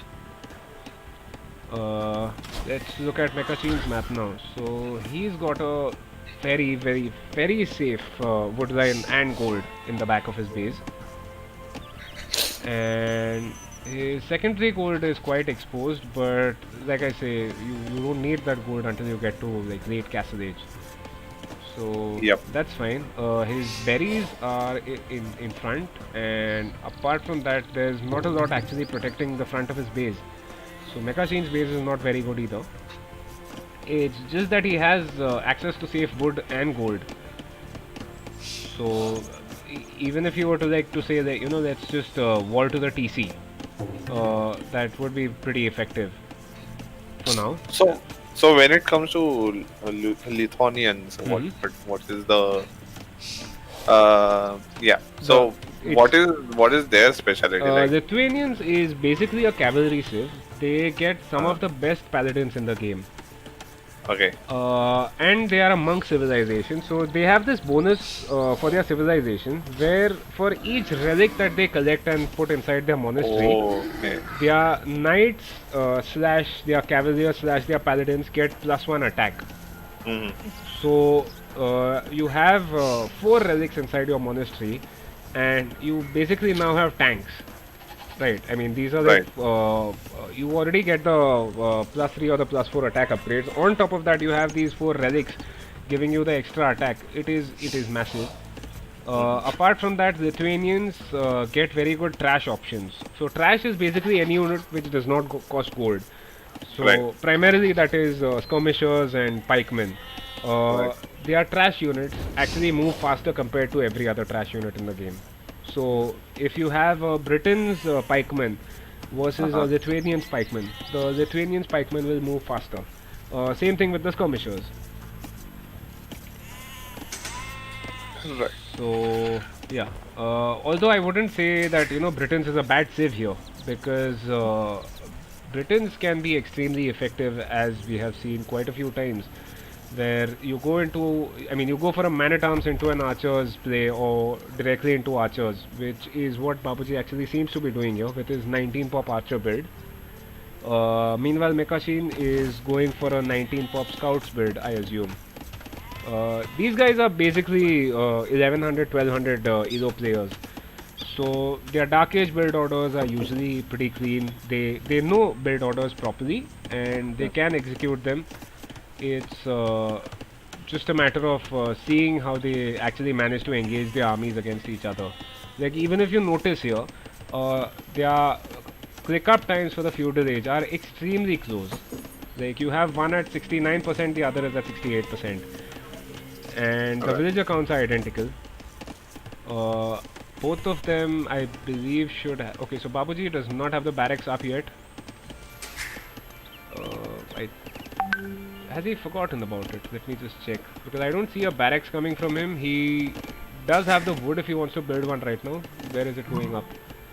Let's look at Mekachin's map now. So he's got a very safe wood line and gold in the back of his base. And his secondary gold is quite exposed, but like I say, you don't need that gold until you get to like late Castle Age. So that's fine. His berries are in front, and apart from that, there's not a lot actually protecting the front of his base. So Mekachin's base is not very good either. It's just that he has access to safe wood and gold. So even if you were to like to say that, you know, let's just wall to the TC, that would be pretty effective for now. So when it comes to Lithuanians, what is the So what is their specialty? Like? Lithuanians is basically a cavalry civ. They get some of the best paladins in the game. Okay. And they are a monk civilization, so they have this bonus for their civilization, where for each relic that they collect and put inside their monastery, their knights slash their cavaliers slash their paladins get +1 attack. So you have 4 relics inside your monastery, and you basically now have tanks. Right, I mean these are like you already get the +3 or the +4 attack upgrades. On top of that, you have these 4 relics giving you the extra attack. It is massive. Apart from that, Lithuanians get very good trash options. So trash is basically any unit which does not cost gold. So primarily that is skirmishers and pikemen. Their trash units actually move faster compared to every other trash unit in the game. So if you have Britain's pikemen, versus a Lithuanian Spikeman. The Lithuanian Spikeman will move faster. Same thing with the skirmishers. Right. So yeah, although I wouldn't say that Britons is a bad civ here, because Britons can be extremely effective, as we have seen quite a few times, where you go into, you go for a man-at-arms into an archer's play or directly into archers, which is what Babuji actually seems to be doing here with his 19 pop archer build. Meanwhile, Mekashin is going for a 19 pop scouts build, I assume. These guys are basically 1100, 1200 ELO players. So their Dark Age build orders are usually pretty clean. They know build orders properly and they can execute them. It's just a matter of seeing how they actually manage to engage their armies against each other. Like, even if you notice here, their click up times for the feudal age are extremely close. Like, you have one at 69%, the other is at 68%. And the villager counts are identical. Both of them, I believe, should have. Okay, so Babuji does not have the barracks up yet. Has he forgotten about it? Let me just check, because I don't see a barracks coming from him. He does have the wood if he wants to build one right now. Where is it going up?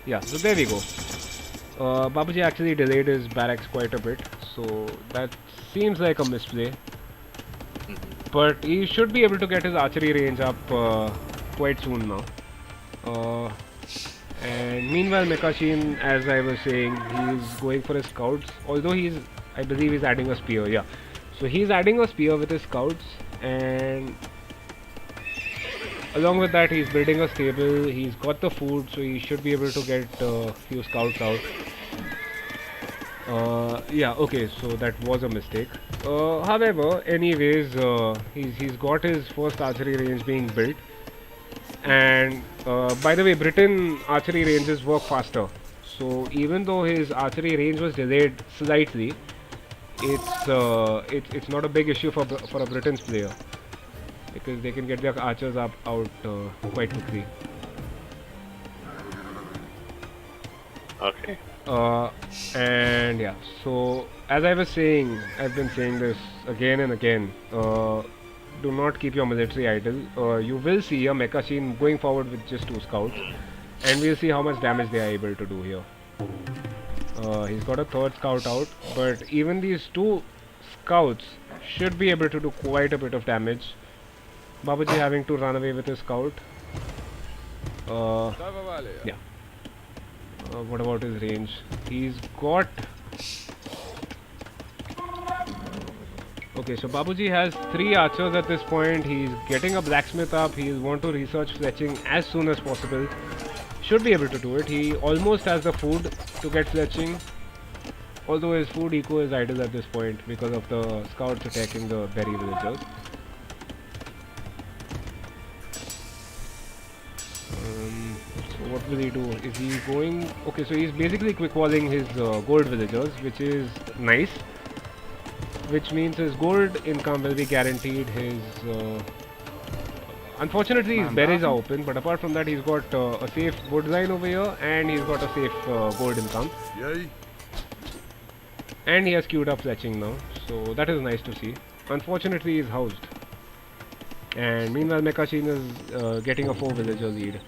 Yeah, so there we go. Babuji actually delayed his barracks quite a bit, so that seems like a misplay. But he should be able to get his archery range up quite soon now. And meanwhile, Mekashin, as I was saying, he's going for his scouts. Although I believe he's adding a spear. Yeah, so he's adding a spear with his scouts, and along with that, he's building a stable. He's got the food, so he should be able to get a few scouts out. Yeah, okay, so that was a mistake. However, anyways, he's got his first archery range being built. And by the way, Britain archery ranges work faster. So even though his archery range was delayed slightly, it's not a big issue for a Britain's player, because they can get their archers out quite quickly. Okay. And yeah, so as I was saying, I've been saying this again and again, do not keep your military idle. You will see a Mekashin going forward with just 2 scouts, and we'll see how much damage they are able to do here. He's got a 3rd scout out, but even these 2 scouts should be able to do quite a bit of damage. Babuji having to run away with his scout. Yeah. What about his range? He's got... Okay, so Babuji has 3 archers at this point. He's getting a blacksmith up. He'll want to research fletching as soon as possible. Should be able to do it. He almost has the food to get fletching. Although his food eco is idle at this point because of the scouts attacking the berry villagers. So what will he do? Is he going... Okay, so he's basically quick walling his gold villagers, which is nice. Which means his gold income will be guaranteed. His unfortunately his berries are open, but apart from that he's got a safe wood line over here, and he's got a safe gold income. Yay. And he has queued up fletching now, so that is nice to see. Unfortunately he's housed. And meanwhile Mekashin is getting a 4 villager lead.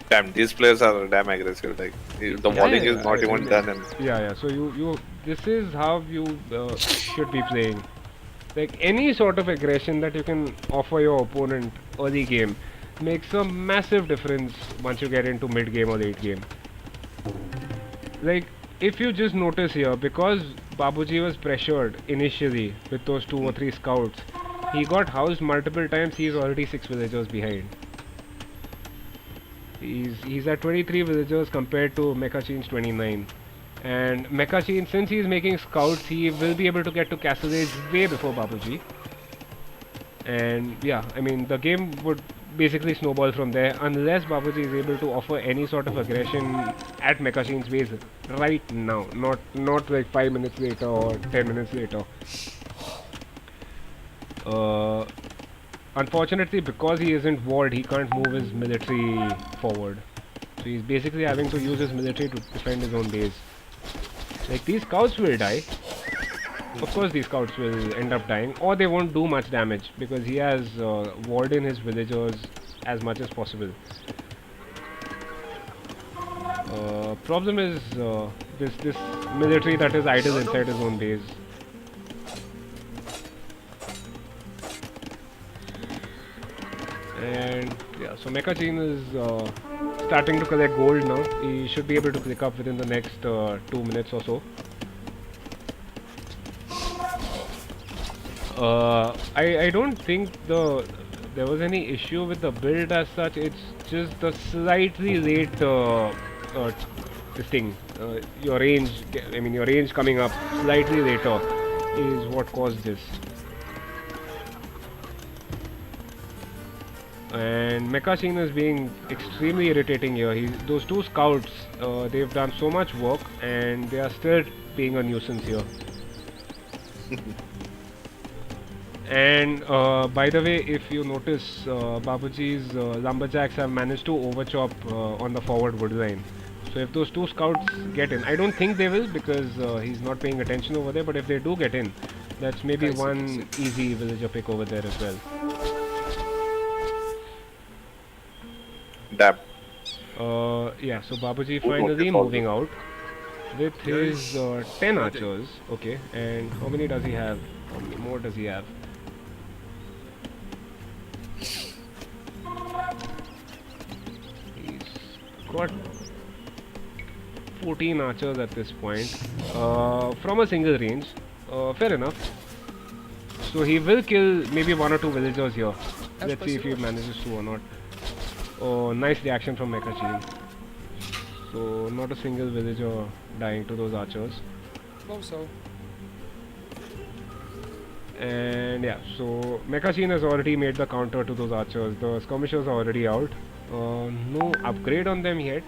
Damn, these players are damn aggressive. Like the walling is not even done. And yeah. So you this is how you should be playing. Like, any sort of aggression that you can offer your opponent early game makes a massive difference once you get into mid game or late game. Like, if you just notice here, because Babuji was pressured initially with those 2 or 3 scouts, he got housed multiple times. He's already 6 villagers behind. He's at 23 villagers compared to Mekashin's 29. And Mekashin, since he's making scouts, he will be able to get to Castle Age way before Babuji. And yeah, I mean, the game would basically snowball from there unless Babuji is able to offer any sort of aggression at Mekashin's base right now, not like 5 minutes later or 10 minutes later. unfortunately, because he isn't walled, he can't move his military forward. So he's basically having to use his military to defend his own base. Like, these scouts will die. Of course, these scouts will end up dying, or they won't do much damage because he has walled in his villagers as much as possible. Problem is this military that is idle inside his own base. And yeah, so Mechachin is starting to collect gold now. He should be able to click up within the next 2 minutes or so. I don't think there was any issue with the build as such. It's just the slightly late this thing. Your range, I mean your range coming up slightly later is what caused this. And Mechachin is being extremely irritating here. Those two scouts, they've done so much work and they are still being a nuisance here. And by the way, if you notice, Babuji's lumberjacks have managed to overchop on the forward wood line. So if those two scouts get in, I don't think they will because he's not paying attention over there, but if they do get in, that's maybe one easy villager pick over there as well. Dab. Yeah, so Babuji finally moving out with his 10 archers. Okay, and how many does he have? How many more does he have? He's got 14 archers at this point from a single range. Fair enough. So he will kill maybe 1 or 2 villagers here. Let's see if he manages to or not. Oh, nice reaction from Mechachin. So not a single villager dying to those archers. So. And yeah, so Mechachin has already made the counter to those archers. The skirmishers are already out. No upgrade on them yet.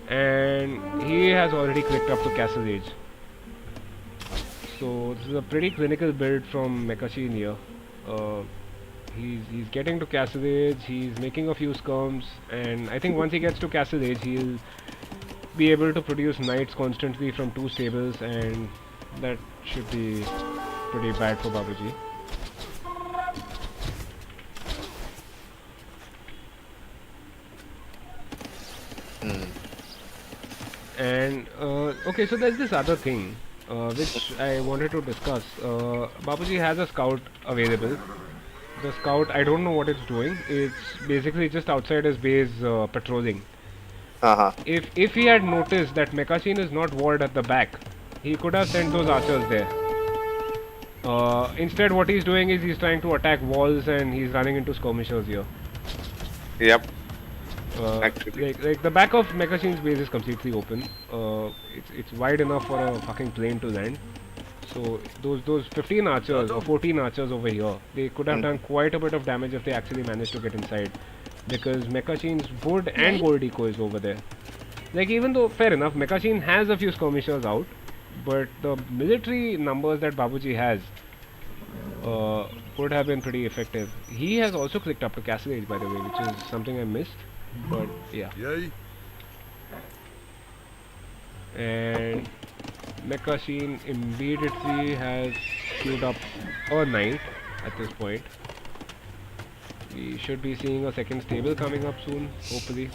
And he has already clicked up to Castle Age. So this is a pretty clinical build from Mechachin here. He's getting to Castle Age, he's making a few skirms, and I think once he gets to Castle Age, he'll be able to produce knights constantly from 2 stables, and that should be pretty bad for Babuji. And okay, so there's this other thing which I wanted to discuss. Babuji has a scout available. The scout, I don't know what it's doing. It's basically just outside his base patrolling. If he had noticed that Mechachin is not walled at the back, he could have sent those archers there. Instead, what he's doing is he's trying to attack walls and he's running into skirmishers here. Yep. Like the back of Mechachin's base is completely open. It's wide enough for a fucking plane to land. So those 15 archers or 14 archers over here, they could have done quite a bit of damage if they actually managed to get inside, because Mechachin's wood and gold eco is over there. Like, even though, fair enough, Mechachin has a few skirmishers out, but the military numbers that Babuji has would have been pretty effective. He has also clicked up to Castle Age, by the way, which is something I missed, but yeah. And Mechachin immediately has queued up a knight at this point. We should be seeing a second stable coming up soon, hopefully.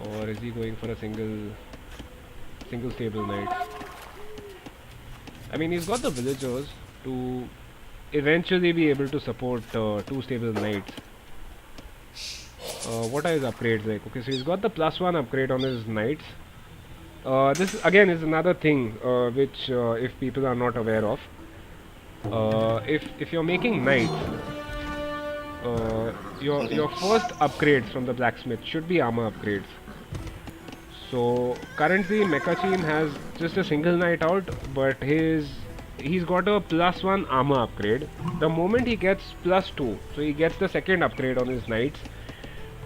Or is he going for a single stable knight? I mean, he's got the villagers to eventually be able to support 2 stable knights. What are his upgrades like? Okay, so he's got the +1 upgrade on his knights. This again is another thing which if people are not aware of, if you're making knights, your first upgrades from the blacksmith should be armor upgrades. So currently Mechachin has just a single knight out, but he's got a +1 armor upgrade. The moment he gets +2, so he gets the second upgrade on his knights.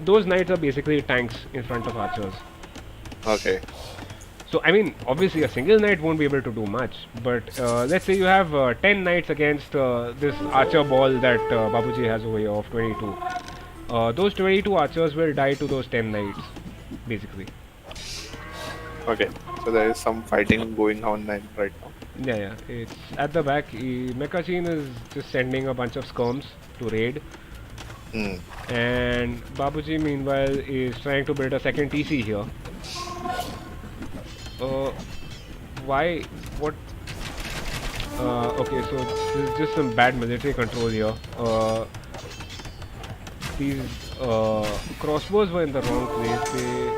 Those knights are basically tanks in front of archers. Okay. So I mean, obviously a single knight won't be able to do much, but let's say you have 10 knights against this archer ball that Babuji has over here of 22. Those 22 archers will die to those 10 knights, basically. Okay, so there is some fighting going on right now. Yeah, yeah. It's at the back. Mekachin is just sending a bunch of skirms to raid, Hmm. and Babuji meanwhile is trying to build a second TC here. Why? What? Okay, so this is just some bad military control here. These crossbows were in the wrong place. They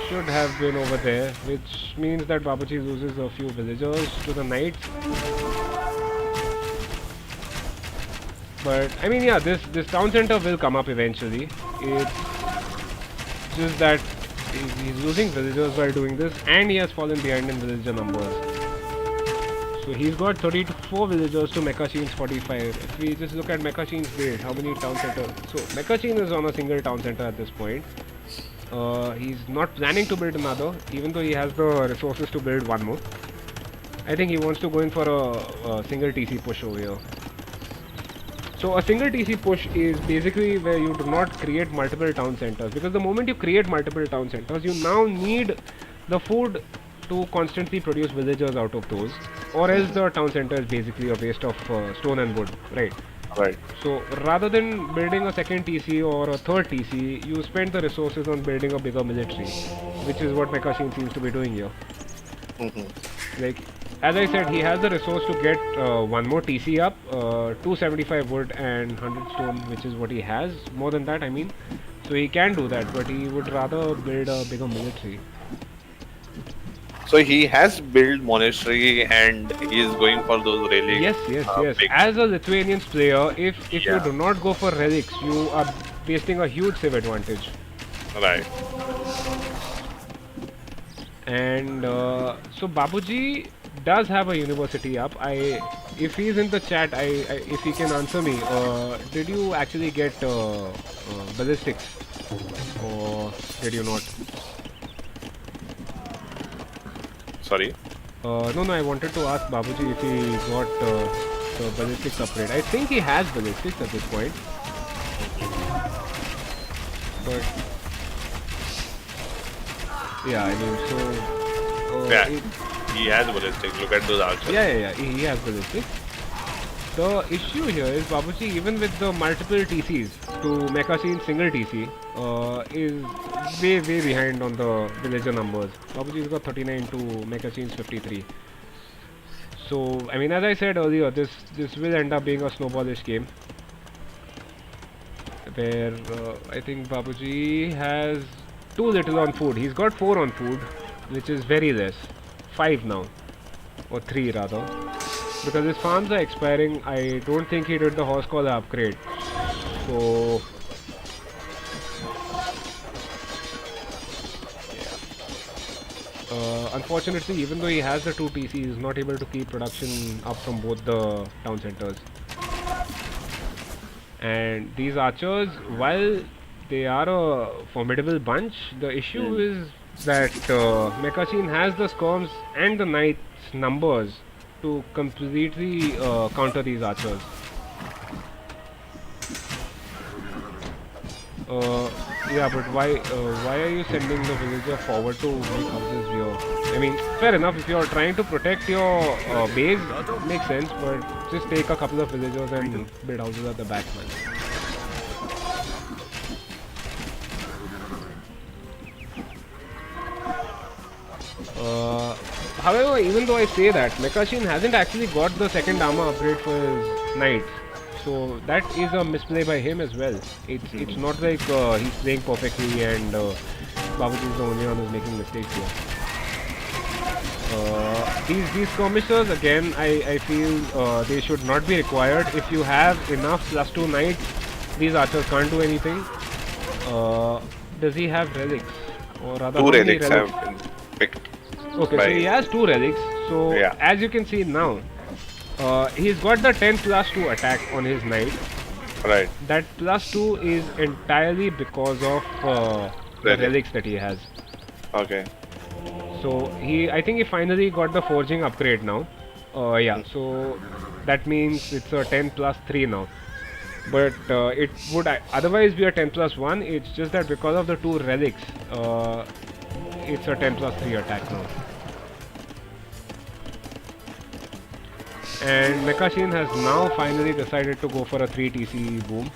should have been over there, which means that Babuji loses a few villagers to the knights. But I mean, yeah, this town center will come up eventually. It's just that he's losing villagers while doing this, and he has fallen behind in villager numbers. So he's got 34 villagers to Mekachin's 45. If we just look at Mekachin's build, how many town centers? So Mekachin is on a single town center at this point. He's not planning to build another, even though he has the resources to build one more. I think he wants to go in for a single TC push over here. So a single TC push is basically where you do not create multiple town centers, because the moment you create multiple town centers, you now need the food to constantly produce villagers out of those, or else the town center is basically a waste of stone and wood, right? Right. So rather than building a second TC or a third TC, you spend the resources on building a bigger military, which is what Mekachin seems to be doing here. Like, as I said, he has the resource to get one more TC up, 275 wood and 100 stone, which is what he has. More than that, I mean. So he can do that, but he would rather build a bigger military. So he has built monastery and he is going for those relics. Yes, yes, yes. big- As a Lithuanian player, if you Yeah. do not go for relics, you are wasting a huge save advantage. Right. And so Babuji does have a university up. If he's in the chat, if he can answer me, did you actually get ballistics, or did you not? Sorry. No, I wanted to ask Babuji if he got the ballistics upgrade. I think he has ballistics at this point, but yeah, I mean, so Yeah. He has ballistic. Look at those archers. yeah, he has ballistics. The issue here is Babuji, even with the multiple TCs to Mekachin's single TC, is way behind on the villager numbers. Babuji's got 39 to Mekachin's 53. So, I mean, as I said earlier, this will end up being a snowballish game, where I think Babuji has too little on food. He's got 4 on food, which is very less. 5 now, or 3 rather. Because his farms are expiring, I don't think he did the horse collar upgrade. So unfortunately, even though he has the 2 TC, he is not able to keep production up from both the town centers. And these archers, while they are a formidable bunch, the issue is that Mekachin has the skirms and the knights numbers to completely counter these archers. Yeah, but why are you sending the villager forward to make houses here? I mean, fair enough, if you're trying to protect your base, makes sense, but just take a couple of villagers and build houses at the back, man. However, even though I say that, Mekachin hasn't actually got the second armor upgrade for his knights, so that is a misplay by him as well. It's not like he's playing perfectly and Babuji is the only one who's making mistakes here. These skirmishers, again, I feel they should not be required. If you have enough +2 knights, these archers can't do anything. Does he have relics? Or rather, 2 how many relics have been picked. Okay, so he has 2 relics. So Yeah. as you can see now, he's got the 10+2 attack on his knight. Right. That +2 is entirely because of the Relic. relics that he has. Okay. So I think he finally got the forging upgrade now. Yeah, so that means it's a 10 plus 3 now. But it would otherwise be a 10 plus 1. It's just that because of the two relics, it's a 10 plus 3 attack now. And Mekashin has now finally decided to go for a 3 TC boom.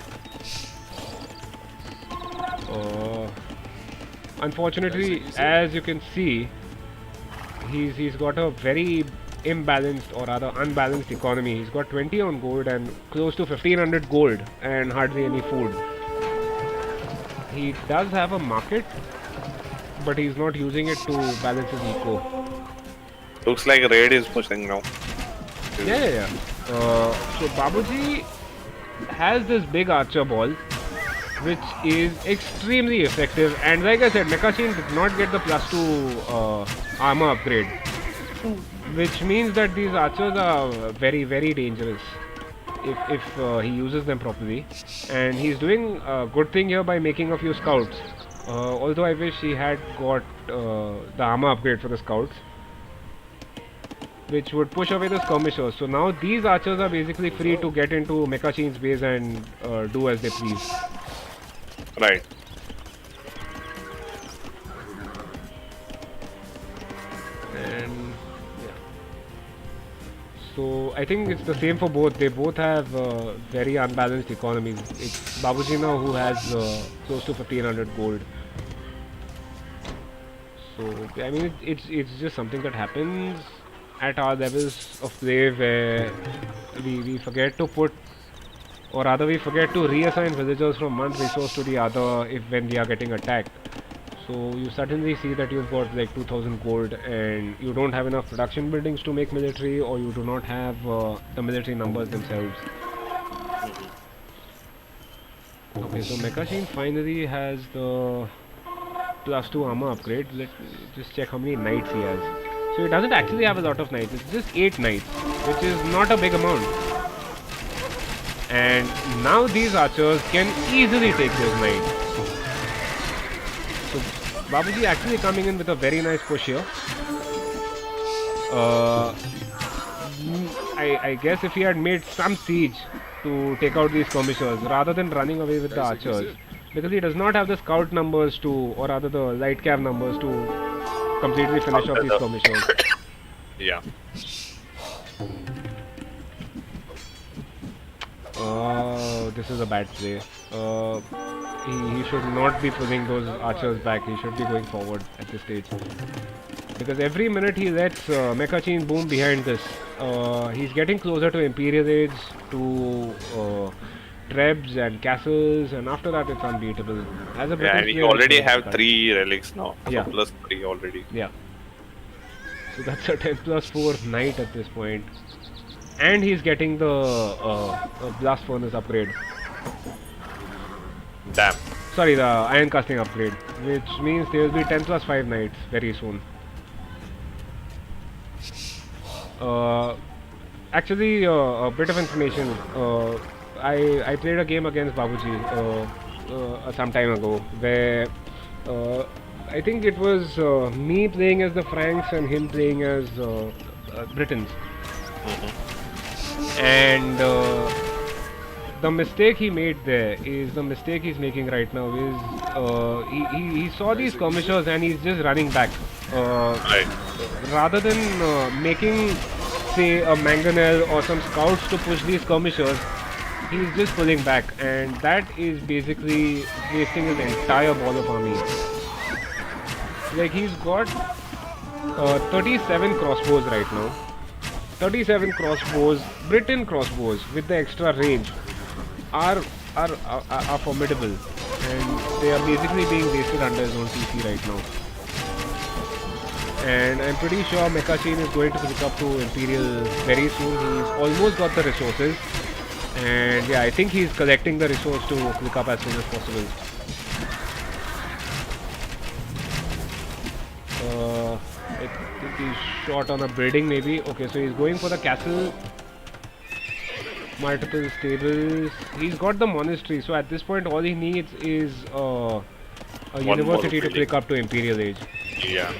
Unfortunately, as you can see, he's got a very imbalanced or rather unbalanced economy. He's got 20 on gold and close to 1500 gold and hardly any food. He does have a market, but he's not using it to balance his eco. Looks like Raid is pushing now. Yeah. So Babuji has this big archer ball, which is extremely effective. And like I said, Mekashin did not get the +2 armor upgrade, which means that these archers are very, very dangerous if he uses them properly. And he's doing a good thing here by making a few scouts. Although I wish he had got the armor upgrade for the scouts, which would push away the skirmishers. So now these archers are basically free to get into Mekashin's base and do as they please. Right. And yeah. So I think it's the same for both. They both have very unbalanced economies. It's Babuji now who has close to 1500 gold. So I mean it's just something that happens at our levels of play where we forget to put, or rather we forget to reassign villagers from one resource to the other when we are getting attacked. So you suddenly see that you've got like 2000 gold and you don't have enough production buildings to make military, or you do not have the military numbers themselves. Okay, so Mekashin finally has the +2 armor upgrade. Let's just check how many knights he has. So he doesn't actually have a lot of knights, it's just 8 knights, which is not a big amount. And now these archers can easily take those knights. So Babuji actually coming in with a very nice push here. I guess if he had made some siege to take out these skirmishers rather than running away with the archers, because he does not have the scout numbers to, or rather the light cav numbers to completely finish off these skirmishers. Yeah. This is a bad play. He should not be pulling those archers back. He should be going forward at this stage. Because every minute he lets Mekashin boom behind this, he's getting closer to Imperial Age, to trebs and castles, and after that it's unbeatable. As a Yeah, and you already have 3 relics now. So yeah. plus 3 already. Yeah. So that's a 10 plus 4 knight at this point. And he's getting the blast furnace upgrade. Damn. Sorry, the iron casting upgrade, which means there will be 10 plus 5 knights very soon. Actually, a bit of information. I played a game against Babuji some time ago, where I think it was me playing as the Franks and him playing as Britons. And the mistake he made there is the mistake he's making right now is he saw these skirmishers and he's just running back. Right. Rather than making, say, a mangonel or some scouts to push these skirmishers, he's just pulling back, and that is basically wasting his entire ball of army. Like, he's got 37 crossbows right now. 37 crossbows, Briton crossbows with the extra range are formidable, and they are basically being wasted under his own TC right now. And I'm pretty sure Mekashin is going to pick up to Imperial very soon. He's almost got the resources, and yeah, I think he's collecting the resource to click up as soon as possible. I think he's short on a building maybe. Okay, so he's going for the castle. Multiple stables. He's got the monastery, so at this point all he needs is a university to click up to Imperial Age. Yeah.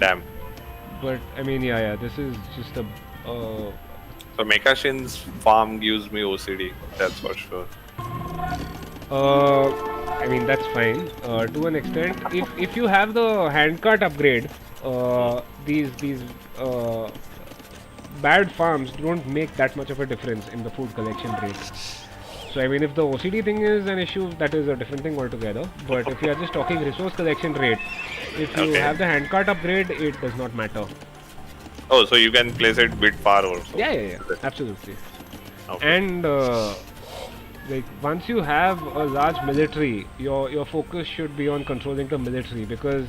Damn. But I mean, yeah, this is just a. So Mekashin's farm gives me OCD. That's for sure. I mean that's fine to an extent. If you have the handcart upgrade, these bad farms don't make that much of a difference in the food collection rate. So I mean, if the OCD thing is an issue, that is a different thing altogether. But if you are just talking resource collection rate, if you Okay. have the handcart upgrade, it does not matter. Oh, so you can place it bit far also. Yeah, absolutely. Okay. And like once you have a large military, your focus should be on controlling the military, because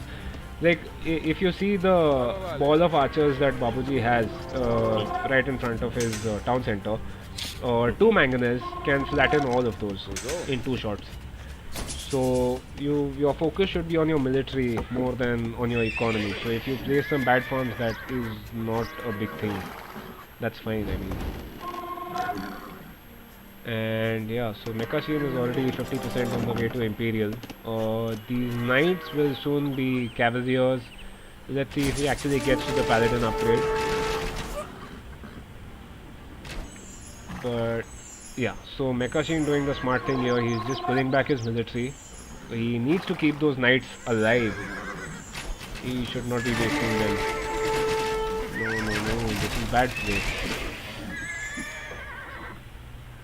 like if you see the ball of archers that Babuji has right in front of his town center, two mangonels can flatten all of those in 2 shots. So your focus should be on your military more than on your economy. So if you place some bad farms, that is not a big thing. That's fine, I mean. And yeah, so Mekashin is already 50% on the way to Imperial. These knights will soon be cavaliers. Let's see if he actually gets to the paladin upgrade. But yeah, so Mekashin doing the smart thing here. He's just pulling back his military. He needs to keep those knights alive. He should not be wasting them. No, this is bad play.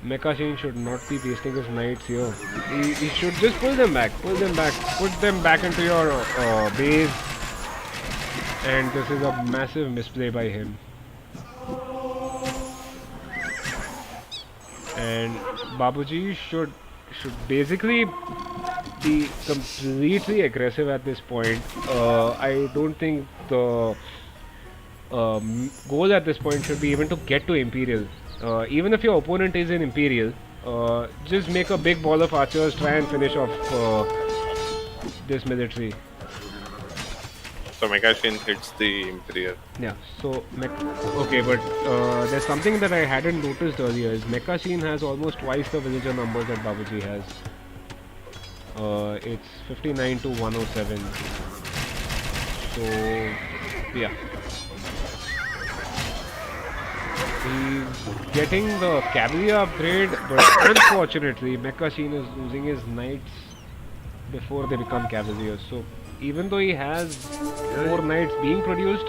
Mekashin should not be wasting his knights here. He should just pull them back, put them back into your base. And this is a massive misplay by him. And Babuji should basically be completely aggressive at this point. I don't think the goal at this point should be even to get to Imperial. Even if your opponent is in Imperial, just make a big ball of archers, try and finish off this military. So Mekashin hits the Imperial. Yeah, so okay, but there's something that I hadn't noticed earlier is Mekashin has almost twice the villager numbers that Babuji has. It's 59 to 107. So yeah. He's getting the cavalry upgrade, but unfortunately Mekashin is losing his knights before they become cavaliers. So even though he has 4 knights being produced,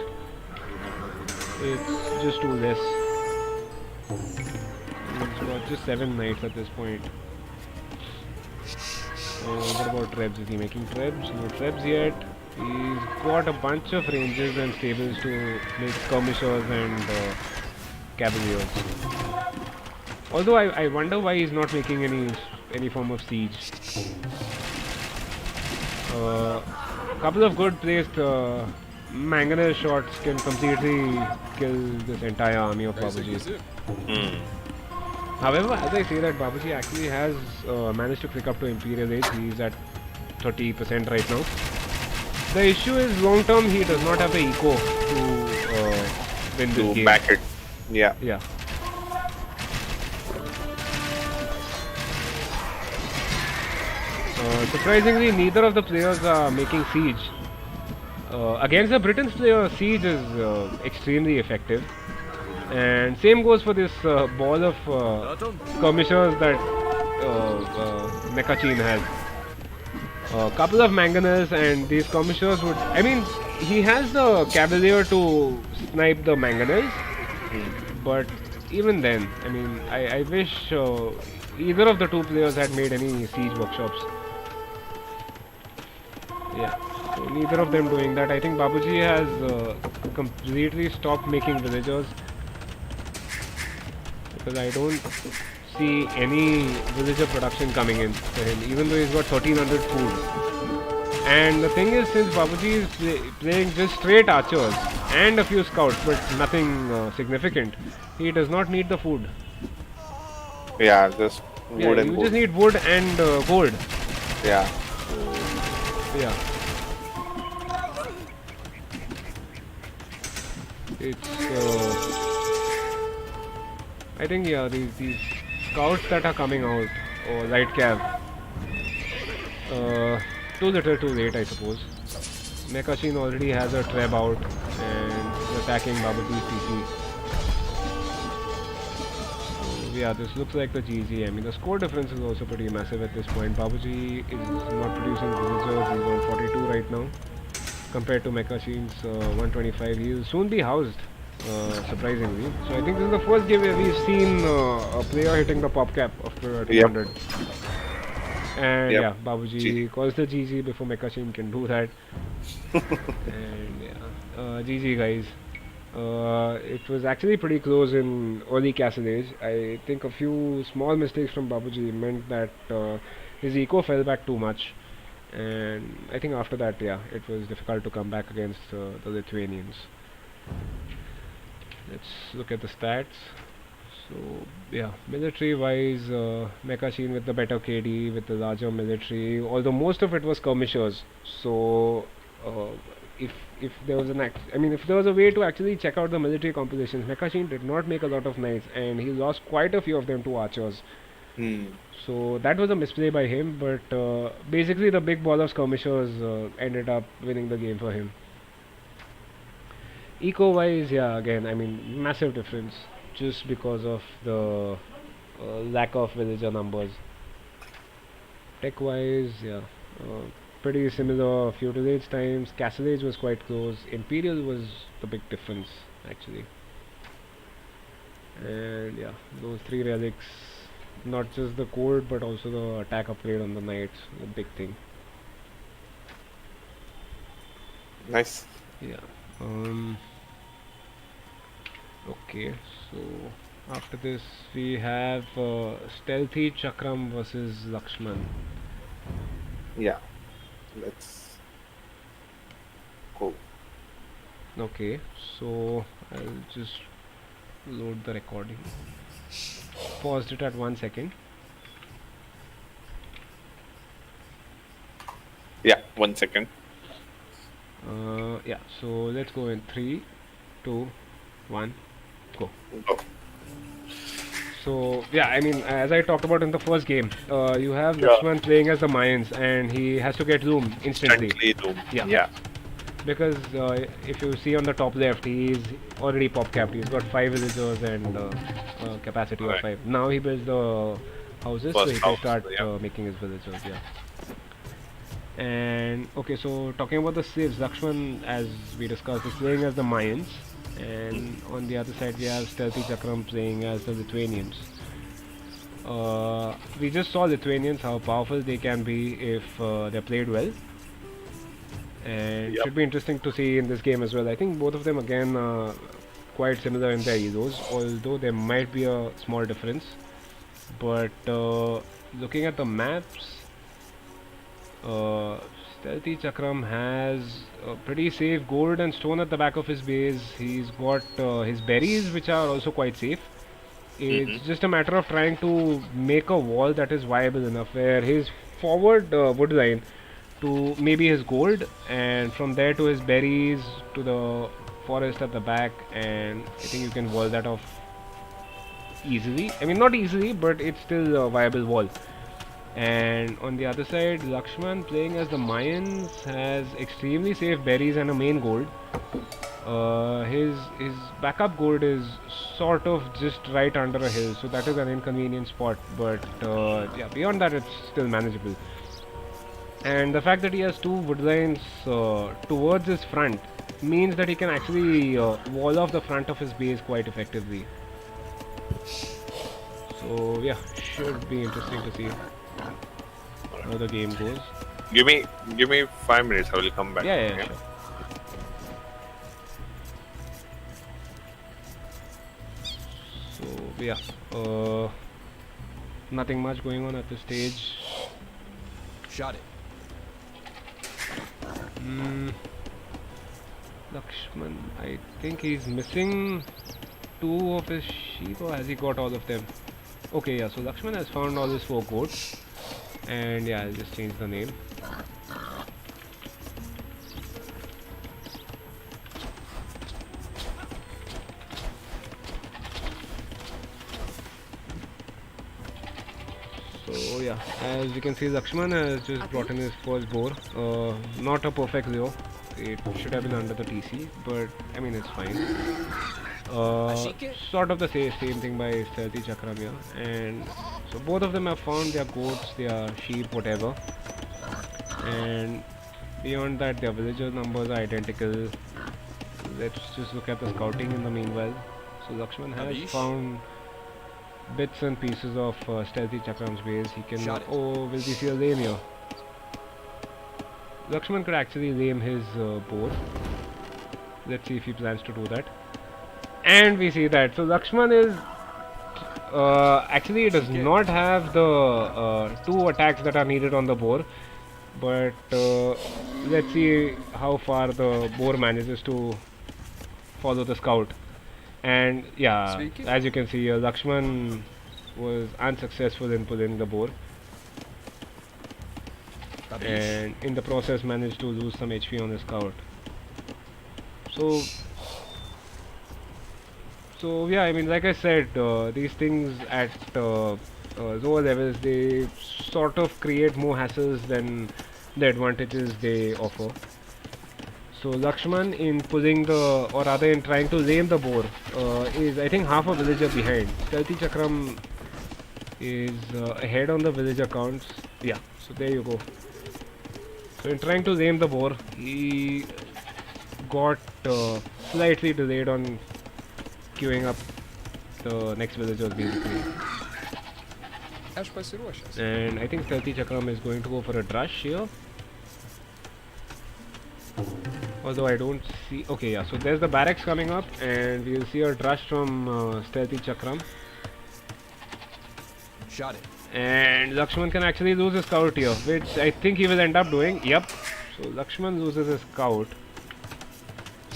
it's just too less. He's got just 7 knights at this point. What about trebs? Is he making trebs? No trebs yet. He's got a bunch of ranges and stables to make skirmishers and cavaliers. Although I wonder why he's not making any form of siege. Couple of good placed mangonel shots can completely kill this entire army of Babuji. However, as I say that, Babuji actually has managed to click up to Imperial Age. He's at 30% right now. The issue is long term he does not have the eco to win this game. Back it. Yeah. Yeah. Surprisingly, neither of the players are making siege. Against the Britain's player, siege is extremely effective. And same goes for this ball of skirmishers that Mekashin has. A couple of mangonels and these skirmishers would... I mean, he has the cavalier to snipe the mangonels. But even then, I mean, I wish either of the two players had made any siege workshops. Yeah, so neither of them doing that. I think Babuji has completely stopped making villagers, because I don't see any villager production coming in for him, even though he's got 1300 food. And the thing is, since Babuji is playing just straight archers and a few scouts, but nothing significant, he does not need the food. Yeah, just wood and you wood. just need wood and gold. Yeah. Yeah. It's I think yeah, these scouts that are coming out, or light cav, too little too late I suppose. Mekashin already has a treb out and is attacking Babaji's TC. So yeah, this looks like the GG. I mean, the score difference is also pretty massive at this point. Babaji is not producing villagers. He's on 42 right now compared to Mekashin's 125. He'll soon be housed, surprisingly. So I think this is the first game where we've seen a player hitting the pop cap after 200. And yeah, Babuji calls the GG before Mekashin can do that. And yeah, GG guys. It was actually pretty close in early Castle Age. I think a few small mistakes from Babuji meant that his eco fell back too much. And I think after that, yeah, it was difficult to come back against the Lithuanians. Let's look at the stats. So yeah, military wise, Mekashin with the better KD, with the larger military, although most of it was skirmishers. So if there was if there was a way to actually check out the military compositions, Mekashin did not make a lot of knights and he lost quite a few of them to archers. So that was a misplay by him, but basically the big ball of skirmishers ended up winning the game for him. Eco wise, yeah, again, I mean, massive difference just because of the lack of villager numbers. Tech wise, yeah, pretty similar. Feudal age times, Castle age was quite close. Imperial was the big difference actually. And yeah, those three relics, not just the code but also the attack upgrade on the knights, the big thing. Nice. Yeah. Okay, so after this we have Stealthy Chakram versus Lakshman. Yeah. Let's go. Okay, so I'll just load the recording. Paused it at 1 second. Yeah, 1 second. Yeah, so let's go in 3, 2, 1, go. So yeah, I mean, as I talked about in the first game, you have Lakshman playing as the Mayans and he has to get room instantly. Yeah. Because if you see on the top left, he's already pop capped. He's got 5 villagers and capacity of 5. Now he builds the houses so he can start making his villagers. Yeah. And okay, so talking about the civs, Lakshman, as we discussed, is playing as the Mayans, and on the other side we have Stealthy Chakram playing as the Lithuanians. We just saw Lithuanians, how powerful they can be if they're played well. And it should be interesting to see in this game as well. I think both of them again quite similar in their heroes, although there might be a small difference. But looking at the maps, Stealthy Chakram has a pretty safe gold and stone at the back of his base. He's got his berries, which are also quite safe. It's just a matter of trying to make a wall that is viable enough, where his forward wood line to maybe his gold, and from there to his berries to the forest at the back, and I think you can wall that off easily. I mean, not easily, but it's still a viable wall. And on the other side, Lakshman playing as the Mayans has extremely safe berries and a main gold. His backup gold is sort of just right under a hill, so that is an inconvenient spot, but yeah, beyond that it's still manageable. And the fact that he has 2 woodlines towards his front means that he can actually wall off the front of his base quite effectively. So yeah, should be interesting to see how the game goes. Give me 5 minutes, I will come back. Yeah, sure. So yeah, nothing much going on at this stage. Shot it. Lakshman, I think he's missing 2 of his sheep, or has he got all of them? Okay, yeah, so Lakshman has found all his 4 goats. And yeah, I'll just change the name. So yeah, as you can see, Lakshman has just brought in his first boar. Not a perfect lure. It should have been under the TC, but I mean it's fine. Ashike? Sort of the same thing by Stealthy Chakram here, and so both of them have found their goats, their sheep, whatever. And beyond that, their villager numbers are identical. Let's just look at the scouting in the meanwhile. So Lakshman has Abish? found bits and pieces of Stealthy Chakram's base. He can. Shot it. Oh, will we see a lame here? Lakshman could actually lame his boar. Let's see if he plans to do that. And we see that. So Lakshman is actually, it does not have the 2 attacks that are needed on the boar, but let's see how far the boar manages to follow the scout. And yeah, Speaking. as you can see here, Lakshman was unsuccessful in pulling the boar, Abish. and in the process managed to lose some HP on the scout. So yeah, I mean, like I said, these things at lower levels, they sort of create more hassles than the advantages they offer. So Lakshman, in pulling the, or rather in trying to lame the boar, is I think half a villager behind. Stealthy Chakram is ahead on the villager counts. Yeah, so there you go. So in trying to lame the boar, he got slightly delayed on queuing up the next villagers basically. Aš pasiruošęs. And I think Stealthy Chakram is going to go for a drush here. Although I don't see... Okay, yeah, so there's the barracks coming up and we'll see a drush from Stealthy Chakram. Shot it. And Lakshman can actually lose his scout here, which I think he will end up doing. Yep. So Lakshman loses his scout.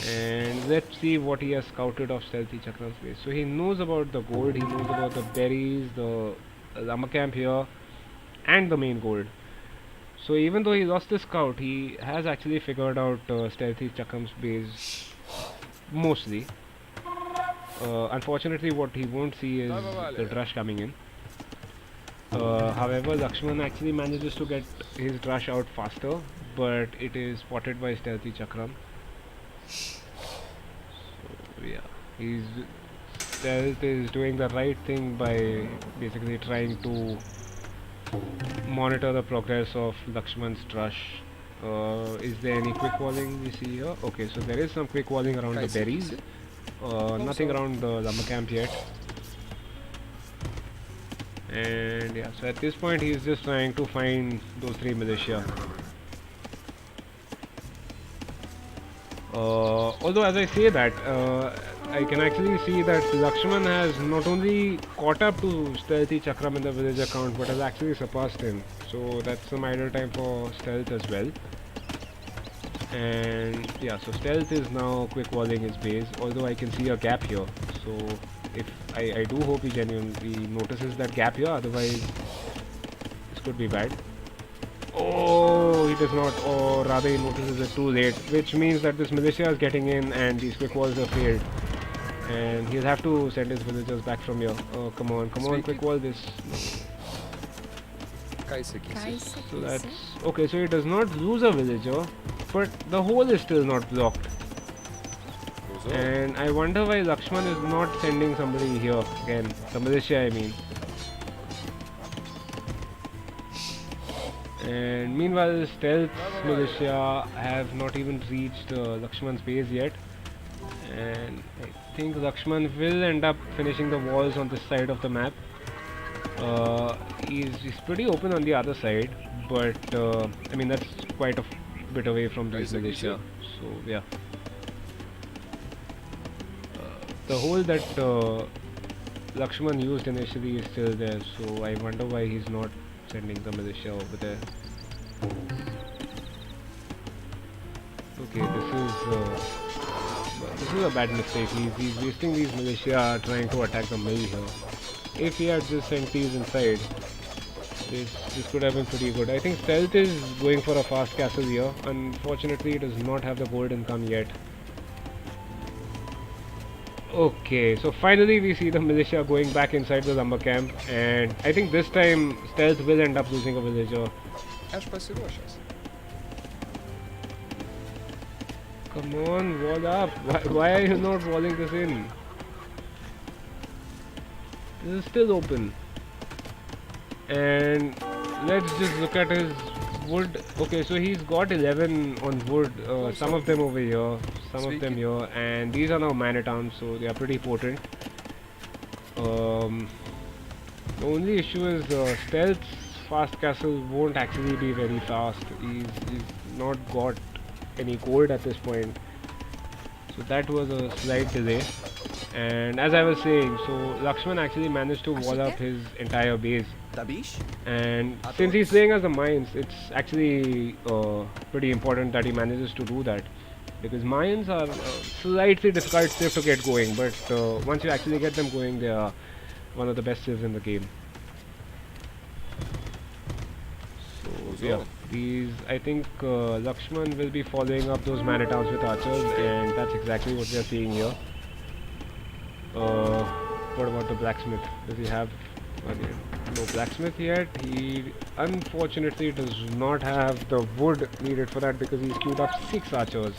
And let's see what he has scouted of Stealthy Chakram's base. So he knows about the gold, he knows about the berries, the lumber camp here, and the main gold. So even though he lost the scout, he has actually figured out Stealthy Chakram's base mostly. Unfortunately, what he won't see is the drush coming in. However, Lakshman actually manages to get his drush out faster, but it is spotted by Stealthy Chakram. So yeah, Stealth is doing the right thing by basically trying to monitor the progress of Lakshman's drush. Is there any quick walling we see here? Okay, so there is some quick walling around the berries. Nothing around the lumber camp yet. And yeah, so at this point he's just trying to find those 3 militia. Although as I say that, I can actually see that Lakshman has not only caught up to Stealthy Chakram in the villager count, but has actually surpassed him. So that's some idle time for Stealth as well. And yeah, so Stealth is now quick walling his base, although I can see a gap here. So if I do hope he genuinely notices that gap here, otherwise this could be bad. Oh, he does not, or rather he notices it too late, which means that this militia is getting in and these quick walls have failed. And he'll have to send his villagers back from here. Oh, come on, quick wall this. So that's okay, so he does not lose a villager, but the hole is still not blocked. And I wonder why Lakshman is not sending somebody here again, the militia I mean. And meanwhile, Stealth militia have not even reached Lakshman's base yet. And I think Lakshman will end up finishing the walls on this side of the map. He's pretty open on the other side, but I mean that's quite a bit away from these militia. So yeah. The hole that Lakshman used initially is still there, so I wonder why he's not sending the militia over there. Okay, this is a bad mistake. He's wasting these militia trying to attack the mill here. If he had just sent these inside, this could have been pretty good. I think Stealth is going for a fast castle here. Unfortunately, it does not have the gold income yet. Okay, so finally we see the militia going back inside the lumber camp, and I think this time Stealth will end up losing a villager. Aš pasiruošęs. Come on, wall up. Why are you not walling this in? This is still open. And let's just look at his wood. Okay, so he's got 11 on wood. Some of them over here, some of them here, and these are now man-at-arms, so they are pretty potent. The only issue is stealth's fast castle won't actually be very fast. He's not got any gold at this point, so that was a slight delay. And as I was saying, so Lakshman actually managed to wall up his entire base. And since he's playing as the mines, it's actually pretty important that he manages to do that, because mines are slightly difficult still to get going, but once you actually get them going, they are one of the best civs in the game. So yeah, I think Lakshman will be following up those man-at-arms with archers, and that's exactly what we are seeing here. What about the blacksmith? Does he have no blacksmith yet? He unfortunately does not have the wood needed for that, because he's queued up 6 archers.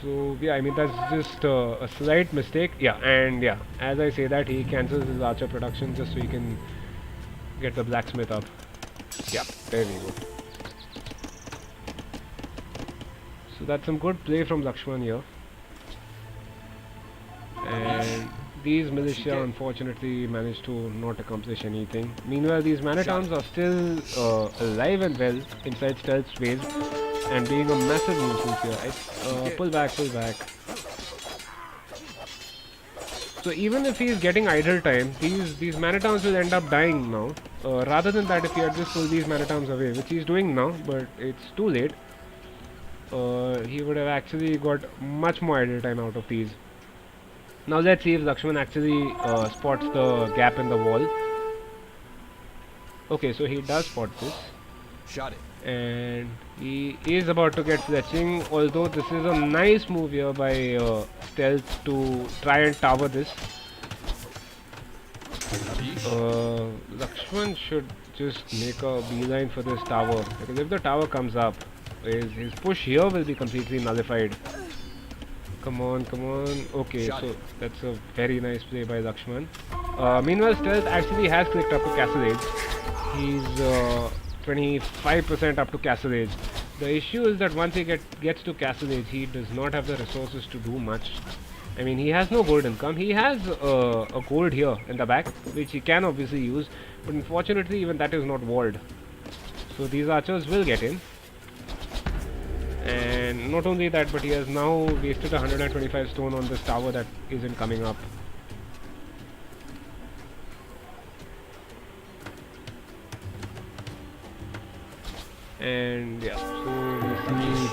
So yeah, I mean, that's just a slight mistake. Yeah, and yeah, as I say that, he cancels his archer production just so he can get the blacksmith up. Yeah, there we go. So that's some good play from Lakshman here. And these militia unfortunately managed to not accomplish anything. Meanwhile, these man-at-arms are still alive and well inside Stealth's base, and being a massive nuisance here. Pull back. So even if he is getting idle time, these man-at-arms will end up dying now. Rather than that, if he had just pulled these man-at-arms away, which he's doing now, but it's too late, he would have actually got much more idle time out of these. Now let's see if Lakshman actually spots the gap in the wall. Okay, so he does spot this. Shot it. And he is about to get fletching, although this is a nice move here by Stealth to try and tower this. Lakshman should just make a beeline for this tower, because if the tower comes up, his push here will be completely nullified. Come on. Okay, so that's a very nice play by Lakshman. Meanwhile, Stealth actually has clicked up to Castle Age. He's 25% up to Castle Age. The issue is that once he gets to Castle Age, he does not have the resources to do much. I mean, he has no gold income. He has a gold here in the back, which he can obviously use, but unfortunately even that is not walled. So these archers will get in. And not only that, but he has now wasted 125 stone on this tower that isn't coming up. And yeah, so we see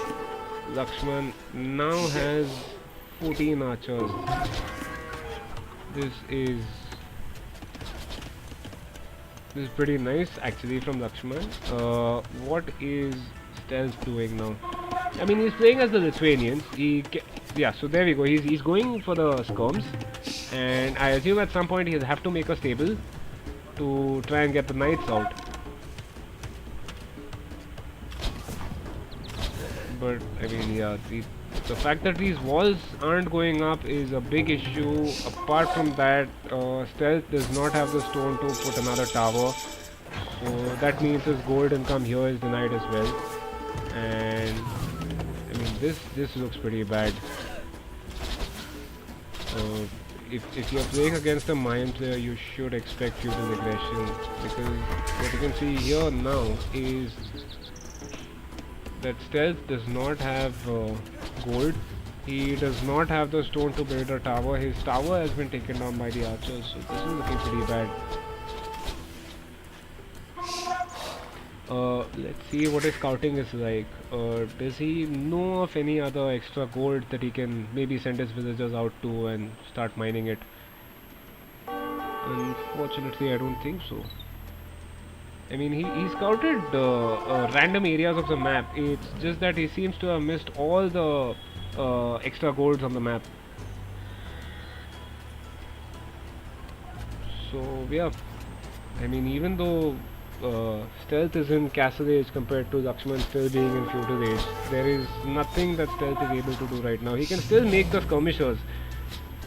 Lakshman now has 14 archers. This is pretty nice actually from Lakshman. What is Stealth doing now? I mean, he's playing as the Lithuanians. Yeah, so there we go. He's going for the skirms, and I assume at some point he'll have to make a stable to try and get the knights out. But I mean, yeah, the fact that these walls aren't going up is a big issue. Apart from that, Stealth does not have the stone to put another tower, so that means his gold income here is denied as well. And I mean, this looks pretty bad. If you're playing against a mine player, you should expect feudal aggression, because what you can see here now is that Stealth does not have gold. He does not have the stone to build a tower. His tower has been taken down by the archers, so this is looking pretty bad. Let's see what his scouting is like. Does he know of any other extra gold that he can maybe send his villagers out to and start mining it? Unfortunately, I don't think so. I mean, he scouted random areas of the map. It's just that he seems to have missed all the extra golds on the map. So yeah, I mean, even though stealth is in castle age compared to Lakshman still being in feudal age. There is nothing that stealth is able to do right now. He can still make the skirmishers,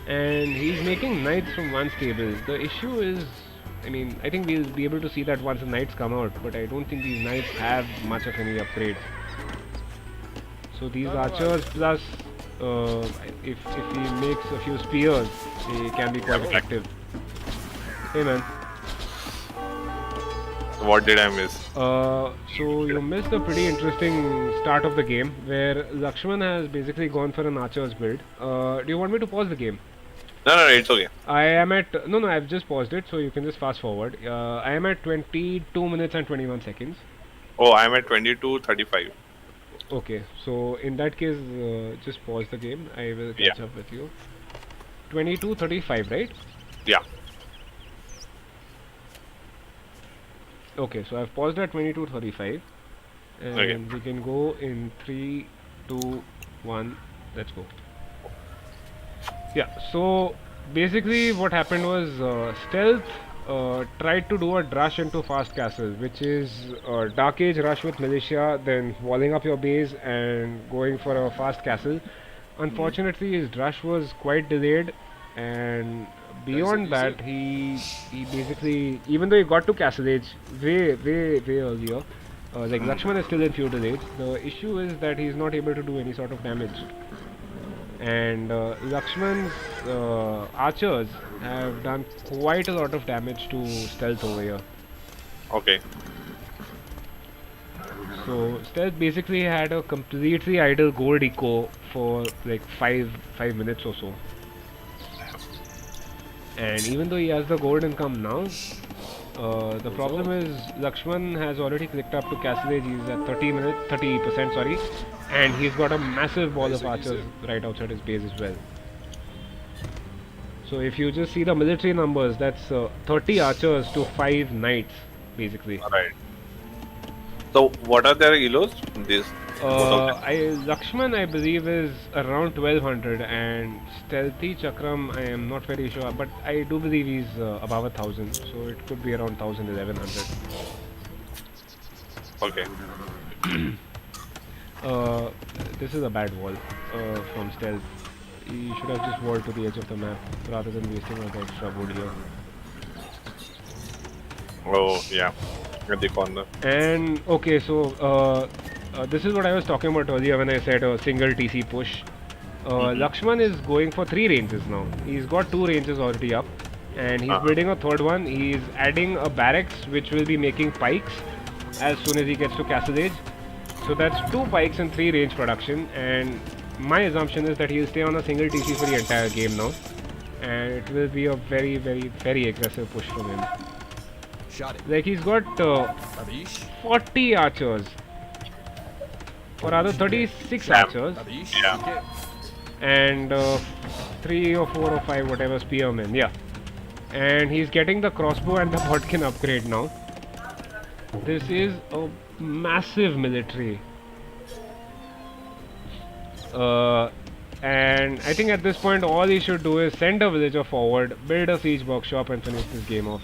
and he's making knights from one stable. The issue is, I mean, I think we'll be able to see that once the knights come out, but I don't think these knights have much of any upgrades. So these archers plus, if he makes a few spears, they can be quite effective. Hey man. What did I miss? So you missed a pretty interesting start of the game where Lakshman has basically gone for an archer's build. Do you want me to pause the game? No, it's okay. I am at no, I've just paused it, so you can just fast forward. I am at 22 minutes and 21 seconds. Oh, I'm at 22:35. Okay, so in that case, just pause the game. I will catch up with you. 22:35, right? Yeah. Okay, so I've paused at 22:35, and Okay. we can go in 3, 2, 1. Let's go. Yeah. So basically, what happened was Stealth tried to do a rush into Fast Castle, which is a Dark Age rush with militia, then walling up your base and going for a Fast Castle. Unfortunately, his rush was quite delayed, and beyond that, he basically, even though he got to Castle Age way earlier, like Lakshman is still in feudal age. The issue is that he's not able to do any sort of damage. And Lakshman's archers have done quite a lot of damage to Stealth over here. Okay. So Stealth basically had a completely idle gold eco for like 5 minutes or so. And even though he has the gold income now, the problem is Lakshman has already clicked up to Castle Age. He's at 30%, sorry, and he's got a massive ball of archers right outside his base as well. So if you just see the military numbers, that's 30 archers to 5 knights, basically. Alright. So what are their elos? This. Lakshman, I believe, is around 1200, and Stealthy Chakram, I am not very sure, but I do believe he's above 1000, so it could be around 1000, 1100. Okay. This is a bad wall from Stealth. He should have just walled to the edge of the map rather than wasting all the extra wood here. Oh yeah. At the corner. And okay, so this is what I was talking about earlier when I said a single TC push. Lakshman is going for 3 ranges now. He's got 2 ranges already up, and he's building a third one. He's adding a barracks which will be making pikes as soon as he gets to Castle Age. So that's 2 pikes and 3 range production, and my assumption is that he'll stay on a single TC for the entire game now, and it will be a very aggressive push from him. Like he's got 40 archers, or rather 36 archers, Yeah. and 3 or 4 or 5 whatever spearmen, yeah. And he's getting the crossbow and the Bodkin upgrade now. This is a massive military. And I think at this point all he should do is send a villager forward, build a siege workshop, and finish this game off.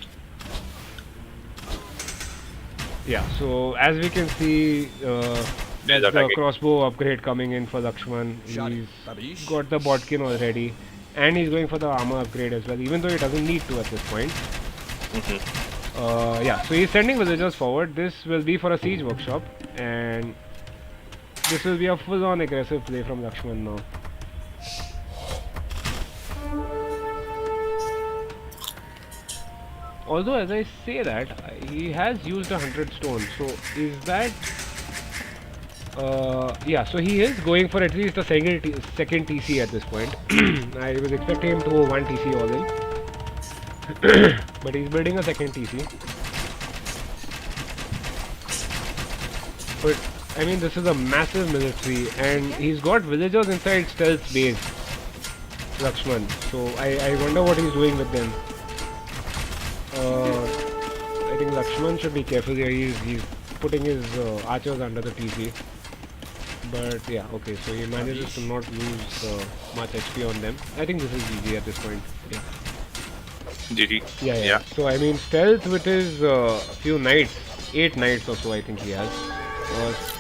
Yeah, so as we can see, there's the crossbow upgrade coming in for Lakshman. He's got the Bodkin already, and he's going for the armor upgrade as well, even though he doesn't need to at this point. Yeah, so he's sending villagers forward. This will be for a siege workshop, and this will be a full-on aggressive play from Lakshman now. Although, as I say that, he has used 100 stones, so is that... yeah, so he is going for at least a second TC at this point. I was expecting him to go 1 TC all in. But he's building a second TC. But, I mean, this is a massive military, and he's got villagers inside Stealth's base, Lakshman. So, I wonder what he's doing with them. I think Lakshman should be careful here. He's putting his archers under the TC. But yeah, okay, so he manages to not lose much HP on them. I think this is GG at this point. Yeah. GG. Yeah. So I mean, Stealth with his few knights 8 knights or so I think he has.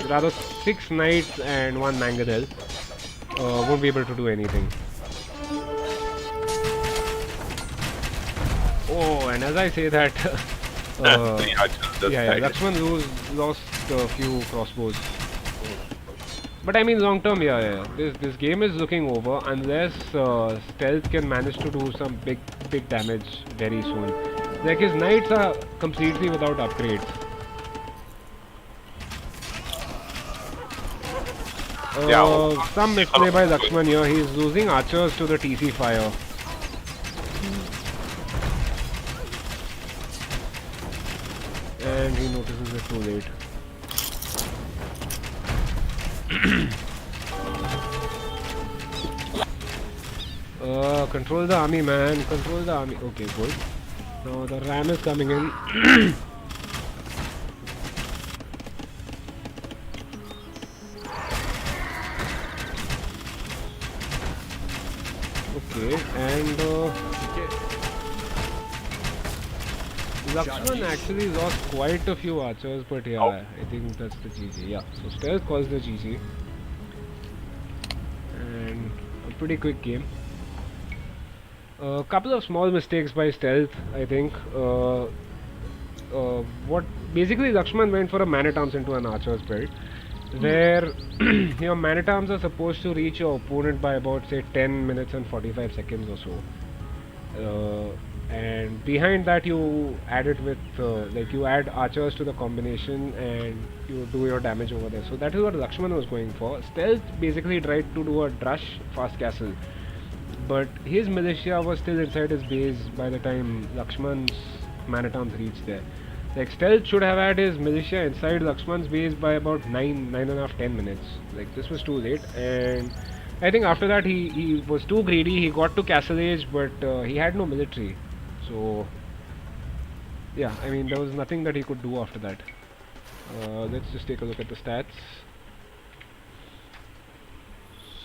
Rather 6 knights and 1 mangonel. Won't be able to do anything. Oh, and as I say that, 3 archers just yeah, died. Lakshman lost a few crossbows. But I mean, long term, yeah. This game is looking over unless Stealth can manage to do some big damage very soon. Like his knights are completely without upgrades. Yeah. Some misplay by Lakshman here. He's losing archers to the TC fire. And he notices it too late. Control the army, man. Control the army. Okay, good. Now the ram is coming in. Okay, and Lakshman actually lost quite a few archers, but yeah, I think that's the GG. Yeah, so Stealth calls the GG. And a pretty quick game. A couple of small mistakes by Stealth, I think. What basically Lakshman went for a man at arms into an archer's belt, where your man at arms are supposed to reach your opponent by about say 10 minutes and 45 seconds or so. And behind that you add it with like you add archers to the combination and you do your damage over there. So that is what Lakshman was going for. Stealth basically tried to do a drush fast castle, but his militia was still inside his base by the time Lakshman's man-at-arms reached there. Like Stealth should have had his militia inside Lakshman's base by about 9.5, 10 minutes. Like this was too late, and I think after that he was too greedy. He got to Castle Age, but he had no military. So yeah, I mean there was nothing that he could do after that. Let's just take a look at the stats.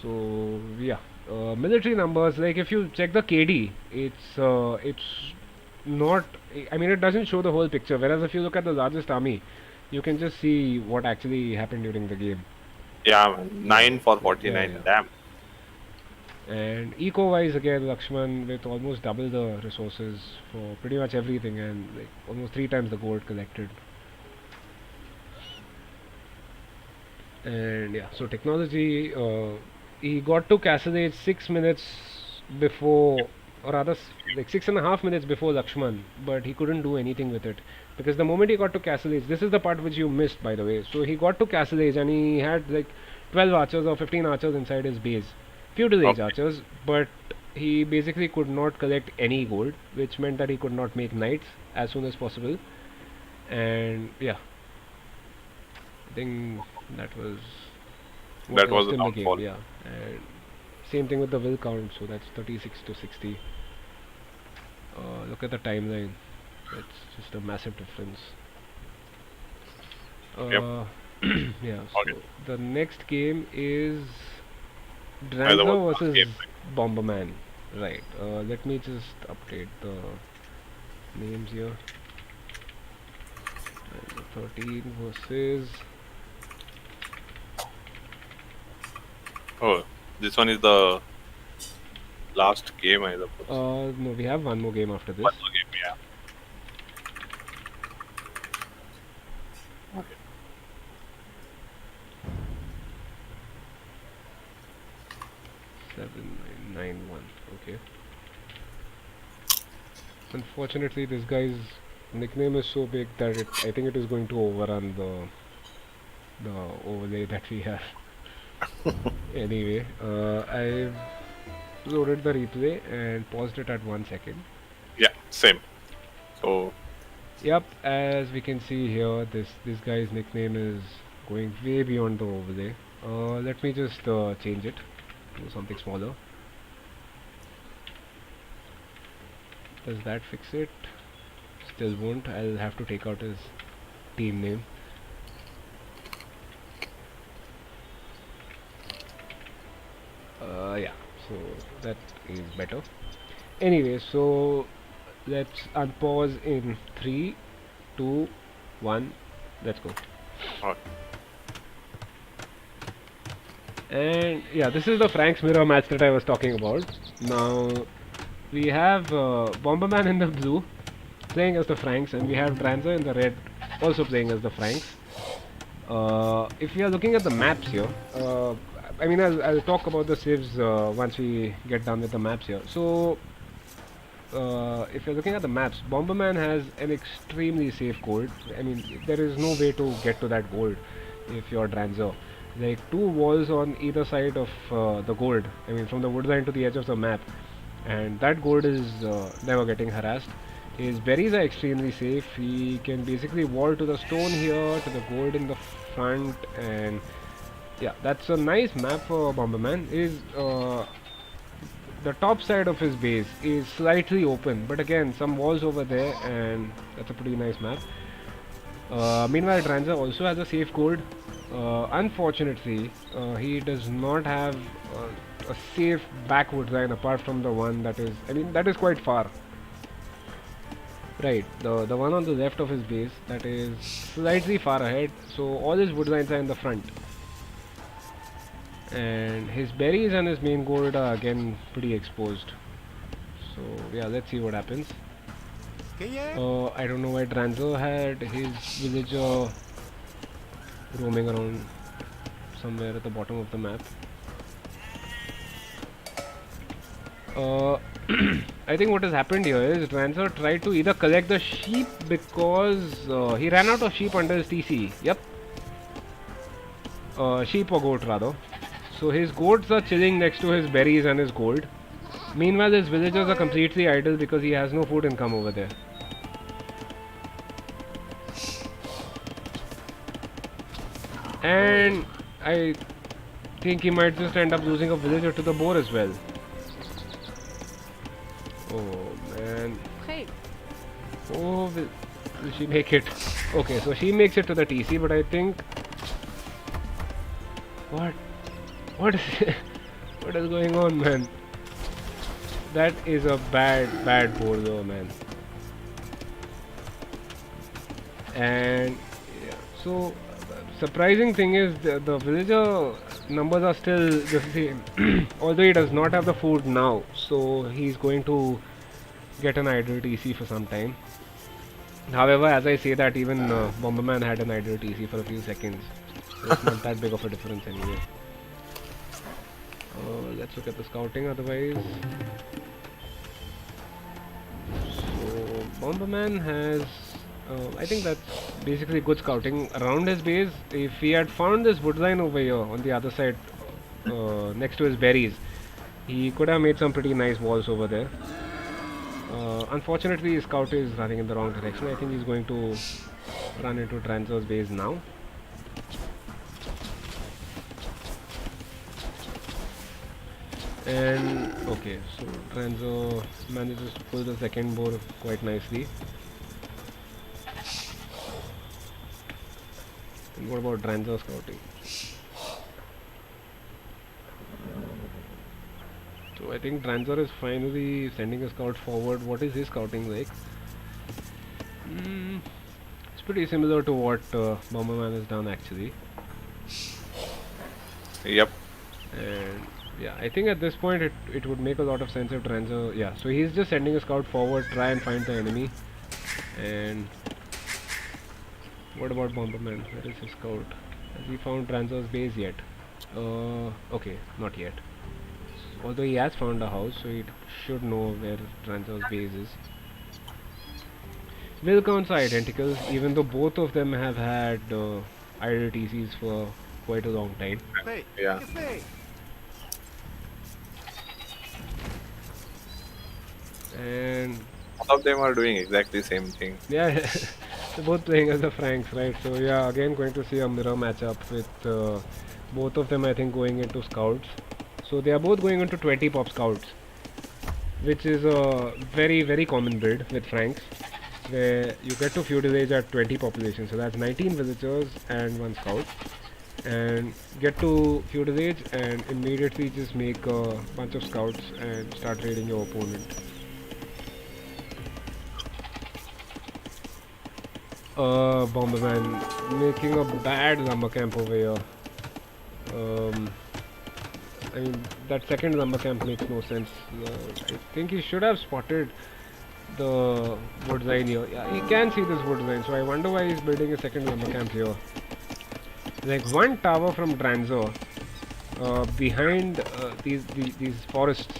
So yeah, military numbers. Like if you check the KD, it's not. I mean it doesn't show the whole picture. Whereas if you look at the largest army, you can just see what actually happened during the game. Yeah, man. 9 for 49. Yeah. Damn. And eco-wise again, Lakshman with almost double the resources for pretty much everything, and like almost 3 times the gold collected. And yeah, so technology. He got to Castle Age 6 minutes before, or rather, like 6.5 minutes before Lakshman, but he couldn't do anything with it because the moment he got to Castle Age, this is the part which you missed, by the way. So he got to Castle Age and he had like 12 archers or 15 archers inside his base. Feudal age archers, but he basically could not collect any gold, which meant that he could not make knights as soon as possible. And yeah, I think that was That was the in the game. downfall. Yeah, and same thing with the will count. So that's 36 to 60. Look at the timeline. It's just a massive difference. Yep. Yeah. Okay. So the next game is Either Dranzo one versus game. Bomberman. Right. Let me just update the names here. And the 13 versus. Oh, this one is the last game, I suppose. No, we have one more game after this. One more game, yeah. Okay. 7991. Okay. Unfortunately, this guy's nickname is so big that I think it is going to overrun the overlay that we have. Anyway, I've loaded the replay and paused it at 1 second. Yeah, same. So, Yep, as we can see here, this guy's nickname is going way beyond the overlay. Let me just change it to something smaller. Does that fix it? Still won't. I'll have to take out his team name. Yeah, so that is better. Anyway, so let's unpause in 3, 2, 1, Let's go. Alright. And yeah, this is the Frank's mirror match that I was talking about. Now we have Bomberman in the blue playing as the Franks, and we have Dranzer in the red also playing as the Franks. If we are looking at the maps here, I mean, I'll talk about the civs once we get done with the maps here. So, if you're looking at the maps, Bomberman has an extremely safe gold. I mean, there is no way to get to that gold if you're Dranzer. Like two walls on either side of the gold. I mean, from the wood line to the edge of the map, and that gold is never getting harassed. His berries are extremely safe. He can basically wall to the stone here, to the gold in the front, and yeah, that's a nice map for Bomberman. The top side of his base is slightly open, but again, some walls over there, and that's a pretty nice map. Meanwhile, Dranzer also has a safe gold. Unfortunately, he does not have a safe backward line apart from the one that is, I mean, that is quite far. Right, the one on the left of his base, that is slightly far ahead, so all his wood lines are in the front. And his berries and his main gold are again pretty exposed. So yeah, let's see what happens. I don't know why Dranzer had his villager roaming around somewhere at the bottom of the map. I think what has happened here is Dranzer tried to either collect the sheep because he ran out of sheep under his TC. Yep. Sheep or goat rather. So his goats are chilling next to his berries and his gold. Meanwhile, his villagers are completely idle because he has no food income over there. And I think he might just end up losing a villager to the boar as well. Oh man. Oh, will she make it? Okay, so she makes it to the TC, but I think... What is what is going on, man? That is a bad boar though, man. And yeah, so surprising thing is the villager numbers are still the same. Although he does not have the food now, so he's going to get an idle TC for some time. However, as I say that, even Bomberman had an idle TC for a few seconds. So it's not that big of a difference anyway. Let's look at the scouting otherwise. So Bomberman has, I think that's basically good scouting around his base. If he had found this woodline over here on the other side, next to his berries, he could have made some pretty nice walls over there. Unfortunately, his scout is running in the wrong direction. I think he's going to run into Dranzer's base now. And okay, so Dranzer manages to pull the second boar quite nicely. And what about Dranzer scouting? So I think Dranzer is finally sending a scout forward. What is his scouting like? It's pretty similar to what Bomberman has done actually. Yep. And yeah, I think at this point it would make a lot of sense if Dranzer, yeah, so he's just sending a scout forward, try and find the enemy. And what about Bomberman? Where is his scout? Has he found Dranzer's base yet? Okay, not yet. Although he has found a house, so he should know where Dranzer's base is. Will counts are identical, even though both of them have had idle TCs for quite a long time. Yeah. And Both of them are doing exactly the same thing. yeah, they're both playing as the Franks, right? So yeah, again going to see a mirror matchup with both of them, I think, going into scouts. So they are both going into 20 pop scouts, which is a very common build with Franks, where you get to feudal age at 20 population. So that's 19 villagers and 1 scout. And get to feudal age and immediately just make a bunch of scouts and start raiding your opponent. Bomberman making a bad lumber camp over here. I mean, that second lumber camp makes no sense. I think he should have spotted the wood line here. Yeah, he can see this wood line, so I wonder why he's building a second lumber camp here. Like one tower from Dranzo behind these forests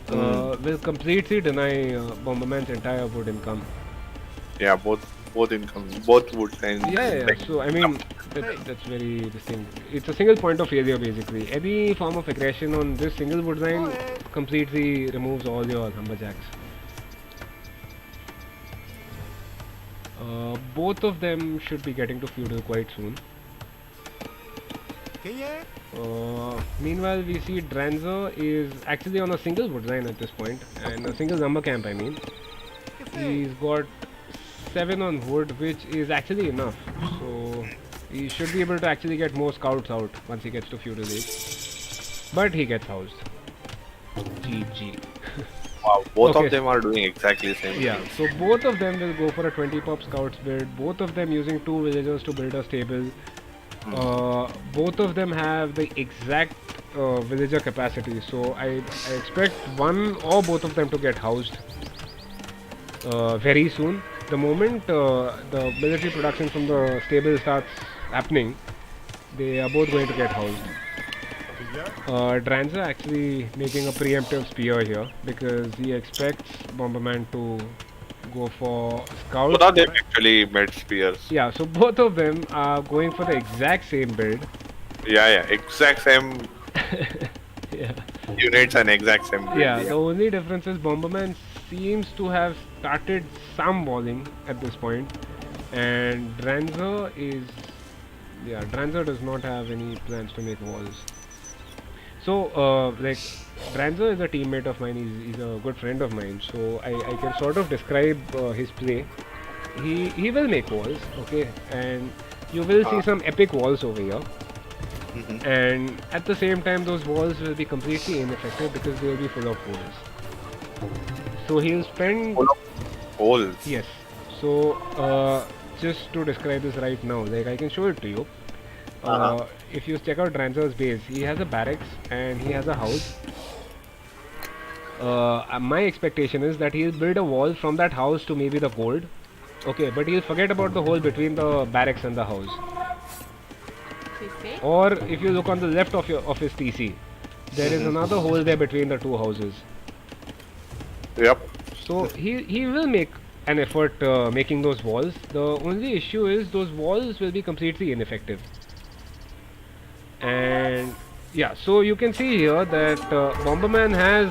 will completely deny Bomberman's entire wood income. Yeah, both incomes, both wood lines. Yeah. So I mean, that's very distinct. It's a single point of failure basically. Any form of aggression on this single wood line completely removes all your lumberjacks. Both of them should be getting to feudal quite soon. Meanwhile, we see Dranzo is actually on a single wood line at this point, and a single lumber camp. I mean, he's got 7 on wood, which is actually enough. So he should be able to actually get more scouts out once he gets to feudal age. But he gets housed. GG. Wow, both Okay. of them are doing exactly the same. Yeah, thing. so both of them will go for a 20 pop scouts build. Both of them using 2 villagers to build a stable. Both of them have the exact villager capacity. So I expect one or both of them to get housed very soon. The moment the military production from the stable starts happening, they are both going to get housed. Dranza actually making a preemptive spear here because he expects Bomberman to go for scout. Both of them actually made spears. Yeah, so both of them are going for the exact same build. Yeah, exact same Yeah. units and exact same. build, Yeah, the only difference is Bomberman seems to have started some walling at this point, and Dranza is, Dranza does not have any plans to make walls. So, like, Dranza is a teammate of mine. He's a good friend of mine. So I can sort of describe his play. He will make walls, okay, and you will see some epic walls over here. And at the same time, those walls will be completely ineffective because they will be full of holes. So he'll spend Holes. yes. So just to describe this right now, like I can show it to you. If you check out Dranza's base, he has a barracks and he has a house. My expectation is that he'll build a wall from that house to maybe the gold. Okay, but he'll forget about the hole between the barracks and the house. Or if you look on the left of his TC, there is another hole there between the two houses. Yep. So he will make an effort making those walls. The only issue is those walls will be completely ineffective. And yeah, so you can see here that Bomberman has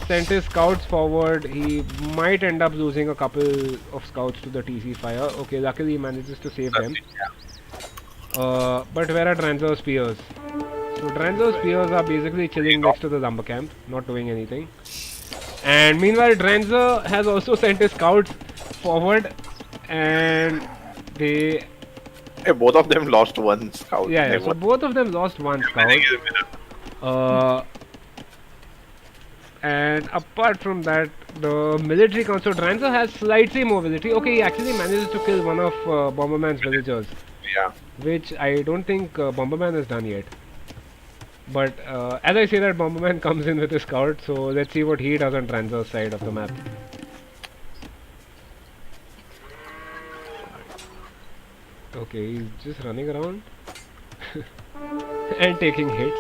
sent his scouts forward. He might end up losing a couple of scouts to the TC fire. Okay, luckily he manages to save them. But where are Dranzo's spears? So Dranzo's spears are basically chilling next to the lumber camp, not doing anything. And meanwhile, Dranzo has also sent his scouts forward, and they Hey, both of them lost one scout. yeah. They So won. both of them lost one scout. And apart from that, the military council Dranzo has slightly more military. Okay, he actually manages to kill one of Bomberman's villagers, Yeah. which I don't think Bomberman has done yet. But as I say that, Bomberman comes in with his scout, so let's see what he does on Dranzo's side of the map. Okay, he's just running around and taking hits.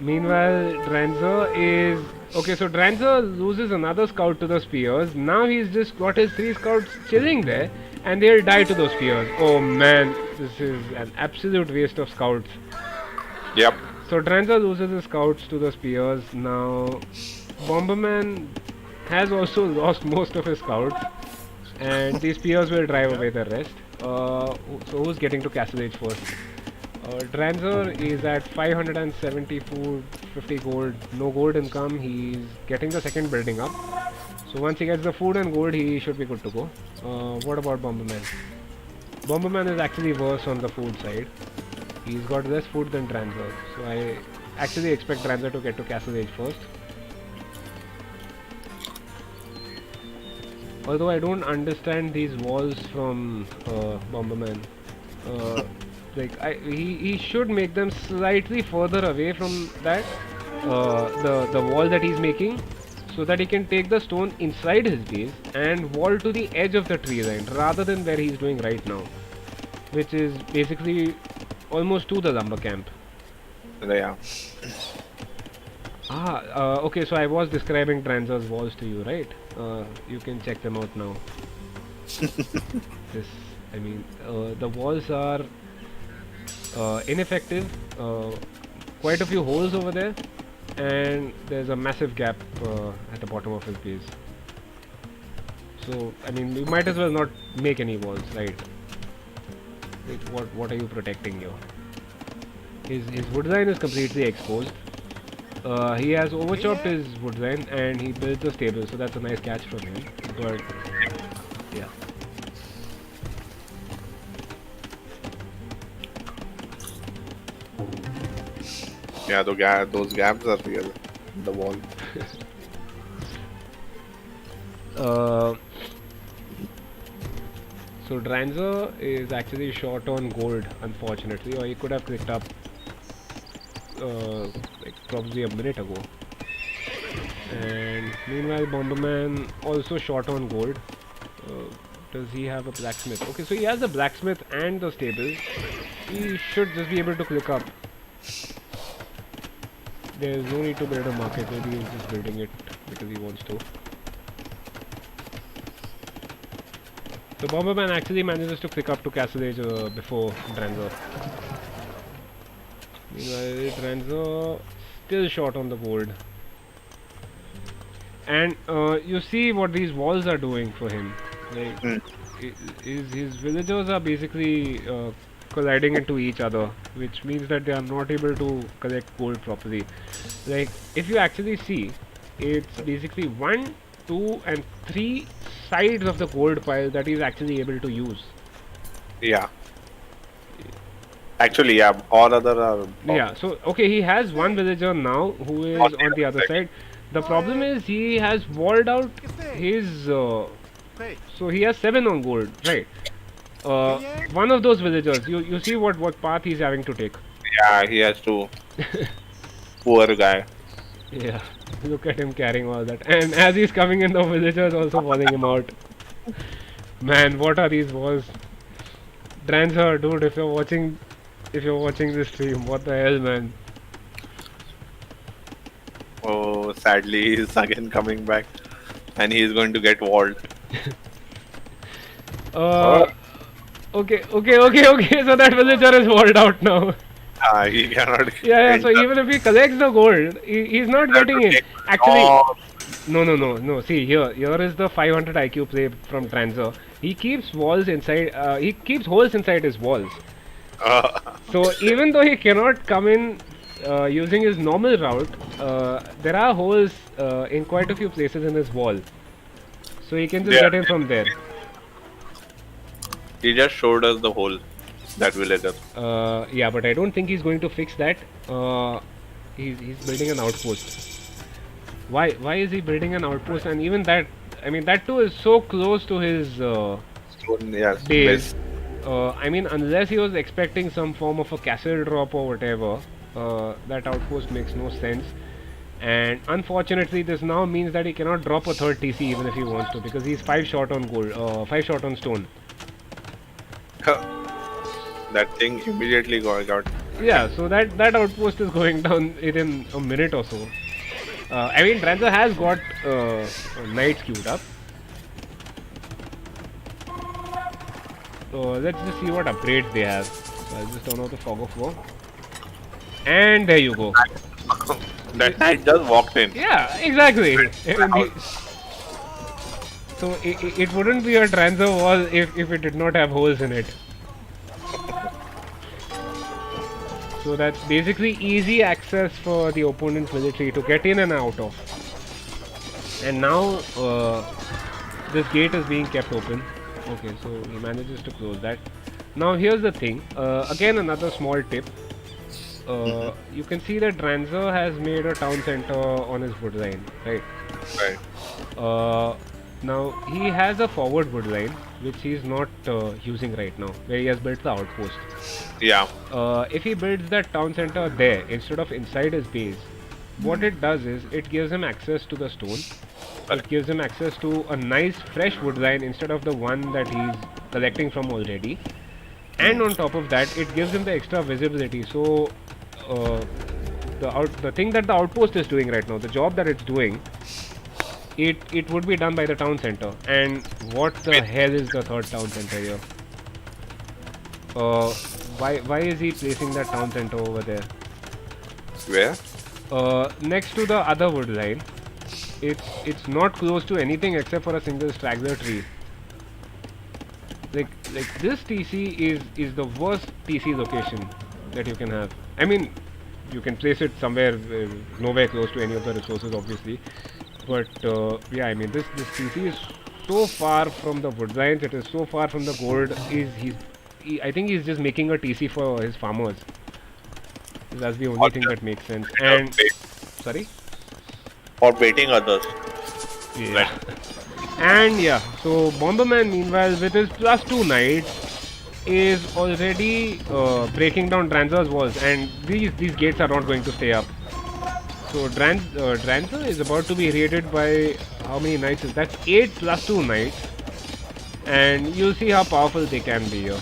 Meanwhile, Dranzo is okay. So Dranzo loses another scout to the spears. Now he's just got his 3 scouts chilling there, and they'll die to those spears. Oh man, this is an absolute waste of scouts. Yep. So Dranzo loses his scouts to the spears. Now Bomberman has also lost most of his scouts, and these spears will drive away the rest. So who's getting to Castle Age first? Dranzo is at 570 food, 50 gold, no gold income. He's getting the second building up. So once he gets the food and gold, he should be good to go. What about Bomberman? Bomberman is actually worse on the food side. He's got less food than Dranzo. So I actually expect Dranzo to get to Castle Age first. Although I don't understand these walls from Bomberman. He should make them slightly further away from that the wall that he's making, so that he can take the stone inside his base and wall to the edge of the tree line rather than where he's doing right now, which is basically almost to the lumber camp. Yeah. Okay, so I was describing Dranza's walls to you, right? You can check them out now. The walls are ineffective, quite a few holes over there, and there's a massive gap at the bottom of his base. So, I mean, you might as well not make any walls, right? Wait, what are you protecting here? His wood line is completely exposed. He has overchopped his wood line and he built a stable, so that's a nice catch from him. But yeah. Yeah, those gaps are real. The wall. So Dranza is actually short on gold, unfortunately, or he could have clicked up like probably a minute ago. And meanwhile, Bomberman also short on gold. Does he have a blacksmith? Okay, so he has a blacksmith and the stable. He should just be able to click up. There's no need to build a market. Maybe he's just building it because he wants to. So Bomberman actually manages to click up to Castle Age before Dranza. Meanwhile, Dranza still short on the gold. And you see what these walls are doing for him. Like, his villagers are basically colliding into each other, which means that they are not able to collect gold properly. Like, if you actually see, it's basically 1, 2 and 3 sides of the gold pile that he's actually able to use. Yeah. Actually, yeah, all other are. Yeah, so okay, he has one villager now who is on the other side. The problem is he has walled out his. So he has 7 on gold, right? One of those villagers, you see what path he's having to take. Yeah, he has to. Poor guy. Yeah, look at him carrying all that, and as he's coming in, the villagers also falling him out. Man, what are these walls? Dranza, dude, if you're watching this stream, what the hell, man? Oh, sadly, he's again coming back, and he's going to get walled. Okay. So that villager is walled out now. He cannot. Yeah. So even if he collects the gold, he's not getting in. Actually, no. See, here is the 500 IQ play from Dranza. He keeps walls inside. He keeps holes inside his walls. So even though he cannot come in using his normal route, there are holes in quite a few places in his wall. So he can just get in from there. He just showed us the hole, that villager. Yeah, but I don't think he's going to fix that. He's building an outpost. Why is he building an outpost? And even that, I mean, that too is so close to his base. I mean, unless he was expecting some form of a castle drop or whatever, that outpost makes no sense. And unfortunately, this now means that he cannot drop a third TC even if he wants to, because he's 5 short on gold, 5 short on stone. That thing immediately got. Yeah, so that outpost is going down within a minute or so. I mean, Dranza has got knights queued up. So let's just see what upgrades they have. So I'll just turn off the fog of war. And there you go. That knight just walked in. Yeah, exactly. So it wouldn't be a Dranza wall if it did not have holes in it. So that's basically easy access for the opponent's military to get in and out of. And now this gate is being kept open. Okay, so he manages to close that. Now here's the thing. Again, another small tip. You can see that Dranza has made a town center on his wood line, right? Right. Now he has a forward wood line which he is not using right now, where he has built the outpost. Yeah. If he builds that town center there instead of inside his base, what it does is it gives him access to the stone. It gives him access to a nice fresh wood line instead of the one that he's collecting from already. And on top of that, it gives him the extra visibility. So the thing that the outpost is doing right now, the job that it's doing, it would be done by the town center. And what the hell is the third town center here? Why is he placing that town center over there? Where? Next to the other wood line. It's not close to anything except for a single straggler tree. Like this TC is the worst TC location that you can have. I mean, you can place it somewhere nowhere close to any of the resources, obviously. But yeah, I mean this TC is so far from the wood lines. It is so far from the gold. I think he's just making a TC for his farmers. That's the only thing that makes sense. And sorry. For baiting others. Yeah. Right. And yeah, so Bomberman meanwhile with his +2 knights is already breaking down Dranzer's walls, and these gates are not going to stay up. So Dranzer is about to be raided by how many knights is that? 8 +2 knights, and you'll see how powerful they can be here.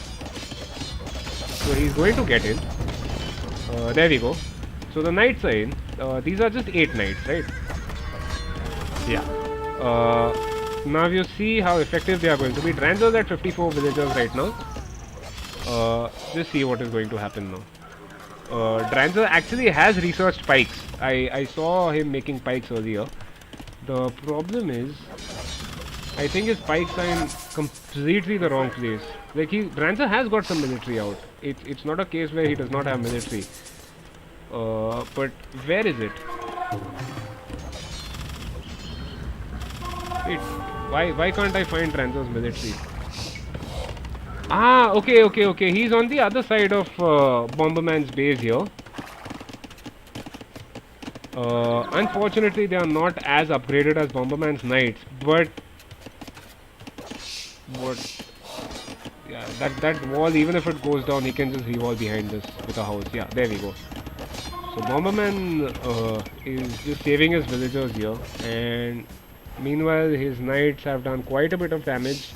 So he's going to get in. There we go. So the knights are in. These are just 8 knights, right? Yeah. Now you see how effective they are going to be. Dranzer's at 54 villagers right now. Just see what is going to happen now. Dranzer actually has researched pikes. I saw him making pikes earlier. The problem is, I think his pikes are in completely the wrong place. Like Dranzer has got some military out. It's not a case where he does not have military. But where is it? Wait, why can't I find Dranzer's military? Ah, okay. He's on the other side of Bomberman's base here. Unfortunately, they are not as upgraded as Bomberman's knights, but yeah, that wall, even if it goes down, he can just re-wall behind this with a house. Yeah, there we go. So Bomberman is just saving his villagers here, and meanwhile his knights have done quite a bit of damage,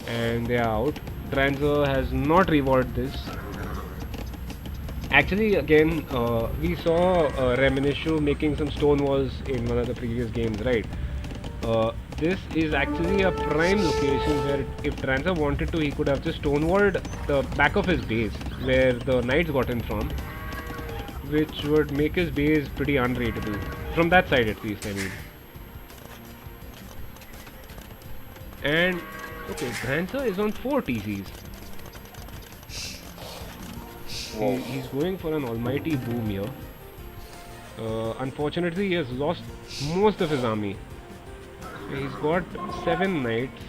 and they are out. Dranzer has not rewarded this. Actually, again, we saw Reminishu making some stone walls in one of the previous games, right? This is actually a prime location where if Dranzer wanted to, he could have just stonewalled the back of his base, where the knights got in from, which would make his base pretty unraidable. From that side at least, I mean. And okay, Dranzer is on 4 TCs. He's going for an almighty boom here. Unfortunately, he has lost most of his army. He's got 7 knights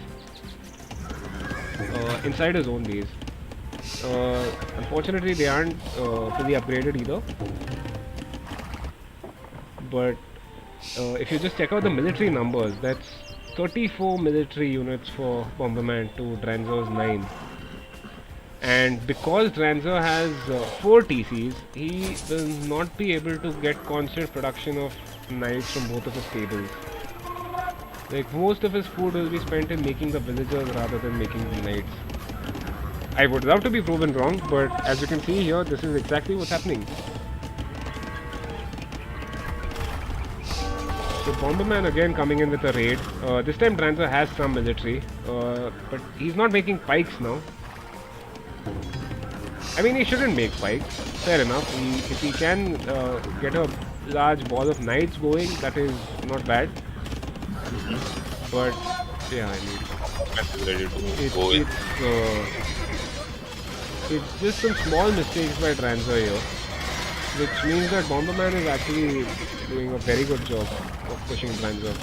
inside his own base. Unfortunately, they aren't fully upgraded either. But if you just check out the military numbers, that's 34 military units for Bomberman to Dranzer's 9. And because Dranzer has 4 TCs, he will not be able to get constant production of knights from both of his stables. Like, most of his food will be spent in making the villagers rather than making the knights. I would love to be proven wrong, but as you can see here, this is exactly what's happening. So Bomberman again coming in with a raid. This time Dranzer has some military, but he's not making pikes now. I mean, he shouldn't make pikes. Fair enough. If he can get a large ball of knights going, that is not bad. But yeah, I mean, it's just some small mistakes by Dranzer here, which means that Bomberman is actually doing a very good job of pushing Dranzer.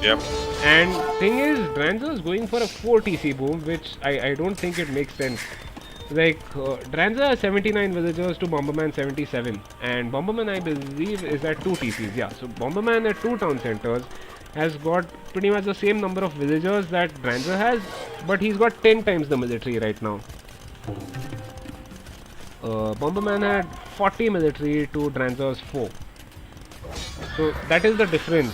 Yep. And thing is, Dranzer is going for a 4 TC boom, which I don't think it makes sense. Like, Dranzer has 79 villagers to Bomberman 77, and Bomberman, I believe, is at 2 TCs. Yeah, so Bomberman at 2 town centers has got pretty much the same number of villagers that Dranzer has, but he's got 10 times the military right now. Bomberman had 40 military to Dranzer's 4. So that is the difference,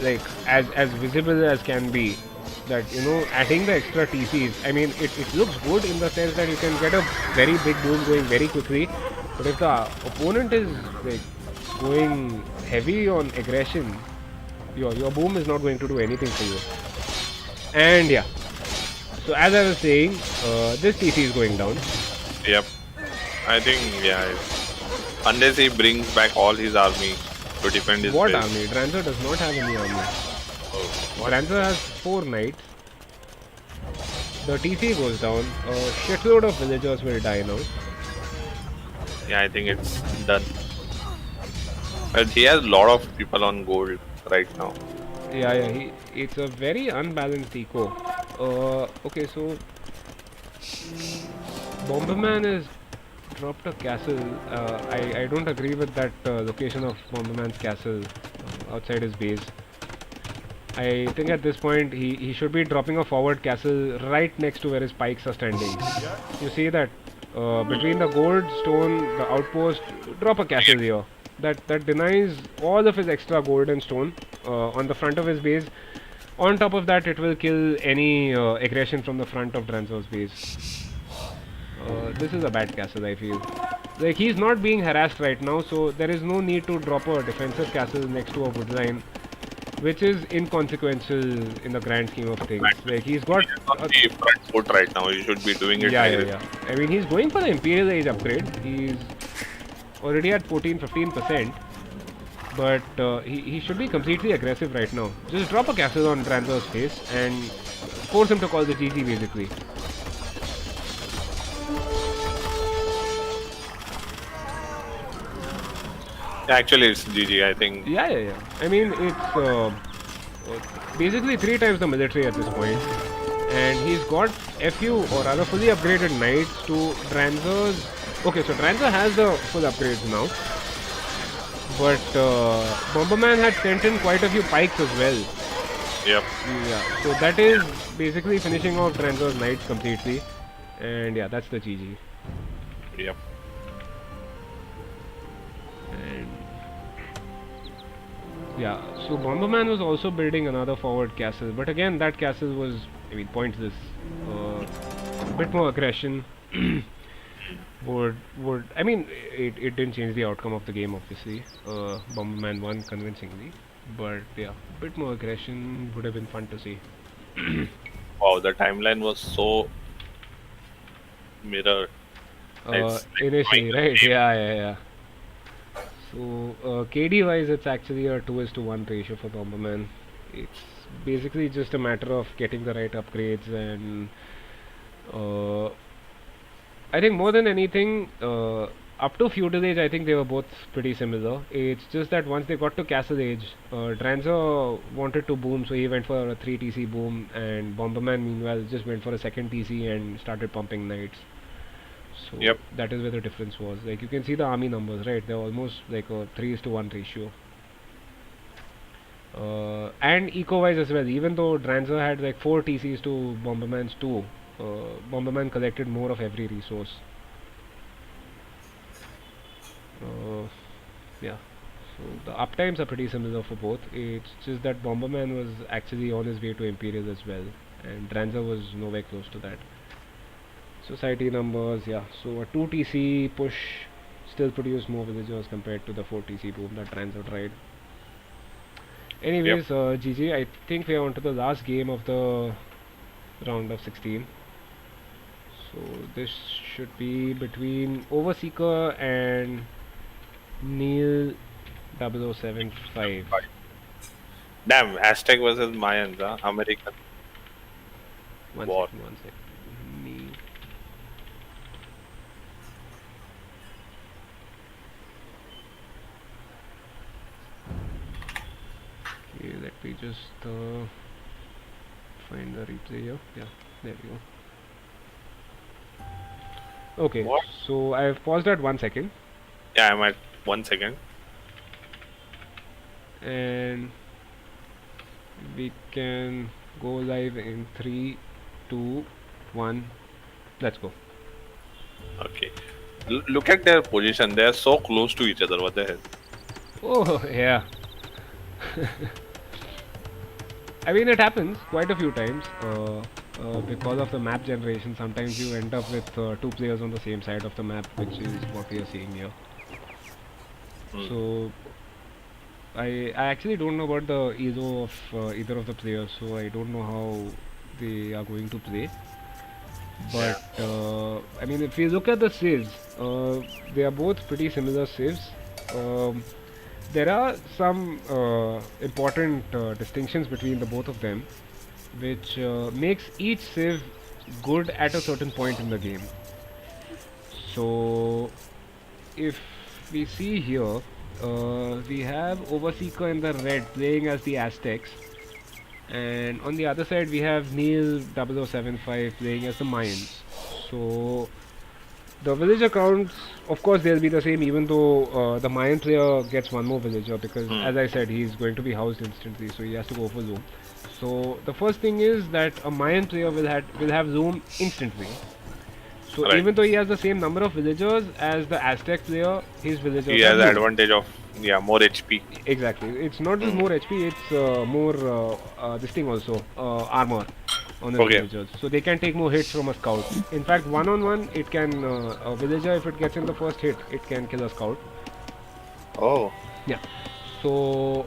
like as visible as can be. That adding the extra TCs, I mean, it looks good in the sense that you can get a very big boom going very quickly, but if the opponent is like going heavy on aggression, your boom is not going to do anything for you. And yeah, so as I was saying, this TC is going down. Yep. I think, yeah. Unless he brings back all his army to defend his What base. army? Dranzer does not have any army. Dranzer has 4 knights. The TC goes down. A shitload of villagers will die now. Yeah, I think it's done. But he has a lot of people on gold right now. Yeah, it's a very unbalanced eco. Okay, so Bomberman has dropped a castle. I don't agree with that location of Bomberman's castle outside his base. I think at this point he should be dropping a forward castle right next to where his pikes are standing. You see that between the gold, stone, the outpost, drop a castle here. That denies all of his extra gold and stone on the front of his base. On top of that, it will kill any aggression from the front of Dranzer's base. This is a bad castle, I feel. Like, he's not being harassed right now, so there is no need to drop a defensive castle next to a wood line, which is inconsequential in the grand scheme of things. Like, he's got On the front foot right now. He should be doing it. yeah. I mean, he's going for the Imperial Age upgrade. He's already at 14-15%, but he should be completely aggressive right now. Just drop a castle on Dranzer's face and force him to call the GG, basically. Actually, it's GG, I think. Yeah. I mean, it's basically 3 times the military at this point, and he's got FU or rather fully upgraded knights to Dranzer's. Okay, so Dranzer has the full upgrades now, but Bomberman had sent in quite a few pikes as well. Yep. Yeah, so that is basically finishing off Dranzer's knights completely, and yeah, that's the GG. Yep. And yeah, so Bomberman was also building another forward castle, but again that castle was, I mean, pointless. A bit more aggression would I mean, it didn't change the outcome of the game, obviously. Bomberman won convincingly, but yeah, a bit more aggression would have been fun to see. Wow, the timeline was so mirror. It's like Initially, drawing the right? game. Yeah. So KD wise, it's actually a 2:1 ratio for Bomberman. It's basically just a matter of getting the right upgrades, and I think more than anything, up to Feudal Age, I think they were both pretty similar. It's just that once they got to Castle Age, Dranzer wanted to boom, so he went for a 3 TC boom, and Bomberman meanwhile just went for a second TC and started pumping knights. So Yep. that is where the difference was. Like, you can see the army numbers, right? They're almost like a 3:1 ratio. And eco-wise as well. Even though Dranzer had like 4 TCs to Bomberman's 2, Bomberman collected more of every resource. Yeah. So the uptimes are pretty similar for both. It's just that Bomberman was actually on his way to Imperial as well, and Dranzer was nowhere close to that. Society numbers, yeah. So a 2 TC push still produced more villagers compared to the 4 TC boom that Dranzer tried. Anyways, GG, I think we are on to the last game of the round of 16. So this should be between Overseeker and Neil 0075. Damn, Aztec versus Mayans, huh? American. One War. second. Me. Okay, let me just find the replay here. Yeah, there we go. Okay, What? so I have paused at 1 second, Yeah, I'm at 1 second. and We can go live in 3, 2, 1. Let's go. Okay. Look at their position. They are so close to each other. What the hell? Oh, yeah. I mean, it happens quite a few times. Because of the map generation, sometimes you end up with two players on the same side of the map, which is what we are seeing here. Hmm. So, I actually don't know about the ESO of either of the players, so I don't know how they are going to play. But I mean, if you look at the saves, they are both pretty similar saves. Um, there are some important distinctions between the both of them, which makes each save good at a certain point in the game. So, if we see here, we have Overseeker in the red playing as the Aztecs, and on the other side we have Neil 0075 playing as the Mayans. So the villager counts, of course, they'll be the same, even though the Mayan player gets one more villager because, as I said, he's going to be housed instantly, so he has to go for zoom. So the first thing is that a Mayan player will have zoom instantly. So Right. even though he has the same number of villagers as the Aztec player, his villagers He have has the zoom. advantage of more HP. Exactly. It's not just more HP, it's more this thing also, armor on the Okay. villagers. So they can take more hits from a scout. In fact, one-on-one, it can, a villager, if it gets in the first hit, it can kill a scout. Oh. Yeah. So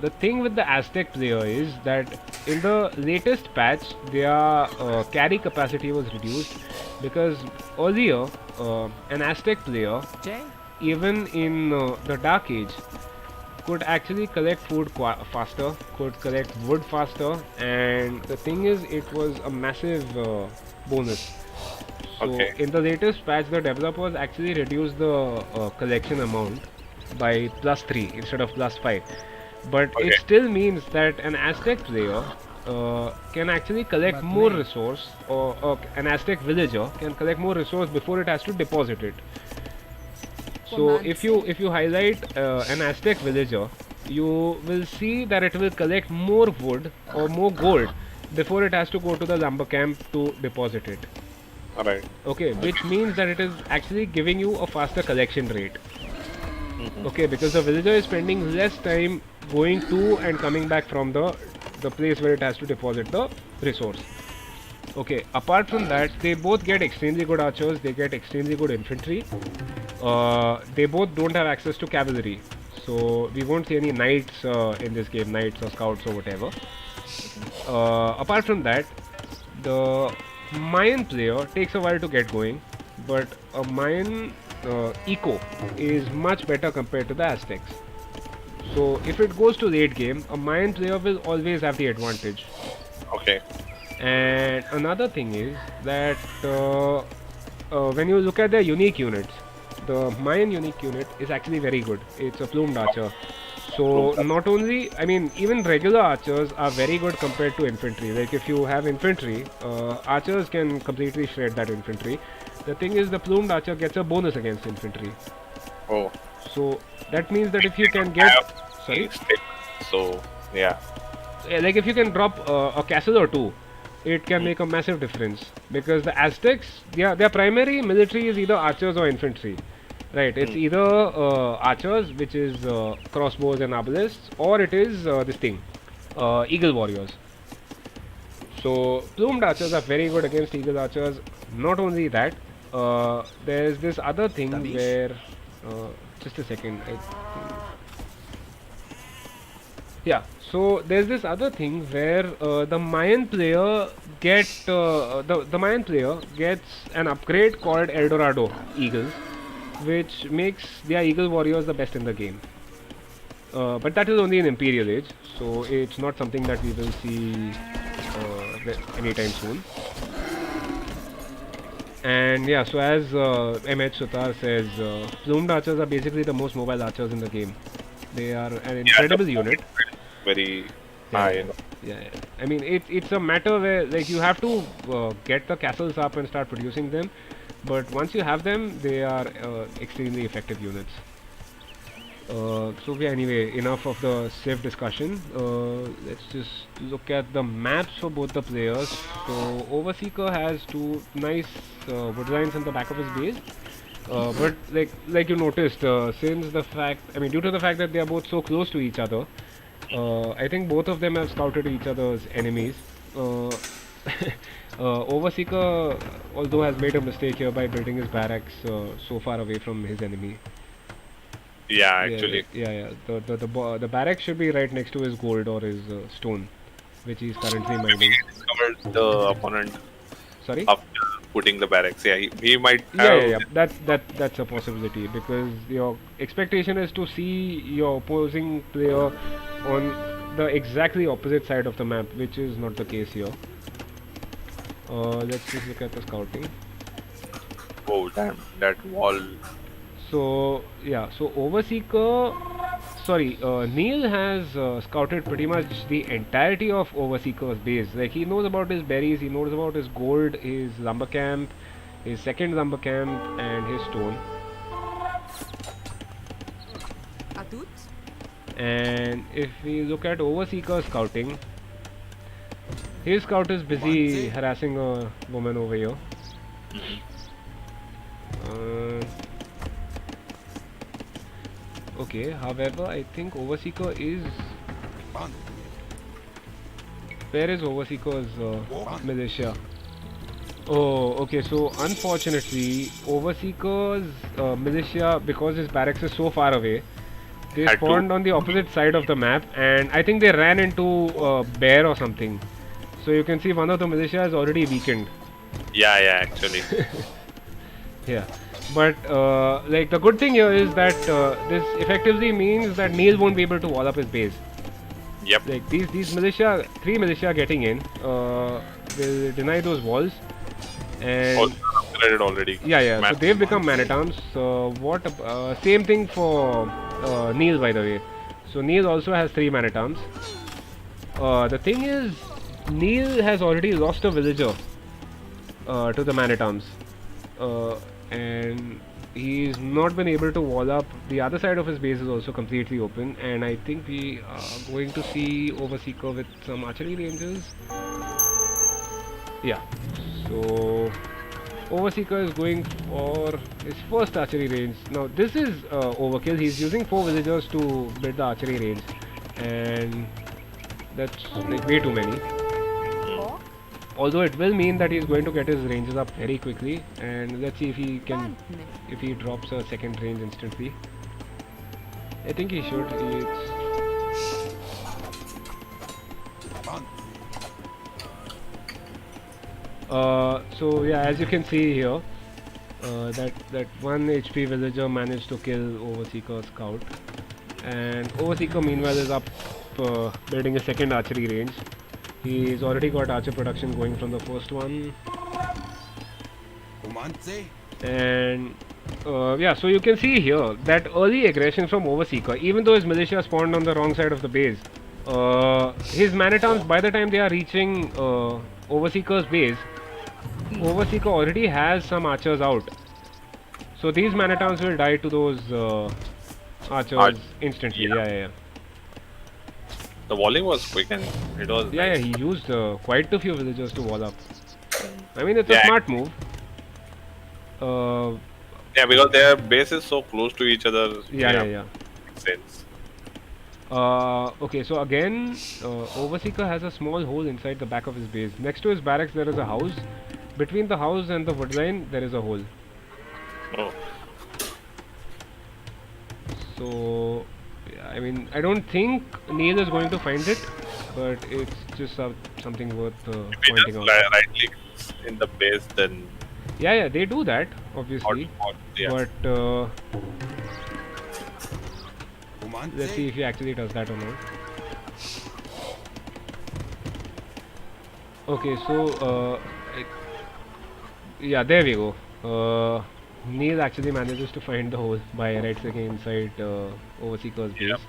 the thing with the Aztec player is that in the latest patch, their carry capacity was reduced because earlier, an Aztec player, Jay? even in the Dark Age, could actually collect food faster, could collect wood faster, and the thing is, it was a massive bonus. So Okay. in the latest patch, the developers actually reduced the collection amount by +3 instead of +5. But it Okay. still means that an Aztec player can actually collect But more me. resource, or an Aztec villager can collect more resource before it has to deposit it. So if you highlight an Aztec villager, you will see that it will collect more wood or more gold before it has to go to the lumber camp to deposit it. Alright. Okay, which means that it is actually giving you a faster collection rate. Okay, because the villager is spending less time going to and coming back from the place where it has to deposit the resource. Okay, apart from that, they both get extremely good archers, they get extremely good infantry. They both don't have access to cavalry, so we won't see any knights in this game, knights or scouts or whatever. Apart from that, the Mayan player takes a while to get going, but a Mayan eco is much better compared to the Aztecs. So if it goes to late game, a Mayan player will always have the advantage. Okay. And another thing is that when you look at their unique units, the Mayan unique unit is actually very good. It's a plumed archer. So not only, I mean, even regular archers are very good compared to infantry. Like if you have infantry, archers can completely shred that infantry. The thing is, the plumed archer gets a bonus against infantry. Oh. So that means that if you can get, sorry, So yeah. like if you can drop a castle or two, it can make a massive difference, because the Aztecs, their primary military is either archers or infantry, right? It's either archers, which is crossbows and arbalists, or it is this thing, eagle warriors. So plumed archers are very good against eagle archers. Not only that, there's this other thing Tabish? where just a second, yeah, so there's this other thing where the Mayan player the Mayan player gets an upgrade called Eldorado Eagles, which makes their Eagle Warriors the best in the game. But that is only in Imperial Age, so it's not something that we will see anytime soon. And yeah, so as MH Sutar says, plumed archers are basically the most mobile archers in the game. They are an incredible unit. Very Yeah. high. You know. Yeah, I mean it's a matter where like you have to get the castles up and start producing them, but once you have them, they are extremely effective units. So yeah, anyway, enough of the Civ discussion. Let's just look at the maps for both the players. So Overseeker has two nice wood lines in the back of his base. But like you noticed, since the fact, I mean, due to the fact that they are both so close to each other, I think both of them have scouted each other's enemies. Uh, Overseeker, although has made a mistake here by building his barracks so far away from his enemy. Yeah, actually. Yeah. The barracks should be right next to his gold or his stone, which he's currently Maybe mining. he discovered the opponent Sorry? after putting the barracks. Yeah, he might have. Yeah. That's a possibility because your expectation is to see your opposing player on the exactly opposite side of the map, which is not the case here. Let's just look at the scouting. Oh, damn, that wall. So yeah, so Overseeker, sorry, Neil has scouted pretty much the entirety of Overseeker's base. Like he knows about his berries, he knows about his gold, his lumber camp, his second lumber camp, and his stone. Adut? And if we look at Overseeker scouting, his scout is busy harassing a woman over here. Okay, however, I think Overseeker is... Where is Overseeker's militia? Oh, okay, so unfortunately, Overseeker's militia, because his barracks is so far away, they Had to- spawned on the opposite side of the map, and I think they ran into a bear or something. So you can see one of the militia is already weakened. Yeah, actually. Yeah, but like the good thing here is that this effectively means that Neil won't be able to wall up his base. Yep. Like these militia, three militia getting in, will deny those walls, and Also upgraded already. yeah. So Man. they've become man-at-arms. So same thing for Neil, by the way. So Neil also has 3 man-at-arms. The thing is, Neil has already lost a villager to the man-at-arms. And he's not been able to wall up. The other side of his base is also completely open, and I think we are going to see Overseeker with some archery ranges. Yeah, so Overseeker is going for his first archery range. Now this is overkill. He's using 4 villagers to build the archery range, and that's like way too many. Or? Although it will mean that he's going to get his ranges up very quickly, and let's see if he can, if he drops a second range instantly. I think he should. So yeah, as you can see here, that 1 HP villager managed to kill Overseeker Scout, and Overseeker meanwhile is up building a second archery range. He's already got archer production going from the first one. And yeah, so you can see here that early aggression from Overseeker, even though his militia spawned on the wrong side of the base, his man-at-arms, by the time they are reaching Overseeker's base, Overseeker already has some archers out. So these man-at-arms will die to those archers instantly. Yeah. The walling was quick and it was. Yeah, nice. he used quite a few villagers to wall up. I mean, it's a Yeah. smart move. Yeah, because their base is so close to each other. Yeah. Makes sense. Okay, so again, Overseeker has a small hole inside the back of his base. Next to his barracks, there is a house. Between the house and the woodline, there is a hole. Oh, So, yeah, I mean, I don't think Neil is going to find it, but it's just something worth if he pointing just out. right clicks in the base, then. Yeah, they do that, obviously. Yeah. But let's see if he actually does that or not. Okay, so yeah, there we go. Neil actually manages to find the hole by right-clicking inside Overseeker's base. Yep.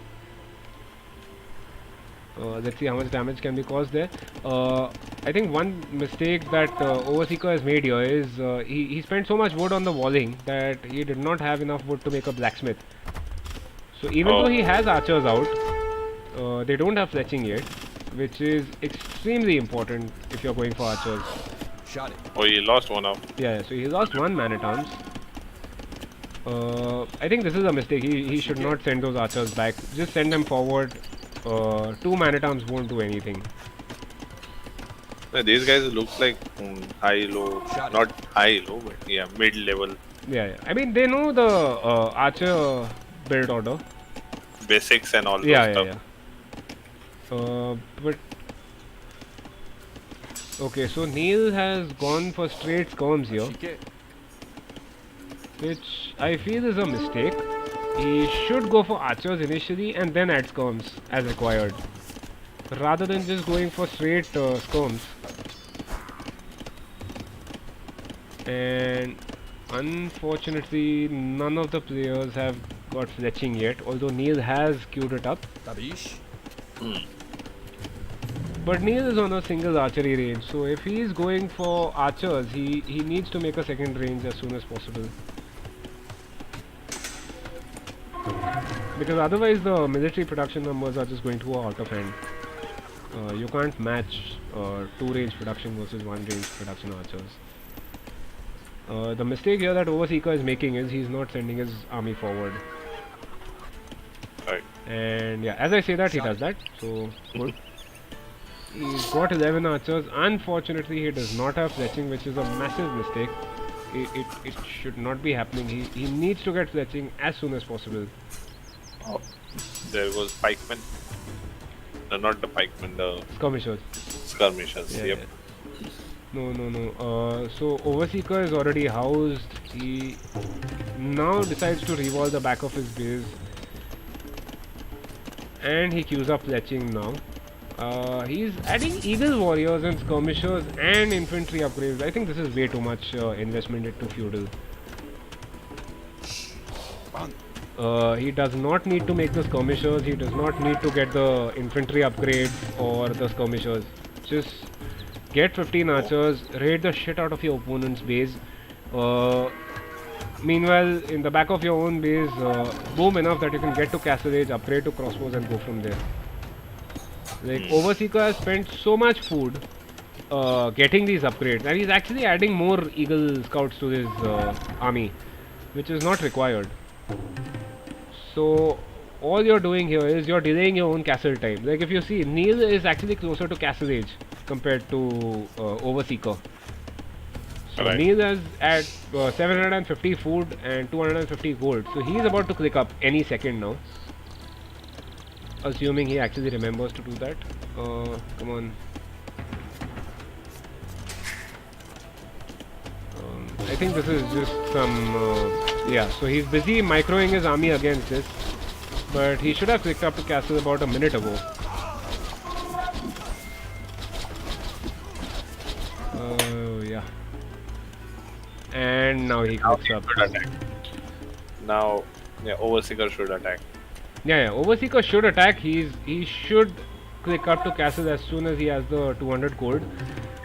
Let's see how much damage can be caused there. I think one mistake that Overseeker has made here is he spent so much wood on the walling that he did not have enough wood to make a blacksmith. So even though he has archers out, they don't have fletching yet, which is extremely important if you're going for archers. Shot it. Oh, he lost one of. Yeah, so he lost one man at arms. I think this is a mistake. He should not send those archers back. Just send them forward. Two man at arms won't do anything. No, these guys look like high low, Shot it. not high low, but yeah, mid level Yeah. I mean, they know the archer build order. basics and all those Yeah. stuff. But okay, so Neil has gone for straight skirms here, Ashike. which I feel is a mistake. He should go for archers initially and then add skirms as required, rather than just going for straight skirms. And unfortunately, none of the players have got fletching yet, although Neil has queued it up. Tabish. But Neil is on a single archery range, so if he is going for archers, he needs to make a second range as soon as possible. Because otherwise the military production numbers are just going to go out of hand. You can't match two range production versus one range production archers. The mistake here that Overseeker is making is he's not sending his army forward. Right. And yeah, as I say that, he does that, so good. He's got 11 archers. Unfortunately, he does not have fletching, which is a massive mistake. It should not be happening. He needs to get fletching as soon as possible. Oh, there was pikemen. No, not the pikemen, the Skirmishers. skirmishers. Yeah, Yep. yeah. No. So Overseeker is already housed. He now decides to revolve the back of his base. And he queues up fletching now. He's adding Eagle Warriors and Skirmishers and infantry upgrades. I think this is way too much investment into feudal. He does not need to make the Skirmishers. He does not need to get the infantry upgrades or the Skirmishers. Just get 15 archers, raid the shit out of your opponent's base. Meanwhile, in the back of your own base, boom enough that you can get to Castle Age, upgrade to crossbows and go from there. Like, Overseeker has spent so much food getting these upgrades, and he's actually adding more Eagle Scouts to his army, which is not required. So, all you're doing here is you're delaying your own castle time. Like, if you see, Neil is actually closer to Castle Age compared to Overseeker. So, Right. Neil is at 750 food and 250 gold. So, he's about to click up any second now. Assuming he actually remembers to do that. Come on. I think this is just some... yeah, so he's busy microing his army against this. But he should have clicked up to castle about a minute ago. Yeah. And now he Now clicks he up. should attack. Now, yeah, Overseeker should attack. Yeah, Overseeker should attack. He should click up to castle as soon as he has the 200 gold.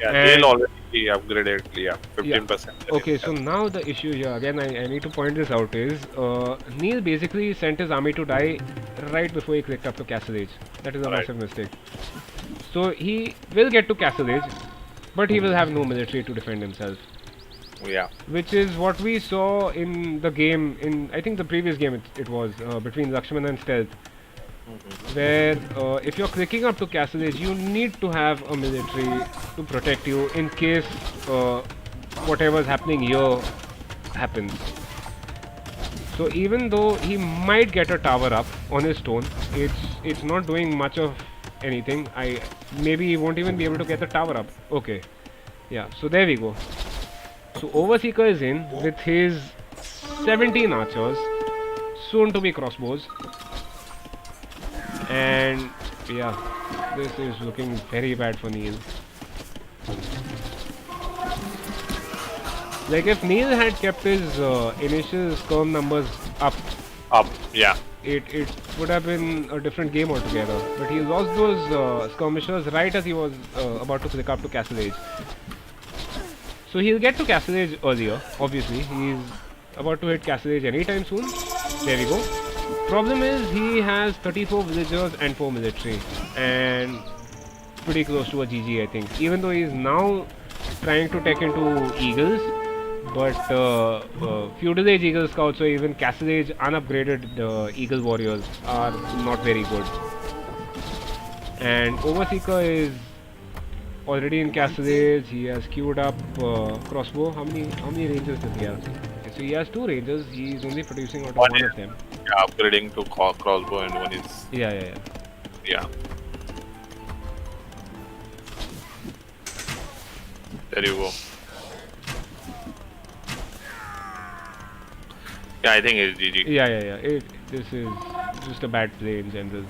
Yeah, And- they'll already be upgraded. Yeah, 15%. Okay, so now the issue here, again, I need to point this out is, Neil basically sent his army to die right before he clicked up to Castle Age. That is a Right. massive mistake. So he will get to Castle Age, but he will have no military to defend himself. Yeah. Which is what we saw in the game, I think the previous game it was, between Lakshman and Stealth. Where if you're clicking up to Castle Age, you need to have a military to protect you in case whatever's happening here happens. So even though he might get a tower up on his stone, it's not doing much of anything. Maybe he won't even be able to get the tower up. Okay, yeah. So there we go. So Overseeker is in with his 17 archers, soon to be crossbows. And yeah, this is looking very bad for Neil. Like if Neil had kept his initial skirm numbers up, Yeah. it would have been a different game altogether. But he lost those skirmishers right as he was about to click up to Castle Age. So he'll get to Castle Age earlier, obviously. He's about to hit Castle Age anytime soon. There we go. Problem is he has 34 villagers and 4 military, and pretty close to a GG, I think. Even though he's now trying to tech into Eagles, but Feudal Age Eagle Scouts or even Castle Age unupgraded Eagle Warriors are not very good. And Overseeker is already in Castle Age. He has queued up crossbow. How many rangers does he have? Okay, so he has 2 rangers. He is only producing out of one of them. Yeah, upgrading to crossbow and one is yeah. There you go. Yeah, I think it's GG. Yeah. This is just a bad play in general.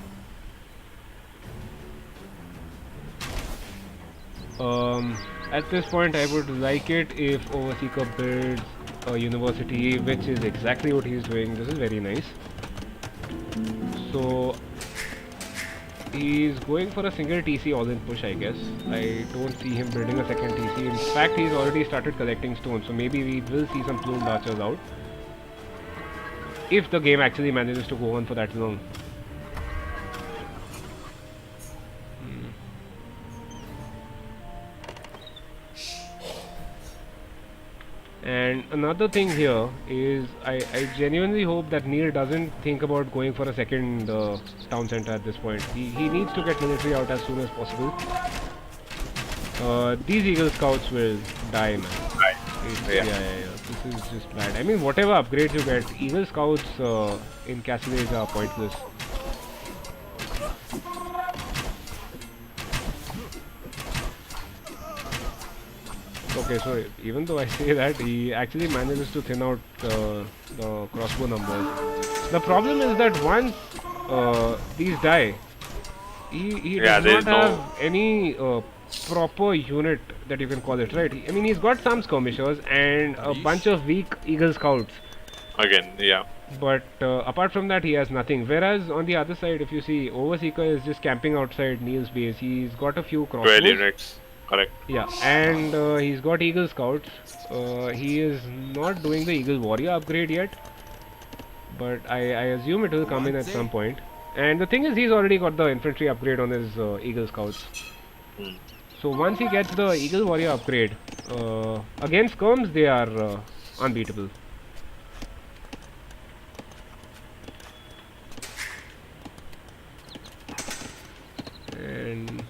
At this point, I would like it if Overseeker builds a university, which is exactly what he's doing. This is very nice. So he's going for a single TC all-in push, I guess. I don't see him building a second TC. In fact, he's already started collecting stones, so maybe we will see some plumed archers out. If the game actually manages to go on for that long. And another thing here is I genuinely hope that Neil doesn't think about going for a second town center at this point. He needs to get military out as soon as possible. These Eagle Scouts will die, man. Right. Yeah. This is just bad. I mean, whatever upgrades you get, Eagle Scouts in Castle Age are pointless. Okay, so even though I say that, he actually manages to thin out the crossbow numbers. The problem is that once these die, he does not have any proper unit that you can call it, right? I mean, he's got some skirmishers and a bunch of weak Eagle Scouts. Again, yeah. But apart from that, he has nothing. Whereas on the other side, if you see, Overseeker is just camping outside Neil's base. He's got a few crossbows. 12 units. Correct. Yeah, and he's got Eagle Scouts. He is not doing the Eagle Warrior upgrade yet, but I assume it will come in at some point. And the thing is, he's already got the infantry upgrade on his Eagle Scouts. So once he gets the Eagle Warrior upgrade, against skirms they are unbeatable. And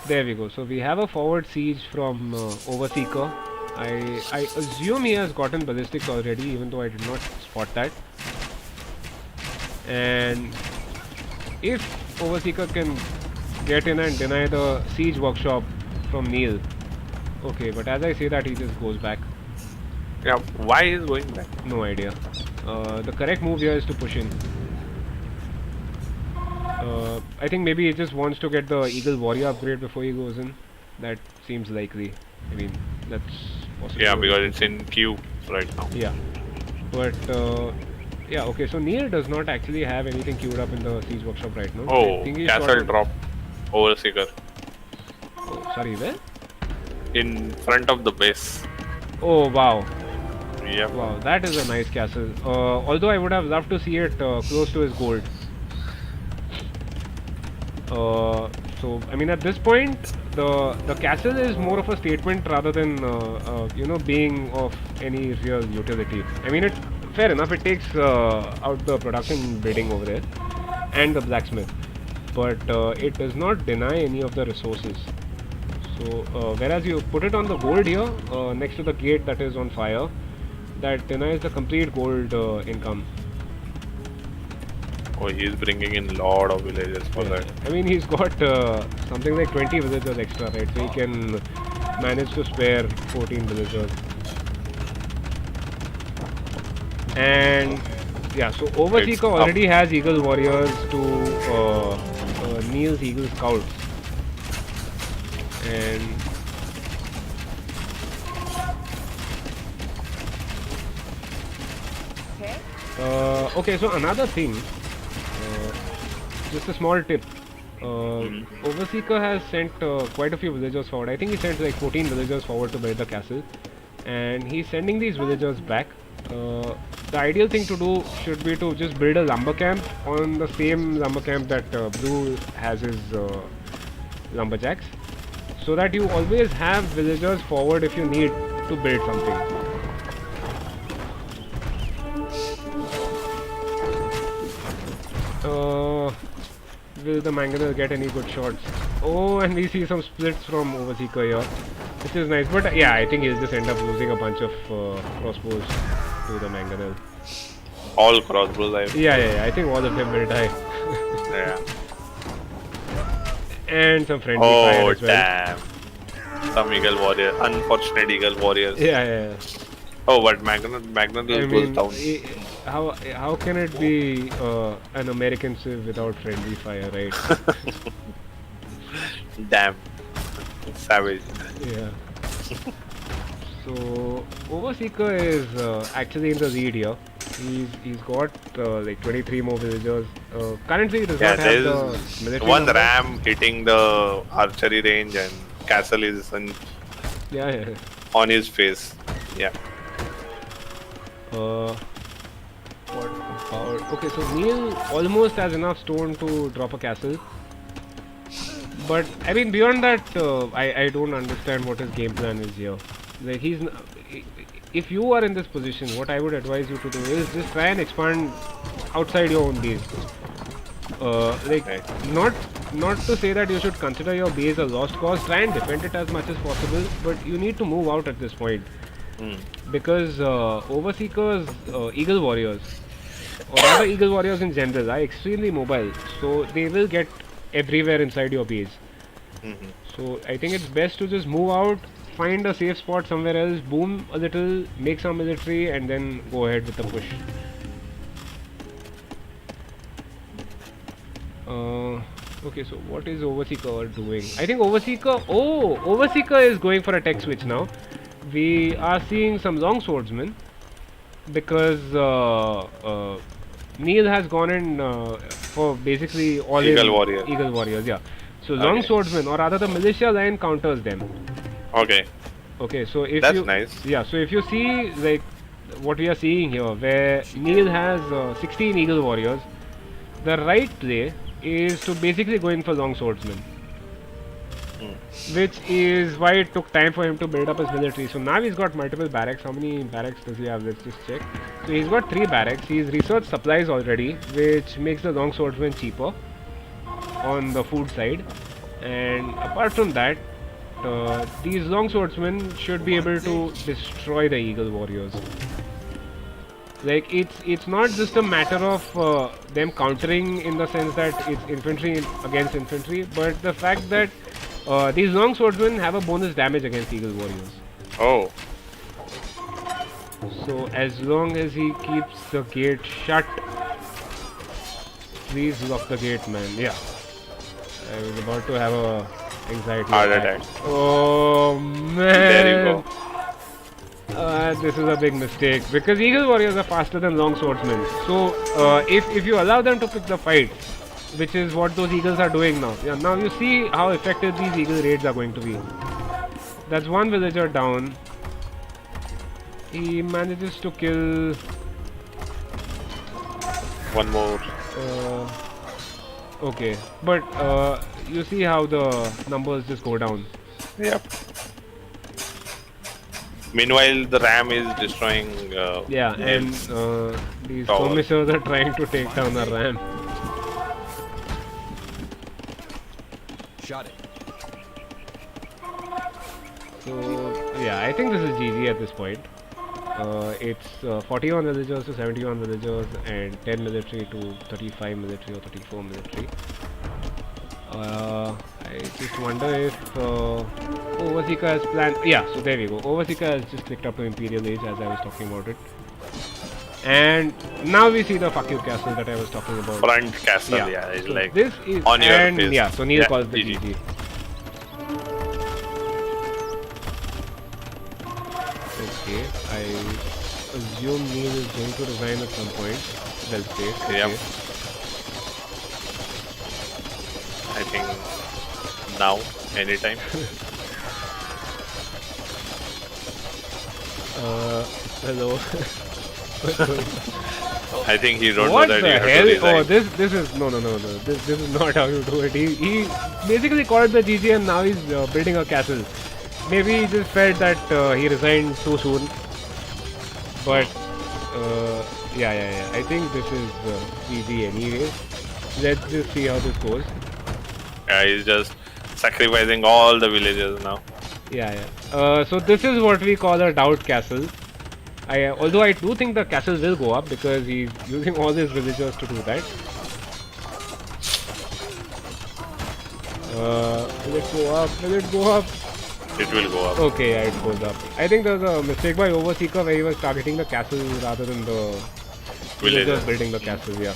there we go. So we have a forward siege from Overseeker. I assume he has gotten ballistics already, even though I did not spot that. And if Overseeker can get in and deny the siege workshop from Neil, okay, but as I say that, he just goes back. Yeah, why is going back? No idea. The correct move here is to push in. I think maybe he just wants to get the Eagle Warrior upgrade before he goes in. That seems likely. I mean, that's possible. Yeah, because it's in queue right now. Yeah. But, yeah, okay, so Neil does not actually have anything queued up in the siege workshop right now. Oh, I think he's castle drop. Overseeker. Oh, sorry, where? In front of the base. Oh, wow. Yep. Wow, that is a nice castle. Although I would have loved to see it close to his gold. So, I mean, at this point, the castle is more of a statement rather than, you know, being of any real utility. I mean, it's fair enough, it takes out the production building over there and the blacksmith, but it does not deny any of the resources. So, whereas you put it on the gold here, next to the gate that is on fire, that denies the complete gold income. Oh, he's bringing in lot of villagers for that. I mean, he's got something like 20 villagers extra, right? So he can manage to spare 14 villagers. And yeah, so Overseeker already has Eagle Warriors to Neil's Eagle Scouts. And okay, so another thing, just a small tip. Overseeker has sent quite a few villagers forward. I think he sent like 14 villagers forward to build the castle, and he's sending these villagers back The ideal thing to do should be to just build a lumber camp on the same lumber camp that Blue has his lumberjacks, so that you always have villagers forward if you need to build something. Will the mangonel get any good shots? Oh, and we see some splits from Overseeker here, which is nice. But yeah, I think he'll just end up losing a bunch of crossbows to the mangonel. All crossbows. Yeah. I think all of them will die. Yeah. And some friendly fire Oh as well. damn! Some eagle warrior, unfortunate eagle warriors. Yeah. Oh, but Magnet I goes mean, down. how can it be an American civ without friendly fire, right? Damn, savage. Yeah. So Overseeker is actually in the lead here. He's got like 23 more villagers. Currently, he does Yeah, not have the there's military one number. ram hitting the archery range, and castle is Yeah. on his face. Yeah. What about? Okay, so Neil almost has enough stone to drop a castle. But I mean, beyond that, I don't understand what his game plan is here. Like if you are in this position, what I would advise you to do is just try and expand outside your own base. Like not to say that you should consider your base a lost cause. Try and defend it as much as possible, but you need to move out at this point. Because Overseeker's Eagle Warriors, or other Eagle Warriors in general, are extremely mobile, so they will get everywhere inside your base. So I think it's best to just move out, find a safe spot somewhere else, boom a little, make some military, and then go ahead with the push. Okay, so what is Overseeker doing? I think Overseeker is going for a tech switch now. We are seeing some long swordsmen because Neil has gone in for basically all Eagle warrior. Eagle warriors, yeah. So long Okay. swordsmen, or rather the militia line counters them. Okay. Okay, so if That's you nice. yeah, so if you see like what we are seeing here, where Neil has 16 Eagle warriors, the right play is to basically go in for long swordsmen. Which is why it took time for him to build up his military. So now he's got multiple barracks. How many barracks does he have? Let's just check. So he's got 3 barracks. He's researched supplies already, which makes the long swordsman cheaper on the food side. And apart from that, these long swordsmen should be able to destroy the Eagle warriors. Like it's not just a matter of them countering in the sense that it's infantry against infantry, but the fact that these long swordsmen have a bonus damage against Eagle warriors. Oh. So as long as he keeps the gate shut, please lock the gate, man. Yeah, I was about to have a anxiety Heart attack. attack. Oh man! There you go. This is a big mistake because Eagle warriors are faster than long swordsmen. So if you allow them to pick the fight, which is what those eagles are doing now. Yeah, now you see how effective these eagle raids are going to be. That's one villager down. He manages to kill. One more. Okay, but you see how the numbers just go down. Yep. Meanwhile, the ram is destroying. Yeah, and these tower. skirmishers are trying to take down the ram. Shot it. So yeah, I think this is GG at this point. It's 41 villagers to 71 villagers and 10 military to 35 military or 34 military. I just wonder if Overseeker has planned. Yeah, so there we go. Overseeker has just clicked up to Imperial Age as I was talking about it. And now we see the fuck you castle that I was talking about. Front castle, yeah, it's so like this is on your and face. yeah, so Neil Yeah, calls the GG. GG. Okay, I assume Neil is going to resign at some point. Well played. Okay. Yep. I think now, anytime. Hello. I think he don't What know that the you have hell? to resign. Oh, this is no. This is not how you do it. He basically called the GG and now he's building a castle. Maybe he just felt that he resigned too soon. But yeah. I think this is GG anyway. Let's just see how this goes. Yeah, he's just sacrificing all the villagers now. Yeah. So this is what we call a doubt castle. Although I do think the castle will go up because he's using all his villagers to do that. Will it go up? Will it go up? It will go up. Okay, yeah, it goes up. I think there was a mistake by Overseeker where he was targeting the castle rather than the villagers building the castle, yeah.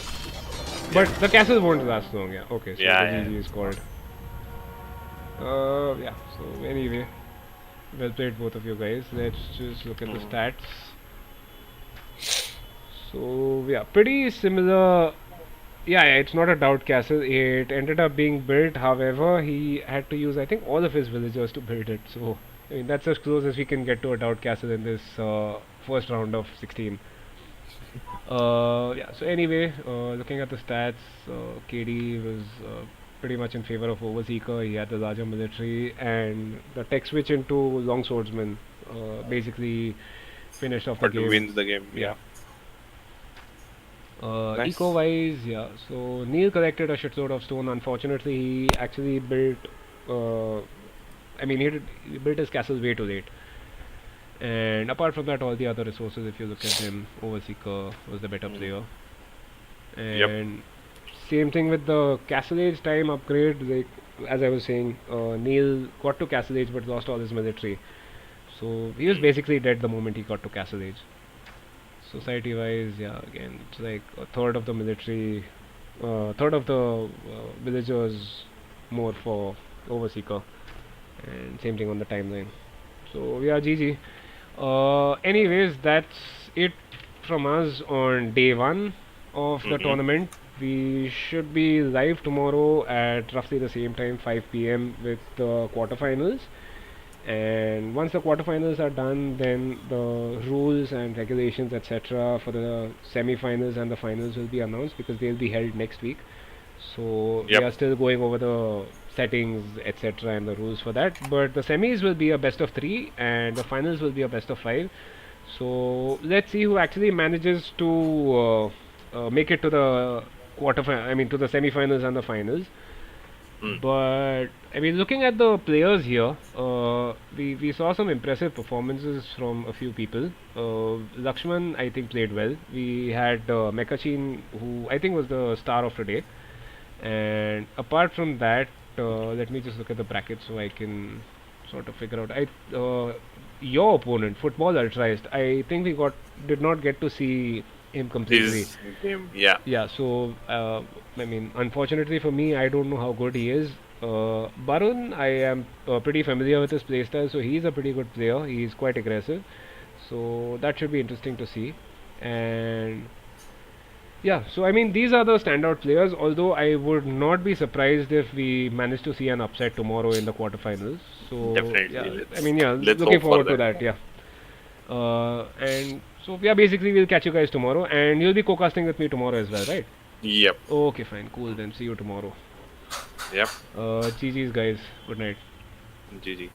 But the castle won't last long, yeah. Okay, so Yeah, the GG is called. Yeah, so anyway. Well played both of you guys. Let's just look at the stats. So yeah, pretty similar. Yeah, it's not a doubt castle. It ended up being built. However, he had to use I think all of his villagers to build it. So I mean that's as close as we can get to a doubt castle in this first round of 16. Yeah. So anyway, looking at the stats, KD was pretty much in favor of Overseeker. He had the larger military, and the tech switch into Longswordsman basically finished off the But game. wins the game. Yeah. Nice. Eco-wise, yeah. So Neil collected a shitload of stone. Unfortunately, he actually built. I mean, he built his castle way too late. And apart from that, all the other resources, if you look at him, Overseeker was the better player. And same thing with the Castle Age time upgrade. Like as I was saying, Neil got to Castle Age but lost all his military. So he was basically dead the moment he got to Castle Age. Society wise, yeah, again, it's like a third of the military, third of the villagers more for Overseeker, and same thing on the timeline. So yeah, GG. Anyways, that's it from us on day one of the tournament. We should be live tomorrow at roughly the same time, 5 p.m. with the quarterfinals. And once the quarterfinals are done, then the rules and regulations, etc., for the semi-finals and the finals will be announced because they'll be held next week. So we are still going over the settings, etc., and the rules for that. But the semis will be a best of 3, and the finals will be a best of 5. So let's see who actually manages to make it to the to the semi-finals and the finals. But I mean, looking at the players here, we saw some impressive performances from a few people. Lakshman, I think, played well. We had Mekachin, who I think was the star of today. And apart from that, let me just look at the bracket so I can sort of figure out. Your opponent, Football Ultraist, I think we did not get to see him completely. His game, yeah. Yeah, so I mean, unfortunately for me, I don't know how good he is. Barun, I am pretty familiar with his playstyle, so he's a pretty good player. He's quite aggressive, so that should be interesting to see. And yeah, so I mean, these are the standout players. Although I would not be surprised if we manage to see an upset tomorrow in the quarterfinals. So Definitely. yeah, I mean, yeah, let's looking hope for forward to that. Yeah. And so yeah, basically we'll catch you guys tomorrow, and you'll be co-casting with me tomorrow as well, right? Yep. Okay, fine, cool. Then see you tomorrow. Yep. GG's guys. Good night. GG.